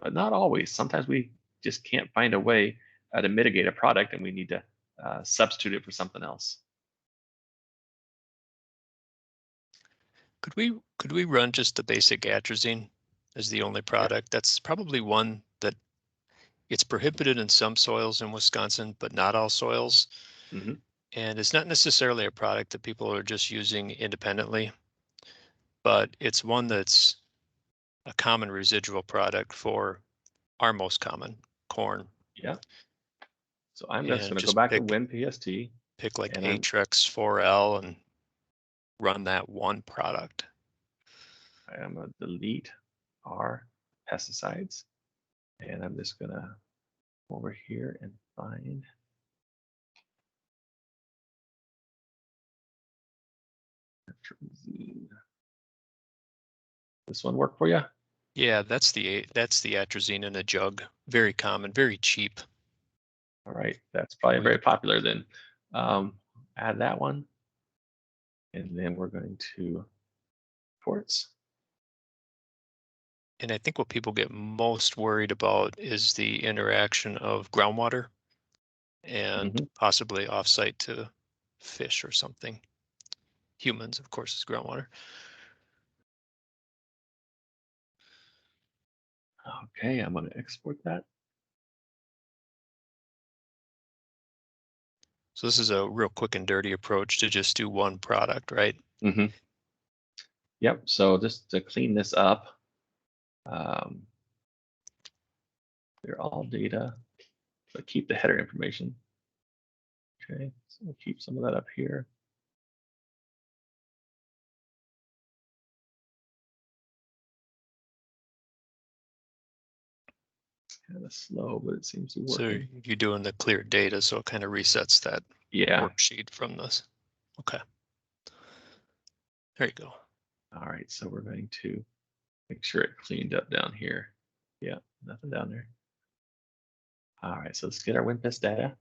but not always. Sometimes we just can't find a way to mitigate a product, and we need to substitute it for something else. Could we run just the basic atrazine as the only product? That's probably one that it's prohibited in some soils in Wisconsin, but not all soils. Mm-hmm. And it's not necessarily a product that people are just using independently, but it's one that's a common residual product for our most common corn. Yeah. So I'm just going to go back to WinPST. Pick like Atrex 4L and run that one product. I'm going to delete our pesticides, and I'm just going to go over here and find atrazine. This one work for you? Yeah, that's the atrazine in a jug. Very common, very cheap. All right, that's probably very popular then. Add that one, and then we're going to ports. And I think what people get most worried about is the interaction of groundwater and Mhm. possibly offsite to fish or something. Humans, of course, is groundwater. Okay, I'm going to export that. So this is a real quick and dirty approach to just do one product, right? Mm-hmm. Yep. So just to clean this up, they're all data, but keep the header information. Okay, so we'll keep some of that up here. Kind of slow, but it seems to be So working. you're doing the clear data, so it kind of resets that Yeah. worksheet from this. Okay. There you go. All right, so we're going to make sure it cleaned up down here. Yeah, nothing down there. All right, so let's get our WinPST data.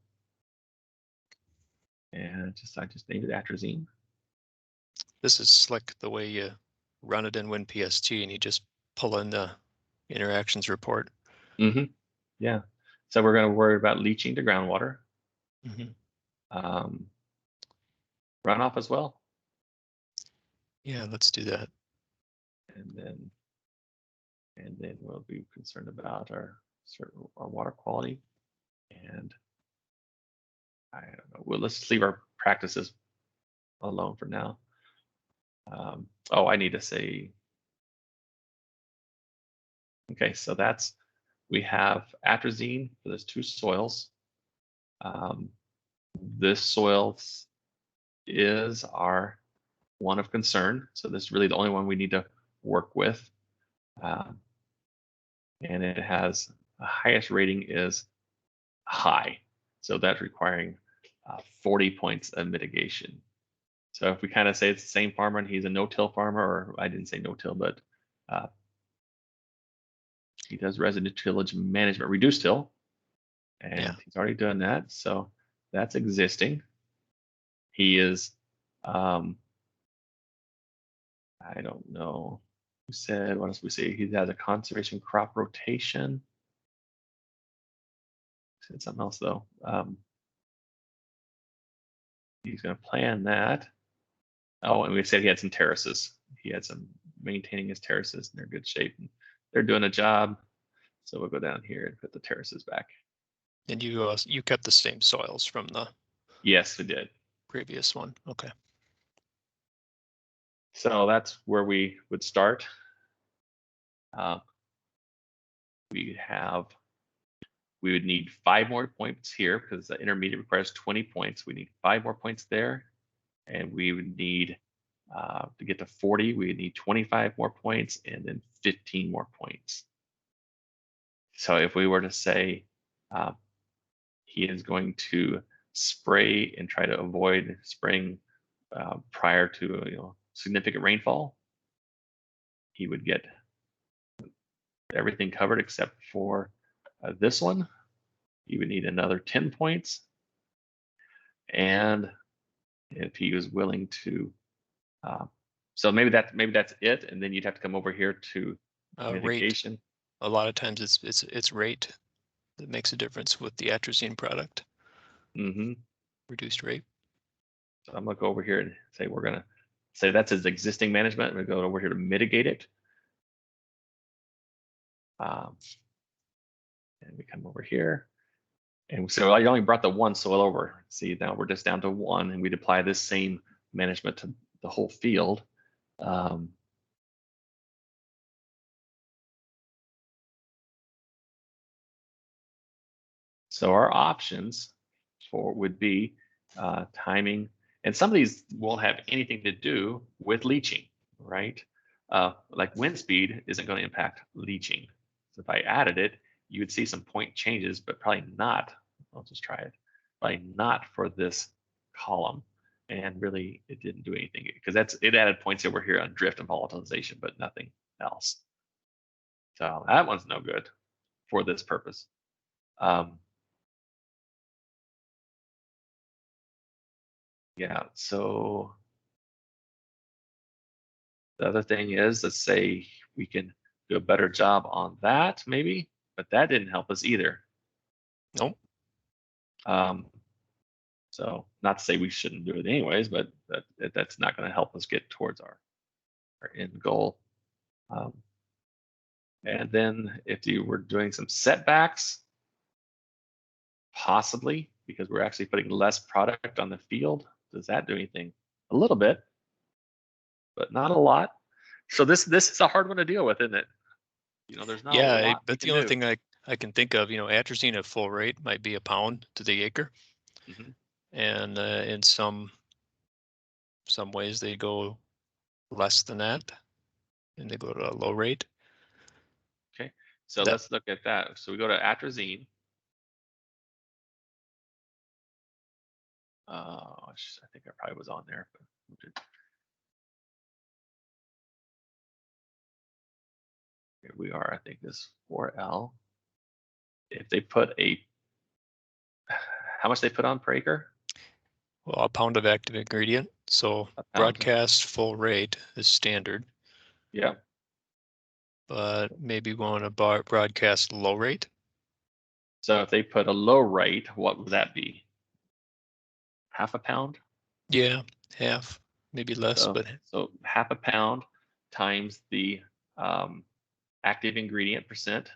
And I just named it atrazine. This is slick the way you run it in WinPST and you just pull in the interactions report. Mm-hmm. Yeah. So we're going to worry about leaching to groundwater. Mm-hmm. Runoff as well. Yeah, let's do that. And then we'll be concerned about our water quality. And I don't know. Well, let's leave our practices alone for now. Oh, I need to say. Okay, so we have atrazine for those two soils. This soil is our one of concern. So this is really the only one we need to work with. And it has the highest rating is high. So that's requiring 40 points of mitigation. So if we kind of say it's the same farmer and he's a no-till farmer, or I didn't say no-till, but he does residential tillage management, reduced till, and he's already done that. So that's existing. He is, I don't know who said, what else we say? He has a conservation crop rotation. Said something else though. He's going to plan that. Oh, and we said he had some terraces. He had some maintaining his terraces, and they're in good shape. And they're doing a job. So we'll go down here and put the terraces back. And you kept the same soils from the Yes, we did. previous one. Okay. So that's where we would start. We would need 5 more points here because the intermediate requires 20 points. We need 5 more points there. And we would need, to get to 40, we would need 25 more points and then 15 more points. So if we were to say he is going to spray and try to avoid spraying prior to significant rainfall, he would get everything covered except for this one. He would need another 10 points. And if he was willing to, so maybe that's it, and then you'd have to come over here to mitigation. Rate. A lot of times it's rate that makes a difference with the atrazine product. Mm-hmm. Reduced rate. So I'm gonna go over here and say we're gonna say that's his existing management. We're gonna go over here to mitigate it. And we come over here. And so I only brought the one soil over. See, now we're just down to 1, and we'd apply this same management to the whole field. So our options would be timing, and some of these won't have anything to do with leaching, right? Like wind speed isn't going to impact leaching. So if I added it, you would see some point changes, but probably not. I'll just try it. Probably not for this column. And really, it didn't do anything because it added points over here on drift and volatilization, but nothing else. So that one's no good for this purpose. Yeah, so the other thing is, let's say we can do a better job on that maybe, but that didn't help us either. Nope. So not to say we shouldn't do it anyways, but that's not going to help us get towards our end goal. And then if you were doing some setbacks, possibly, because we're actually putting less product on the field, does that do anything? A little bit, but not a lot. So this is a hard one to deal with, isn't it? You know, there's not a Yeah, lot we but the can only do. thing I can think of, atrazine at full rate might be a pound to the acre. Mhm. And in some ways they go less than that and they go to a low rate. Okay, so That- let's look at that. So we go to atrazine. I think I probably was on there, but here we are. I think this 4L. If they put how much they put on per acre? Well, a pound of active ingredient. So A pound. broadcast full rate is standard, Yeah. but maybe we want to broadcast low rate. So if they put a low rate, what would that be? Half a pound? Yeah, half, maybe less, but So half a pound times the active ingredient percent.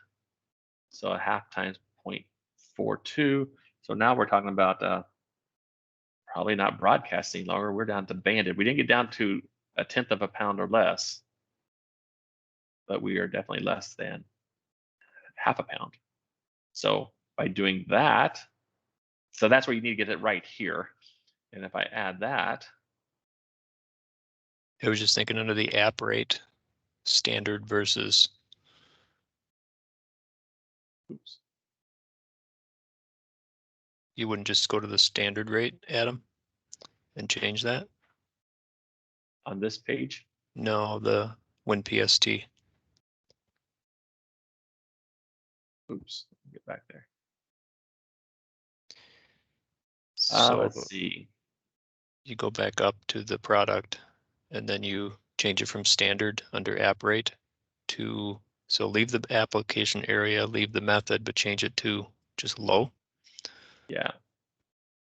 So a half times 0.42. So now we're talking about probably not broadcasting lower. We're down to banded. We didn't get down to a tenth of a pound or less, but we are definitely less than half a pound. So by doing that, so that's where you need to get it right here. And if I add that, I was just thinking under the app rate, standard versus. oops, You wouldn't just go to the standard rate, Adam, and change that? on this page, No, the WinPST. oops, get back there. So Let's see. you go back up to the product and then you change it from standard under app rate to, so leave the application area, leave the method, but change it to just low Yeah.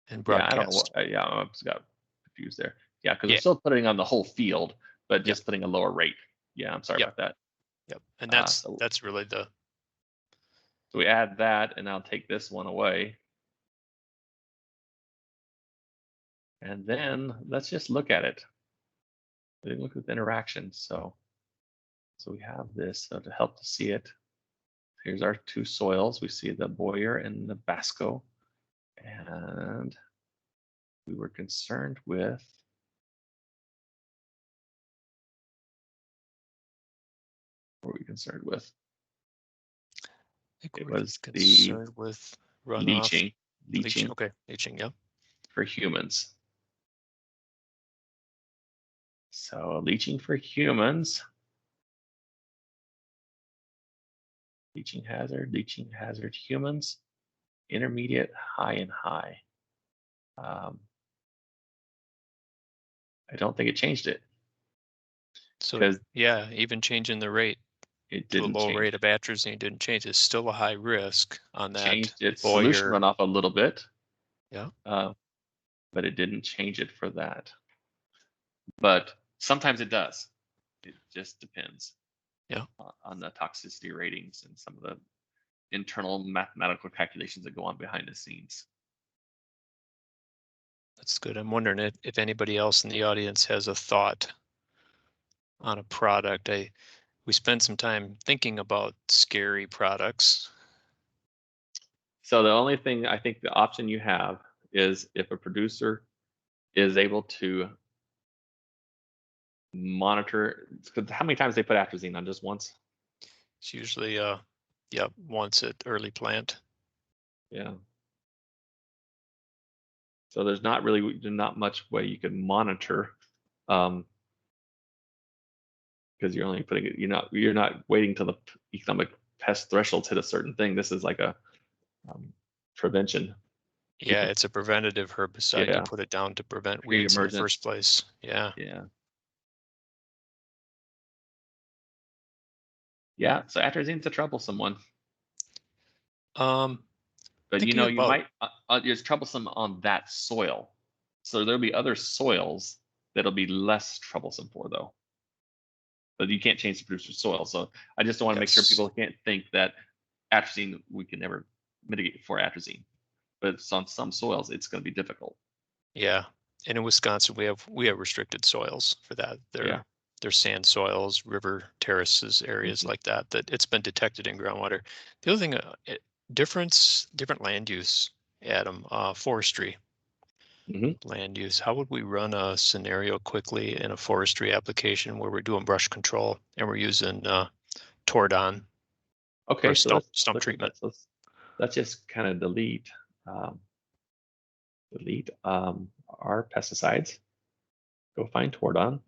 and Yeah, I don't know broadcast. what, yeah, I just got confused there. Yeah, because Yeah. we're still putting on the whole field, but Yep. just putting a lower rate. Yeah, I'm sorry Yep. about that. Yep. And So that's really the, we add that, and I'll take this one away. And then let's just look at it. We didn't look at the interactions. So we have this. So to help to see it, here's our two soils. We see the Boyer and the Basco. And we were concerned with, what were we concerned with? I think It we're was the concerned with runoff. leaching Okay, leaching, yeah. for humans. So leaching for humans, leaching hazard, humans, intermediate, high, and high. I don't think it changed it. So 'Cause yeah, even changing the rate it to a didn't low change. rate of atrazine didn't change. It's still a high risk on that Changed its solution Boyer. runoff a little bit. Yeah. But it didn't change it for that. But sometimes it does. It just depends. Yeah. On the toxicity ratings and some of the internal mathematical calculations that go on behind the scenes. That's good. I'm wondering if anybody else in the audience has a thought on a product. We spent some time thinking about scary products. So the only thing, I think the option you have is if a producer is able to monitor, 'cause how many times they put atrazine on? Just once? It's usually yeah, once at early plant. Yeah. So there's not much way you can monitor, because you're only putting it, you're not waiting till the economic pest thresholds hit a certain thing. This is like a prevention. Yeah, it's a preventative herbicide. You Yeah. put it down to prevent weeds in the Pre-emergent. first place. Yeah. Yeah. Yeah. So atrazine's a troublesome one. But Thinking you about, might, it's troublesome on that soil. So there'll be other soils that'll be less troublesome for though. But you can't change the producer's soil. So I just don't want to make sure Yes. people can't think that atrazine, we can never mitigate for atrazine. But on some soils, it's going to be difficult. Yeah, and in Wisconsin, we have restricted soils for that. Yeah. They're sand soils, river terraces, areas like that. That it's been detected in groundwater. The other thing, different land use, Adam, forestry land use. How would we run a scenario quickly in a forestry application where we're doing brush control and we're using Tordon Okay, or so let's stump look at treatment? that. Let's just kind of delete our pesticides. Go find Tordon.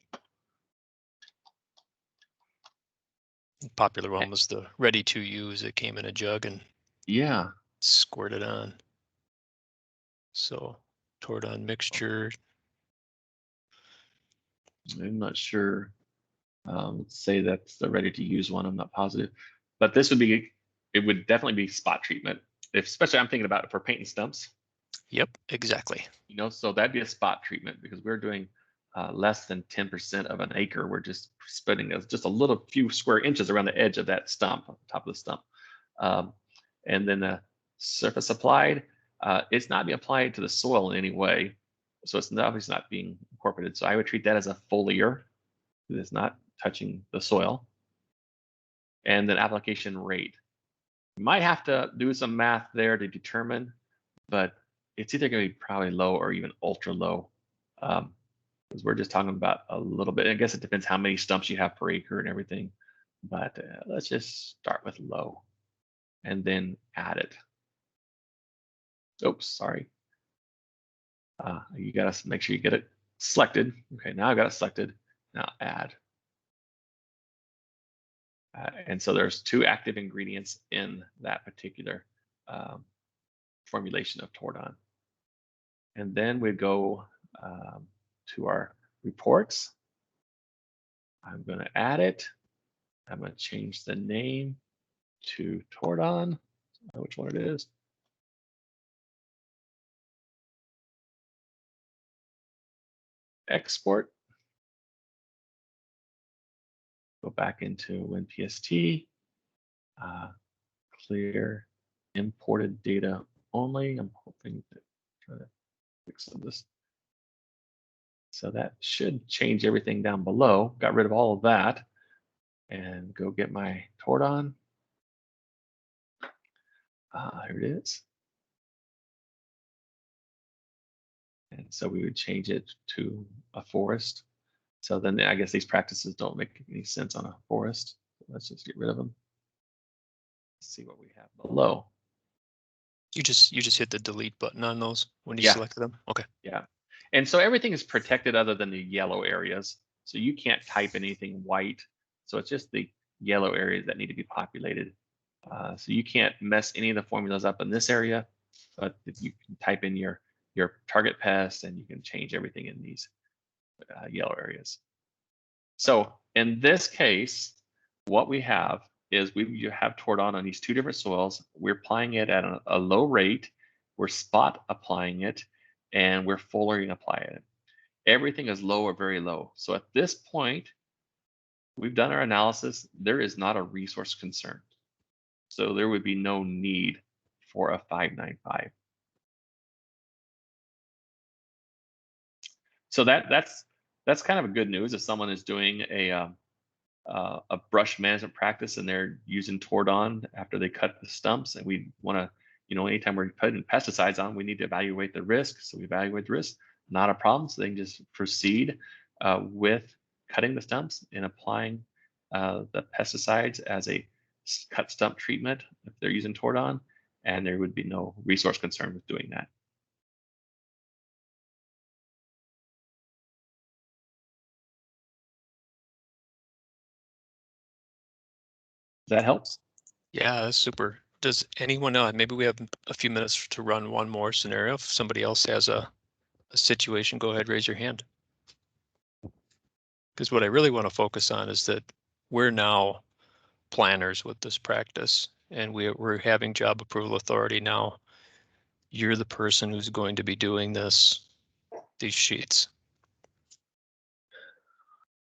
Popular one was the ready to use. It came in a jug and Yeah. squirted on. So Tordon mixture. I'm not sure. Say that's the ready to use one. I'm not positive, but this would be. It would definitely be spot treatment. Especially I'm thinking about it for painting stumps. Yep, exactly. You know, so that'd be a spot treatment because we're doing less than 10% of an acre. We're just spreading just a little few square inches around the edge of that stump, on top of the stump. And then the surface applied, it's not being applied to the soil in any way. So it's obviously not being incorporated. So I would treat that as a foliar. It's not touching the soil. And then application rate. You might have to do some math there to determine, but it's either going to be probably low or even ultra low. Because we're just talking about a little bit. I guess it depends how many stumps you have per acre and everything. But let's just start with low and then add it. Oops, sorry. You got to make sure you get it selected. Okay, now I've got it selected. Now add. And so there's 2 active ingredients in that particular formulation of Tordon. And then we go to our reports. I'm going to add it. I'm going to change the name to Tordon. I don't know which one it is. Export. Go back into WinPST. Clear imported data only. I'm hoping to try to fix this. So that should change everything down below. Got rid of all of that and go get my Tordon. Here it is. And so we would change it to a forest. So then I guess these practices don't make any sense on a forest. Let's just get rid of them. Let's see what we have below. You just hit the delete button on those when you Yeah. selected them. Okay. Yeah. And so everything is protected other than the yellow areas. So you can't type anything white. So it's just the yellow areas that need to be populated. So you can't mess any of the formulas up in this area, but you can type in your target pest and you can change everything in these yellow areas. So in this case, what we have is you have Tordon on these 2 different soils. We're applying it at a low rate. We're spot applying it, and we're foliaring applying it. Everything is low or very low. So at this point, we've done our analysis. There is not a resource concern. So there would be no need for a 595. So that's kind of a good news if someone is doing a brush management practice and they're using Tordon after they cut the stumps, and we want to, anytime we're putting pesticides on, we need to evaluate the risk. So we evaluate the risk, not a problem. So they can just proceed with cutting the stumps and applying the pesticides as a cut stump treatment if they're using Tordon, and there would be no resource concern with doing that. That helps. Yeah, that's super. Does anyone know? Maybe we have a few minutes to run one more scenario. If somebody else has a situation, go ahead, raise your hand. Because what I really want to focus on is that we're now planners with this practice, and we're having job approval authority now. You're the person who's going to be doing this these sheets.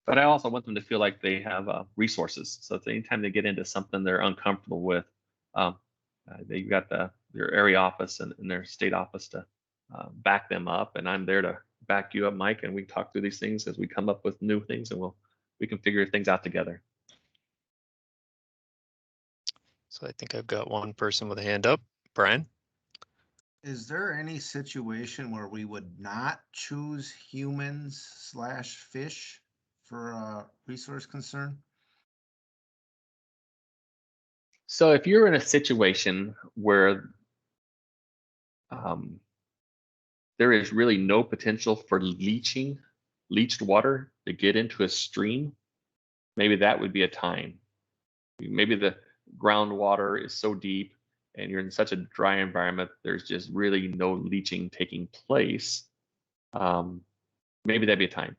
But I also want them to feel like they have resources. So if anytime they get into something they're uncomfortable with, they've got their area office and their state office to back them up. And I'm there to back you up, Mike, and we talk through these things as we come up with new things, and we can figure things out together. So I think I've got one person with a hand up. Brian? Is there any situation where we would not choose humans/fish for a resource concern? So if you're in a situation where there is really no potential for leached water to get into a stream, maybe that would be a time. Maybe the groundwater is so deep and you're in such a dry environment, there's just really no leaching taking place. Maybe that'd be a time.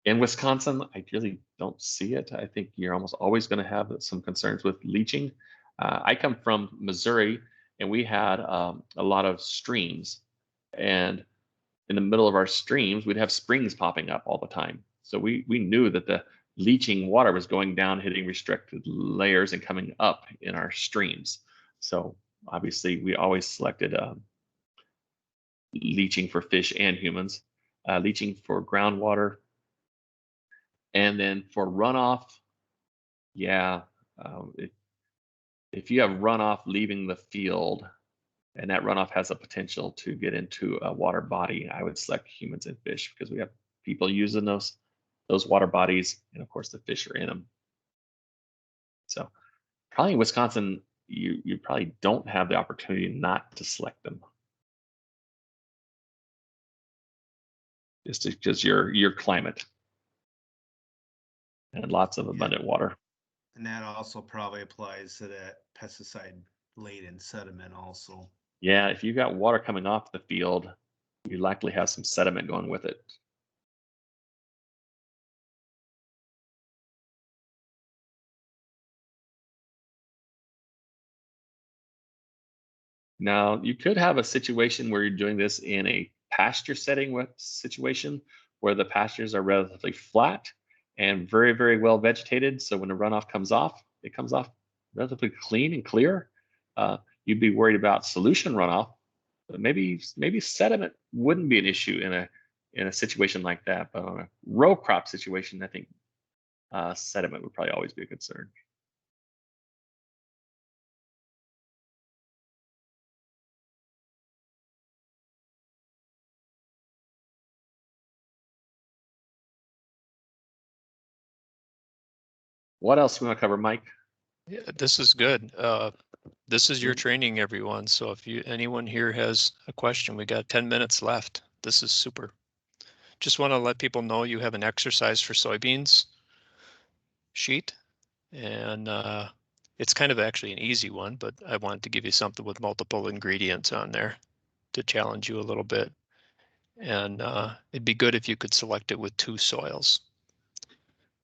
In Wisconsin, I really don't see it. I think you're almost always going to have some concerns with leaching. I come from Missouri, and we had a lot of streams, and in the middle of our streams, we'd have springs popping up all the time. So we knew that the leaching water was going down, hitting restricted layers and coming up in our streams. So obviously we always selected leaching for fish and humans, leaching for groundwater. And then for runoff, yeah, if you have runoff leaving the field and that runoff has a potential to get into a water body, I would select humans and fish because we have people using those water bodies, and of course the fish are in them. So probably in Wisconsin, you probably don't have the opportunity not to select them, just because your climate and lots of abundant water. And that also probably applies to that pesticide-laden sediment also. Yeah, if you've got water coming off the field, you likely have some sediment going with it. Now, you could have a situation where you're doing this in a pasture setting situation where the pastures are relatively flat and very, very well vegetated. So when the runoff comes off, it comes off relatively clean and clear. You'd be worried about solution runoff, but maybe sediment wouldn't be an issue in a situation like that. But on a row crop situation, I think sediment would probably always be a concern. What else do we want to cover, Mike? Yeah, this is good. This is your training, everyone. So if anyone here has a question, we got 10 minutes left. This is super. Just want to let people know you have an exercise for soybeans sheet, and it's kind of actually an easy one, but I wanted to give you something with multiple ingredients on there to challenge you a little bit. And it'd be good if you could select it with 2 soils,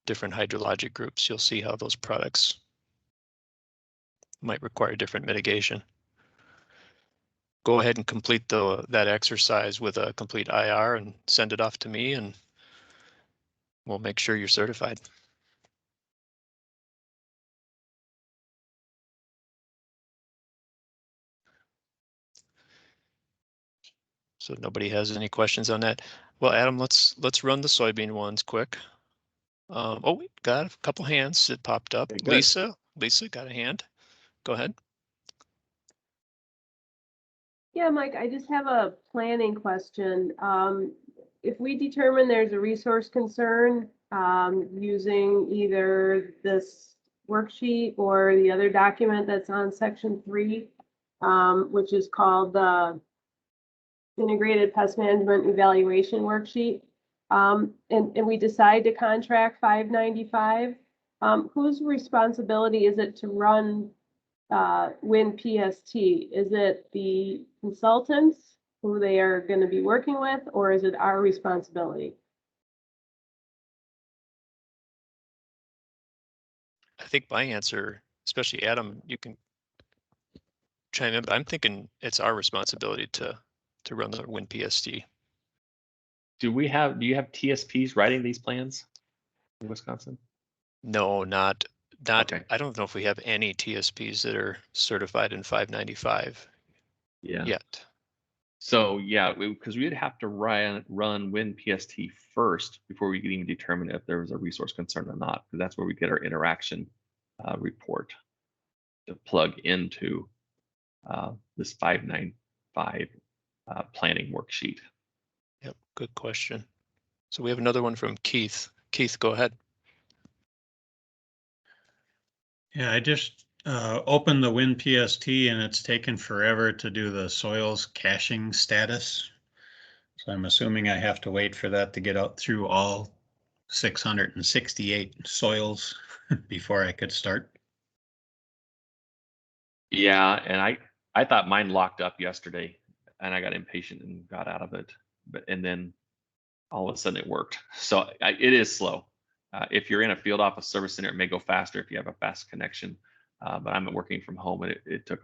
different hydrologic groups. You'll see how those products might require different mitigation. Go ahead and complete that exercise with a complete IR and send it off to me, and we'll make sure you're certified. So nobody has any questions on that. Well, Adam, let's run the soybean ones quick. Oh, we got a couple hands that popped up. Okay, Lisa got a hand. Go ahead. Yeah, Mike, I just have a planning question. If we determine there's a resource concern, using either this worksheet or the other document that's on section 3, which is called the Integrated Pest Management Evaluation Worksheet, and we decide to contract 595, whose responsibility is it to run WinPST? Is it the consultants who they are going to be working with, or is it our responsibility? I think my answer, especially Adam, you can chime in, but I'm thinking it's our responsibility to run the WinPST. Do you have TSPs writing these plans in Wisconsin? No, not, Okay. I don't know if we have any TSPs that are certified in 595 Yeah. yet. So yeah, because we would have to run WinPST first before we could even determine if there was a resource concern or not, because that's where we get our interaction report to plug into this 595 planning worksheet. Yep, good question. So we have another one from Keith. Keith, go ahead. Yeah, I just opened the WinPST and it's taken forever to do the soils caching status. So I'm assuming I have to wait for that to get out through all 668 soils before I could start. Yeah, and I thought mine locked up yesterday, and I got impatient and got out of it. And then all of a sudden it worked. So it is slow. If you're in a field office service center, it may go faster if you have a fast connection. But I'm working from home, and it took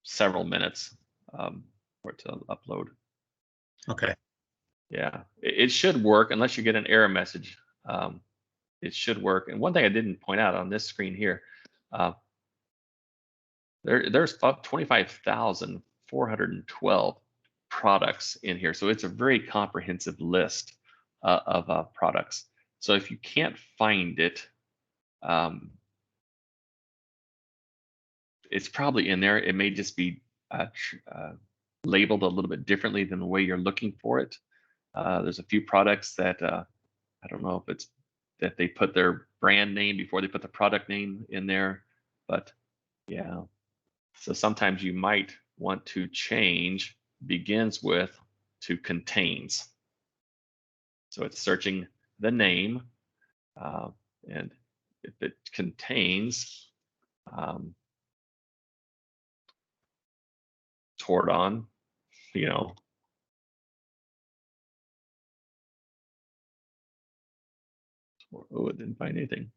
several minutes for it to upload. Okay. Yeah, it should work unless you get an error message. It should work. And one thing I didn't point out on this screen here, there's about 25,412 products in here. So it's a very comprehensive list of products. So if you can't find it, it's probably in there. It may just be labeled a little bit differently than the way you're looking for it. There's a few products that I don't know if it's that they put their brand name before they put the product name in there, but yeah. So sometimes you might want to change begins with to contains. So it's searching the name, and if it contains Tordon, you know, oh, it didn't find anything.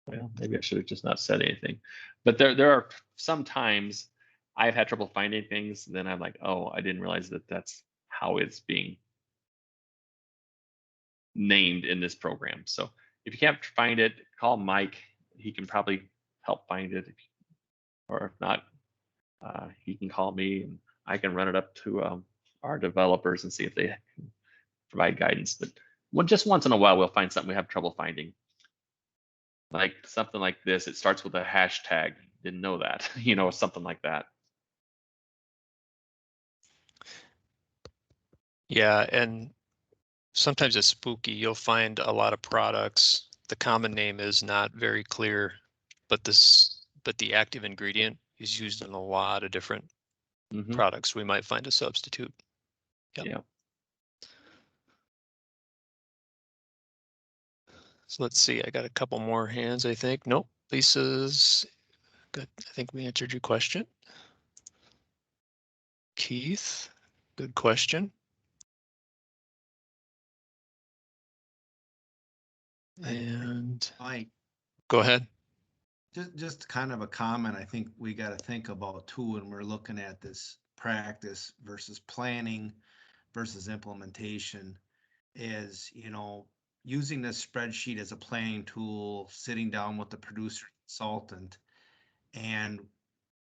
Well, maybe I should have just not said anything. But there are some times I've had trouble finding things. Then I'm like, oh, I didn't realize that that's how it's being named in this program. So if you can't find it, call Mike. He can probably help find it. Or if not, he can call me and I can run it up to our developers and see if they can provide guidance. But just once in a while, we'll find something we have trouble finding. Like something like this, it starts with a hashtag. Didn't know that, you know, something like that. Yeah, and sometimes it's spooky. You'll find a lot of products. The common name is not very clear, but the active ingredient is used in a lot of different products. We might find a substitute. Yep. Yeah. So let's see, I got a couple more hands, I think. Nope, Lisa's good. I think we answered your question. Keith, good question. And Mike, go ahead. just kind of a comment I think we got to think about too when we're looking at this practice versus planning versus implementation is, you know, using this spreadsheet as a planning tool, sitting down with the producer consultant, and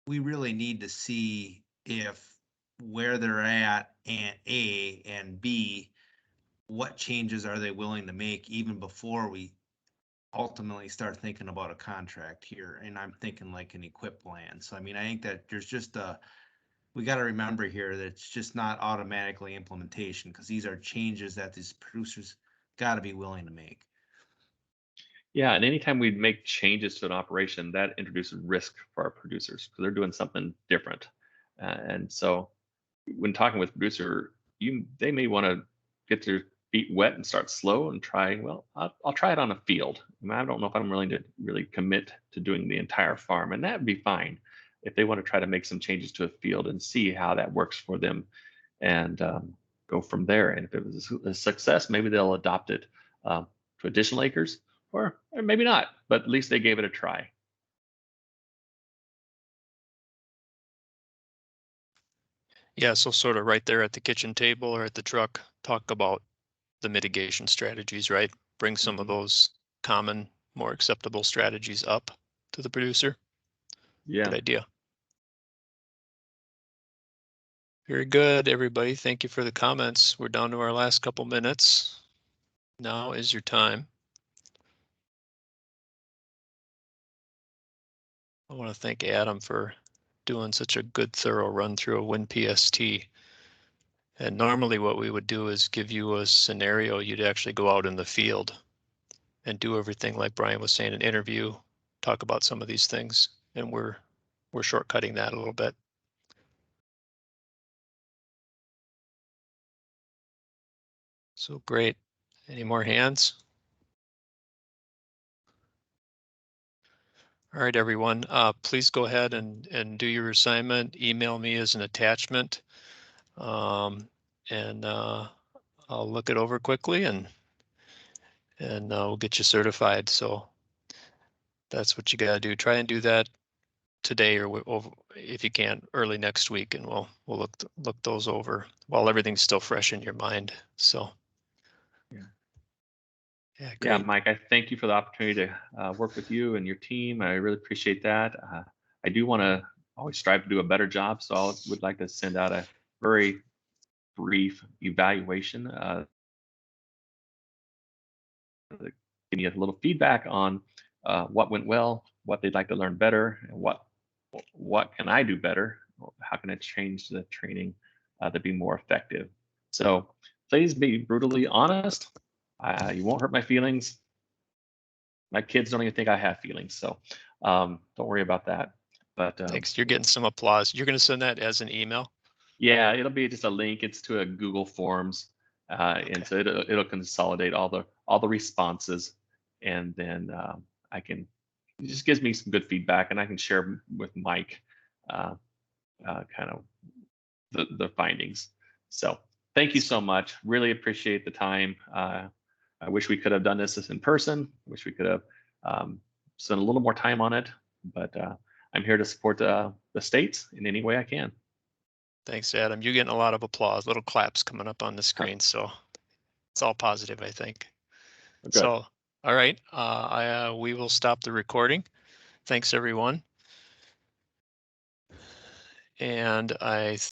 we really need to see if where they're at and A and B, what changes are they willing to make even before we ultimately start thinking about a contract here. And I'm thinking like an equip plan. So I mean, I think that there's just we got to remember here that it's just not automatically implementation, because these are changes that these producers got to be willing to make. Yeah, and anytime we make changes to an operation, that introduces risk for our producers because they're doing something different. And so when talking with producer, they may want to get their feet wet and start slow and try, well, I'll try it on a field. I don't know if I'm willing to really commit to doing the entire farm, and that would be fine if they want to try to make some changes to a field and see how that works for them and go from there. And if it was a success, maybe they'll adopt it to additional acres, or maybe not, but at least they gave it a try. Yeah, so sort of right there at the kitchen table or at the truck, talk about the mitigation strategies, right? Bring some of those common, more acceptable strategies up to the producer. Yeah. Good idea. Very good, everybody. Thank you for the comments. We're down to our last couple minutes. Now is your time. I want to thank Adam for doing such a good, thorough run through a WinPST. And normally what we would do is give you a scenario. You'd actually go out in the field and do everything like Brian was saying, an interview, talk about some of these things. And we're shortcutting that a little bit. So great. Any more hands? All right, everyone, please go ahead and do your assignment. Email me as an attachment. And I'll look it over quickly and we'll get you certified. So that's what you gotta do. Try and do that today or over, if you can, early next week, and we'll look those over while everything's still fresh in your mind. So yeah, great. Yeah, Mike, I thank you for the opportunity to work with you and your team. I really appreciate that. I do want to always strive to do a better job, so I would like to send out a very brief evaluation. Give me a little feedback on what went well, what they'd like to learn better, and what can I do better? How can I change the training to be more effective? So please be brutally honest. You won't hurt my feelings. My kids don't even think I have feelings, so don't worry about that. But Thanks. You're getting some applause. You're going to send that as an email? yeah, it'll be just a link. It's to a Google Forms, and so it'll consolidate all the responses, and then I can, it just gives me some good feedback, and I can share with Mike kind of the findings. So thank you so much. Really appreciate the time. I wish we could have done this in person. Wish we could have spent a little more time on it, but I'm here to support the states in any way I can. Thanks, Adam. You're getting a lot of applause, little claps coming up on the screen. So it's all positive, I think. Good. So, all right, we will stop the recording. Thanks, everyone. And I